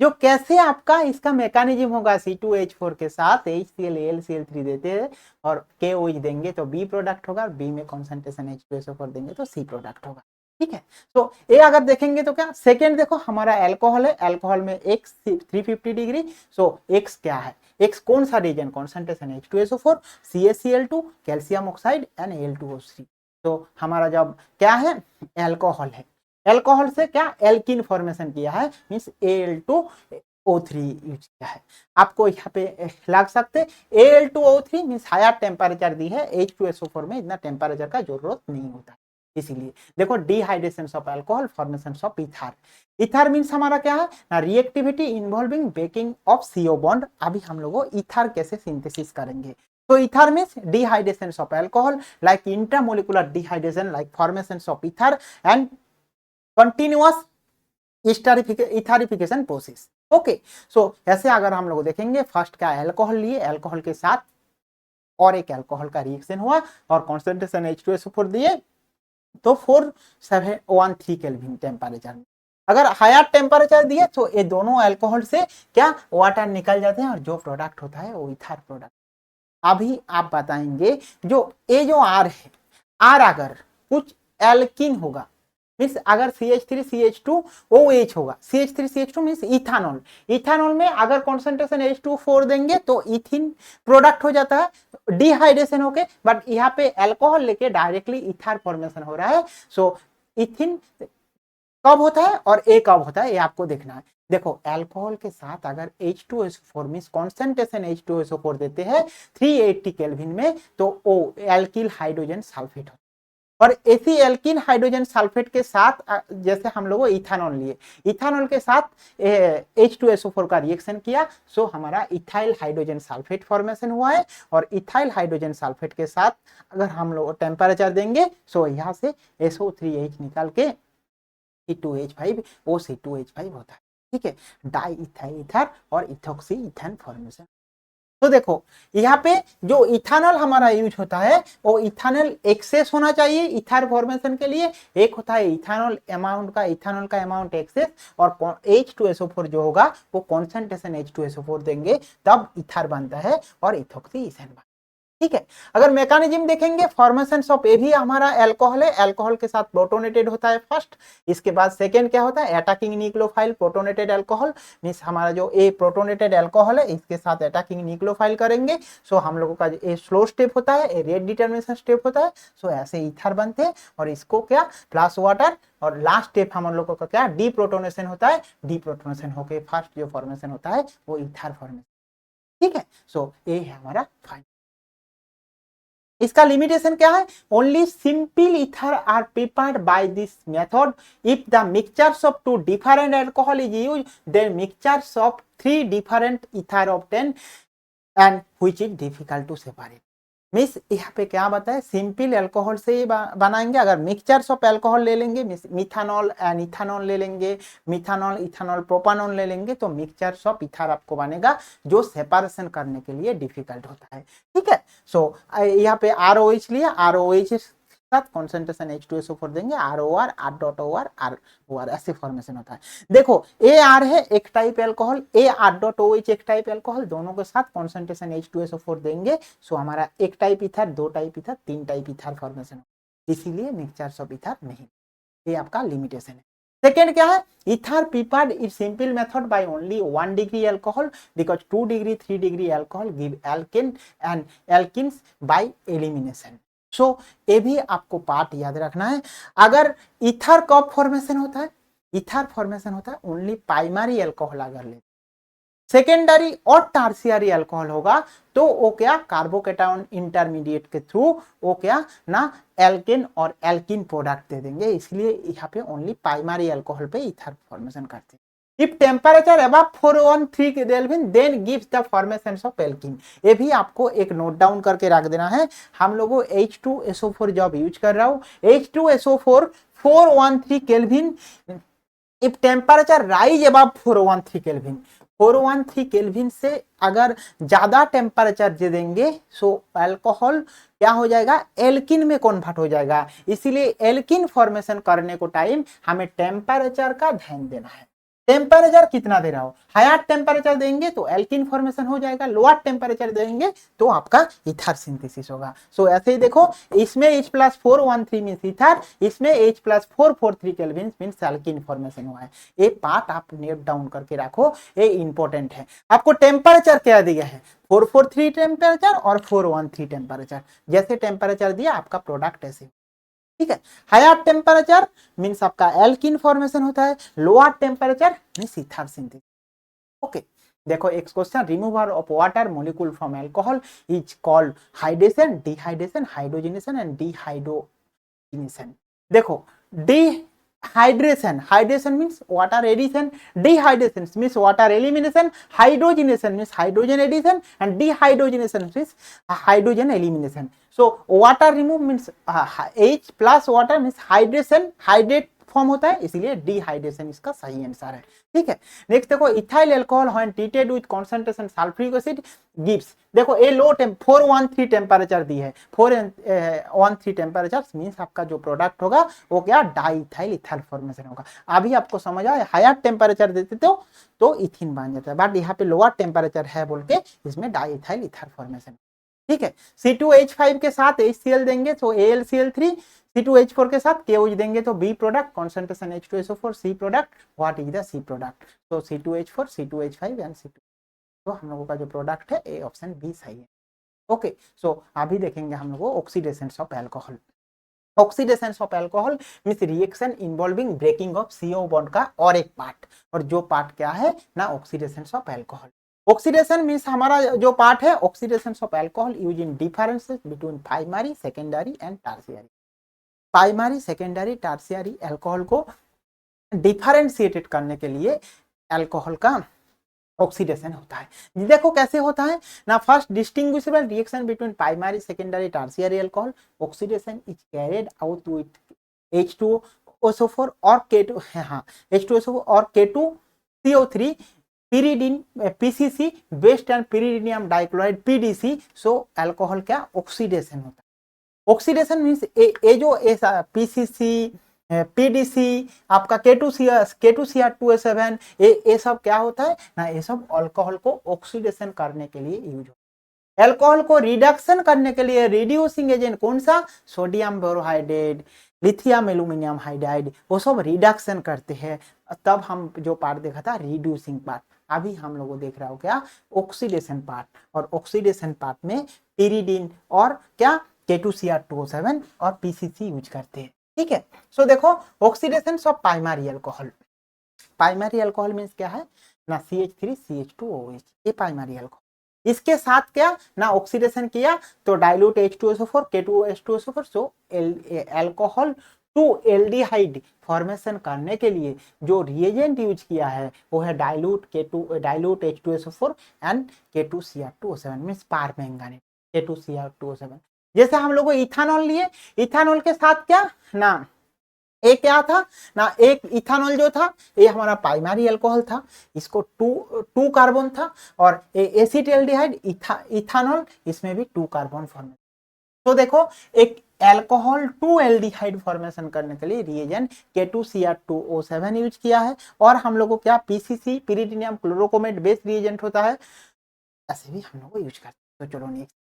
जो कैसे आपका इसका मैकेनिज्म होगा, C2H4 के साथ HCl AlCl3 देते हैं और KOH देंगे तो B प्रोडक्ट होगा, B में कॉन्सेंट्रेशन H2SO4 देंगे तो C प्रोडक्ट होगा। ठीक है, तो ये अगर देखेंगे तो क्या, सेकेंड देखो हमारा एल्कोहल है, एल्कोहल में X 350 डिग्री, सो X क्या है, X कौन सा reagent, concentration H2SO4, CaCl2, calcium oxide and Al2O3, तो हमारा जब क्या है एल्कोहल है, एल्कोहल से क्या एल्किन फॉर्मेशन किया है, मींस Al2O3 यूज किया है। आपको यहाँ पे लग सकते Al2O3 मींस हायर टेम्परेचर दी है, H2SO4 में इतना टेम्परेचर का जरूरत नहीं होता, इसीलिए देखो dehydration of alcohol, formation of ether, ether means हमारा क्या है ना, reactivity involving breaking of CO bond. अभी हम लोग इथर कैसे सिंथेसिस करेंगे, तो ether means dehydration of alcohol like intermolecular dehydration like formation of ether and continuous etherification process. Okay, so ऐसे अगर हम लोग देखेंगे, फर्स्ट का अल्कोहल लिए, अल्कोहल के साथ और एक अल्कोहल का रिएक्शन हुआ और कॉन्सेंट्रेशन H2SO4 दिए तो 4713 केल्विन टेम्परेचर में, अगर हायर टेम्परेचर दिए तो ये दोनों अल्कोहल से क्या वाटर निकल जाते हैं और जो प्रोडक्ट होता है वो इथर प्रोडक्ट। अभी आप बताएंगे जो ये जो R है, R अगर कुछ एल्किन होगा मीन्स अगर CH3CH2OH होगा, CH3CH2 मीन्स इथानॉल, इथानॉल में अगर कॉन्सेंट्रेशन H2O4 देंगे तो इथिन प्रोडक्ट हो जाता है डिहाइड्रेशन होके, बट यहाँ पे अल्कोहल लेके डायरेक्टली इथर फॉर्मेशन हो रहा है, सो इथिन कब होता है और ए कब होता है ये आपको देखना है। देखो अल्कोहल के साथ अगर H2SO4 मींस कॉन्सेंट्रेशन H2SO4 देते हैं 380 केल्विन में तो ओ एल्किल हाइड्रोजन सल्फेट होता है, और ऐसी एल्किन हाइड्रोजन सल्फेट के साथ जैसे हम लोग इथानॉल लिए, इथानॉल के साथ H2SO4 का रिएक्शन किया, सो हमारा इथाइल हाइड्रोजन सल्फेट फॉर्मेशन हुआ है, और इथाइल हाइड्रोजन सल्फेट के साथ अगर हम लोग टेम्परेचर देंगे सो यहाँ से SO3H निकाल के C2H5 OC2H5 होता है। ठीक है, डाई इथाइल ईथर और इथोक्सी इथेन फॉर्मेशन। तो देखो यहाँ पे जो इथानॉल हमारा यूज होता है वो इथानॉल एक्सेस होना चाहिए इथर फॉर्मेशन के लिए, एक होता है इथानॉल अमाउंट का, इथानॉल का अमाउंट एक्सेस, और H2SO4 जो होगा वो कॉन्सेंट्रेशन H2SO4 देंगे तब इथर बनता है और इथोक्सी इथेन बनता है। ठीक है, अगर मैकेनिज्म देखेंगे फॉर्मेशन ऑफ ए भी हमारा अल्कोहल है, अल्कोहल के साथ प्रोटोनेटेड होता है फर्स्ट, इसके बाद सेकेंड क्या होता है attacking nucleophile protonated alcohol, means हमारा जो ए प्रोटोनेटेड अल्कोहल है इसके साथ अटैकिंग न्यूक्लियोफाइल करेंगे, सो हम लोगों का ये स्लो स्टेप होता है, ये रेट डिटर्मिनेशन स्टेप होता है, सो ऐसे ईथर बनते हैं और इसको क्या प्लस वाटर, और लास्ट स्टेप हम लोगों का क्या डी प्रोटोनेशन होता है, डी प्रोटोनेशन होकर फर्स्ट जो फॉर्मेशन होता है वो ईथर फॉर्मेशन। ठीक है, सो ये है हमारा फाइनल। इसका लिमिटेशन क्या है, only simple ether are prepared by this method if the mixtures of two different alcohol is use then mixtures of 3 different ether obtain and which is difficult to separate. Means यहाँ पे क्या बताए, simple alcohol से ही बनाएंगे, अगर mixtures of alcohol ले लेंगे methanol and ethanol ले लेंगे, मिथानॉल इथानॉल प्रोपानॉल ले लेंगे तो मिक्सचर्स ऑफ इथर आपको बनेगा जो सेपरेशन करने के लिए डिफिकल्ट होता है। ठीक है, सो यहाँ पे ROH लिया, ROH साथ कॉन्सेंट्रेशन H2SO4 देंगे, ROR R.OR ROR ऐसे फॉर्मेशन होता है। देखो AR है एक टाइप अल्कोहल, AR.OH एक टाइप अल्कोहल, दोनों के साथ कॉन्सेंट्रेशन H2SO4 देंगे, सो हमारा एक टाइप ईथर, दो टाइप ईथर, तीन टाइप ईथर फॉर्मेशन, इसीलिए मिक्सचर्स ऑफ ईथर नहीं, ये आपका लिमिटेशन है। सेकेंड क्या है, ether prepared in simple method by only 1 degree alcohol because 2 degree 3 degree alcohol give alkane and alkenes by elimination. So ये भी आपको पार्ट याद रखना है। अगर ईथर कब फॉर्मेशन होता है, ईथर फॉर्मेशन होता है ओनली प्राइमरी अल्कोहल अगर ले, सेकेंडरी और टर्शियरी अल्कोहल होगा तो वो क्या कार्बोकेटायन इंटरमीडिएट के थ्रू वो क्या ना एल्केन और एल्किन प्रोडक्ट दे देंगे, इसलिए यहाँ पे ओनली प्राइमरी अल्कोहल पे ईथर फॉर्मेशन करते हैं। If temperature above 413 kelvin then gives the formation of alkene. ये भी आपको एक नोट डाउन करके रख देना है। हम लोगों H2SO4 जब यूज कर रहा हूं, H2SO4 413 kelvin, if temperature rise above 413 kelvin, 413 kelvin से अगर ज्यादा टेम्परेचर दे देंगे सो अल्कोहल क्या हो जाएगा, एल्किन में कन्वर्ट हो जाएगा। इसीलिए एल्किन फॉर्मेशन करने को टाइम हमें टेम्परेचर का ध्यान देना है। टेम्परेचर कितना दे रहा हो, हायर टेम्परेचर देंगे तो एल्किन फॉर्मेशन हो जाएगा, लोअर टेम्परेचर देंगे तो आपका ईथर सिंथेसिस होगा। सो ऐसे ही देखो, इसमें H+413 मींस ईथर, इसमें H+443 kelvin means alkene formation हुआ है। ये पार्ट आप नोट डाउन करके रखो, ये इंपॉर्टेंट है। आपको टेम्परेचर क्या दिया है, 443 टेम्परेचर और 413 टेम्परेचर, जैसे टेम्परेचर दिया आपका प्रोडक्ट ऐसे, ठीक है। हायर टेम्परेचर मींस आपका एल्किन फॉर्मेशन होता है, lower temperature means ether synthesis. Okay, देखो एक question, removal of water molecule from alcohol is called hydration, dehydration, hydrogenation and dehydrogenation. देखो dehydration, hydration means water addition, dehydration means water elimination, hydrogenation means hydrogen addition and dehydrogenation means hydrogen elimination. So water remove means H plus water means hydration, hydrate form होता है, इसीलिए dehydration इसका सही answer है, ठीक है। Next देखो, ethyl alcohol when treated with concentration sulphuric acid gives, देखो ये लो 413 टेम्परेचर दी है, 413 टेम्परेचर मींस आपका जो प्रोडक्ट होगा वो क्या, डाइथाइल इथाइल फॉर्मेशन होगा। अभी आपको समझ आया, हायर टेम्परेचर देते तो इथिन बन जाता है, बट यहाँ पे लोअर टेम्परेचर है बोल के इसमें डाइथाइल इथाइल फॉर्मेशन, ठीक है। C2H5 के साथ HCl देंगे तो AlCl3, C2H4 के साथ KOH देंगे तो B product, concentration H2SO4, C product, what is the C product, तो C2H4, C2H5 एंड C2, तो हम लोगों का जो प्रोडक्ट है ए ऑप्शन बी सही है। ओके, सो अभी देखेंगे हम लोग oxidation of alcohol. Oxidation of alcohol means reaction involving breaking of CO bond का और एक पार्ट, और जो पार्ट क्या है ना, oxidation of alcohol. Oxidation means हमारा जो पार्ट है, oxidation of alcohol use in differences between primary, secondary and tertiary. Primary, secondary, tertiary alcohol को डिफरेंशिएटेड करने के लिए अल्कोहल का ऑक्सीडेशन होता है। देखो कैसे होता है ना, first distinguishable reaction between primary, secondary, tertiary alcohol, oxidation is carried out with H2SO4 और K2, हाँ H2SO4 और K2CO3 pyridine PCC best and pyridinium dichloride PDC। So alcohol क्या ऑक्सीडेशन होता है। ऑक्सीडेशन मींस ये जो PCC, PDC, आपका K2Cr2S7, ये सब क्या होता है ना, ये सब अल्कोहल को ऑक्सीडेशन करने के लिए यूज होता है। अल्कोहल को रिडक्शन करने के लिए रिड्यूसिंग एजेंट कौन सा, sodium borohydrate, lithium aluminium hydride, वो सब रिडक्शन करते हैं। तब हम जो पार्ट देखा था रिड्यूसिंग पार्ट, अभी हम लोगों को देख रहा हो क्या, ऑक्सीडेशन पार्ट, और ऑक्सीडेशन पार्ट में pyridine और क्या K2Cr2O7 और PCC यूज करते हैं, ठीक है। सो देखो oxidation of primary alcohol, primary alcohol means क्या है ना, CH3CH2OH, ये प्राइमरी अल्कोहल। इसके साथ क्या ना ऑक्सीडेशन किया तो dilute H2SO4, K2H2SO4, so alcohol to aldehyde formation करने के लिए जो रिएजेंट यूज किया है वो है dilute H2SO4 and K2Cr2O7 means permanganate, K2Cr2O7। जैसे हम लोग इथानॉल लिए, इथानॉल के साथ क्या ना, एक क्या था ना, एक इथानॉल जो था ये हमारा प्राइमरी अल्कोहल था, इसको टू कार्बन था, और एसिटाल्डिहाइड इथानॉल, इसमें भी 2 कार्बन फॉर्मेशन। तो देखो एक अल्कोहल 2 एल्डिहाइड फॉर्मेशन करने के लिए रिएजेंट K2Cr2O7 यूज किया है, और हम लोग को क्या PCC pyridinium क्लोरोकोमेट बेस रिएजेंट होता है, ऐसे भी हम लोग यूज करते हैं। तो चलो next,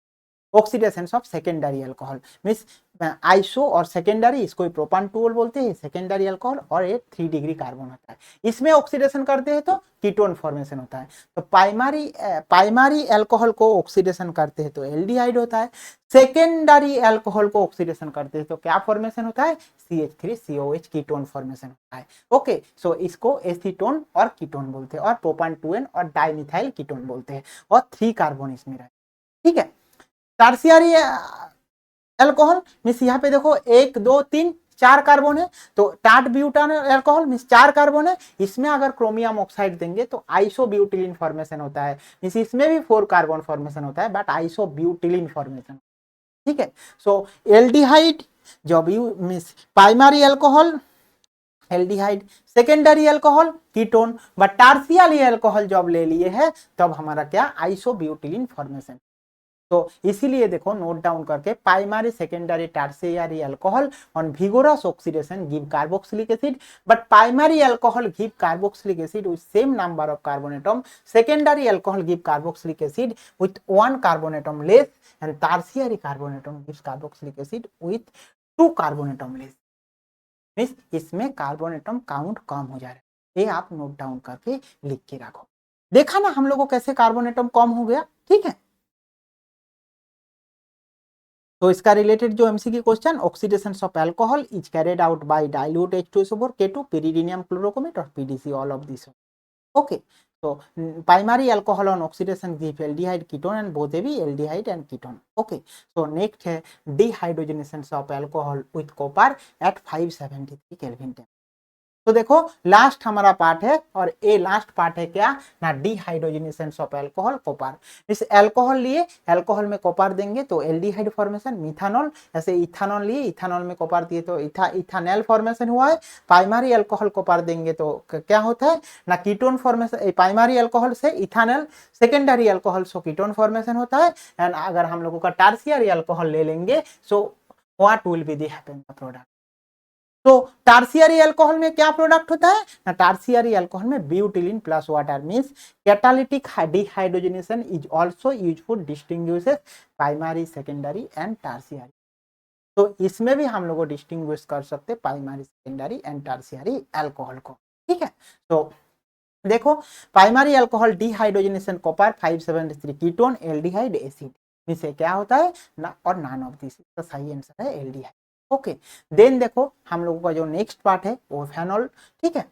oxidation of secondary alcohol means iso और सेकेंडरी, इसको प्रोपान 2 बोलते हैं, सेकेंडरी अल्कोहल, और ये 3 डिग्री कार्बन होता है। इसमें ऑक्सीडेशन करते हैं तो कीटोन फॉर्मेशन होता है। तो प्राइमरी अल्कोहल को ऑक्सीडेशन करते हैं तो एल्डिहाइड होता है, सेकेंडरी अल्कोहल को ऑक्सीडेशन करते हैं तो क्या फॉर्मेशन होता है, CH3COH कीटोन फॉर्मेशन होता है। ओके, सो इसको एसीटोन और कीटोन बोलते हैं, और प्रोपान 2N और डाइमिथाइल कीटोन बोलते हैं, और 3 कार्बन इसमें रहे, ठीक है। टर्शियरी अल्कोहल मींस यहाँ पे देखो 1 2 3 4 कार्बन है, तो टार्ट ब्यूटान अल्कोहल मींस 4 कार्बन है, इसमें अगर क्रोमियम ऑक्साइड देंगे तो आइसोब्यूटिलीन फॉर्मेशन होता है, मींस इसमें भी 4 कार्बन फॉर्मेशन होता है बट आइसोब्यूटिलीन फॉर्मेशन, ठीक है। सो एल्डिहाइड जब you means primary alcohol aldehyde, secondary alcohol ketone, but tertiary alcohol जब ले लिए है तब हमारा क्या आइसोब्यूटिलीन फॉर्मेशन। तो इसीलिए देखो नोट डाउन करके primary secondary tertiary alcohol on vigorous oxidation give carboxylic acid, but primary alcohol give carboxylic acid with same number of carbon atom, secondary alcohol give carboxylic acid with 1 carbon atom less, and tertiary carbon atom gives carboxylic acid with 2 carbon atom less, means इसमें carbon atom count कम हो जा रहा है, ये आप note down करके लिख के रखो। देखा ना हम लोग को कैसे कार्बन एटम कम हो गया, ठीक है। तो इसका रिलेटेड जो MCQ question, oxidation of alcohol is carried out by dilute H2SO4, K2, pyridinium chlorochromic और PDC, all of this, okay. तो primary alcohol on oxidation give aldehyde ketone and both भी aldehyde and ketone, okay. So next है dehydrogenation of alcohol with copper at 573 kelvin temperature. तो देखो last हमारा part है और ये लास्ट पार्ट है क्या ना डिहाइड्रोजनेशन ऑफ अल्कोहल कॉपर, इस अल्कोहल लिए अल्कोहल में कॉपर देंगे तो एल्डिहाइड फॉर्मेशन, मिथानॉल ऐसे इथानॉल लिए इथानॉल में कॉपर दिए तो इथानॉल फॉर्मेशन हुआ है, प्राइमरी अल्कोहल कॉपर देंगे तो क्या होता है ना कीटोन फॉर्मेशन, प्राइमरी अल्कोहल से इथानॉल, सेकेंडरी अल्कोहल से कीटोन फॉर्मेशन होता है, एंड अगर हम लोगों का टर्शियरी अल्कोहल ले लेंगे so what will be the happen the product. तो टर्शियरी अल्कोहल में क्या प्रोडक्ट होता है ना, टर्शियरी अल्कोहल में butylene plus water means catalytic dehydrogenation is also useful distinguishes primary secondary and tertiary. तो इसमें भी हम लोग डिस्टिंग्विश कर सकते primary secondary and tertiary alcohol को, ठीक है। तो देखो primary alcohol dehydrogenation copper 573 ketone aldehyde acid, इससे क्या होता है ना, और नॉन ऑफ दिस तो सही आंसर है एल्डिहाइड, ओके। देन देखो हम लोगों का जो नेक्स्ट पार्ट है वो फेनॉल, ठीक है।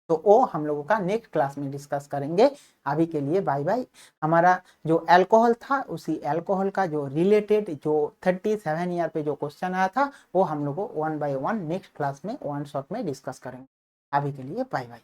तो वो हम लोगों का नेक्स्ट क्लास में डिस्कस करेंगे। अभी के लिए बाय बाय। हमारा जो अल्कोहल था उसी अल्कोहल का जो रिलेटेड जो 37 ईयर पे जो क्वेश्चन आया था वो हम लोग को 1 बाय 1 नेक्स्ट क्लास में 1 शॉट में डिस्कस करेंगे। अभी के लिए बाय बाय।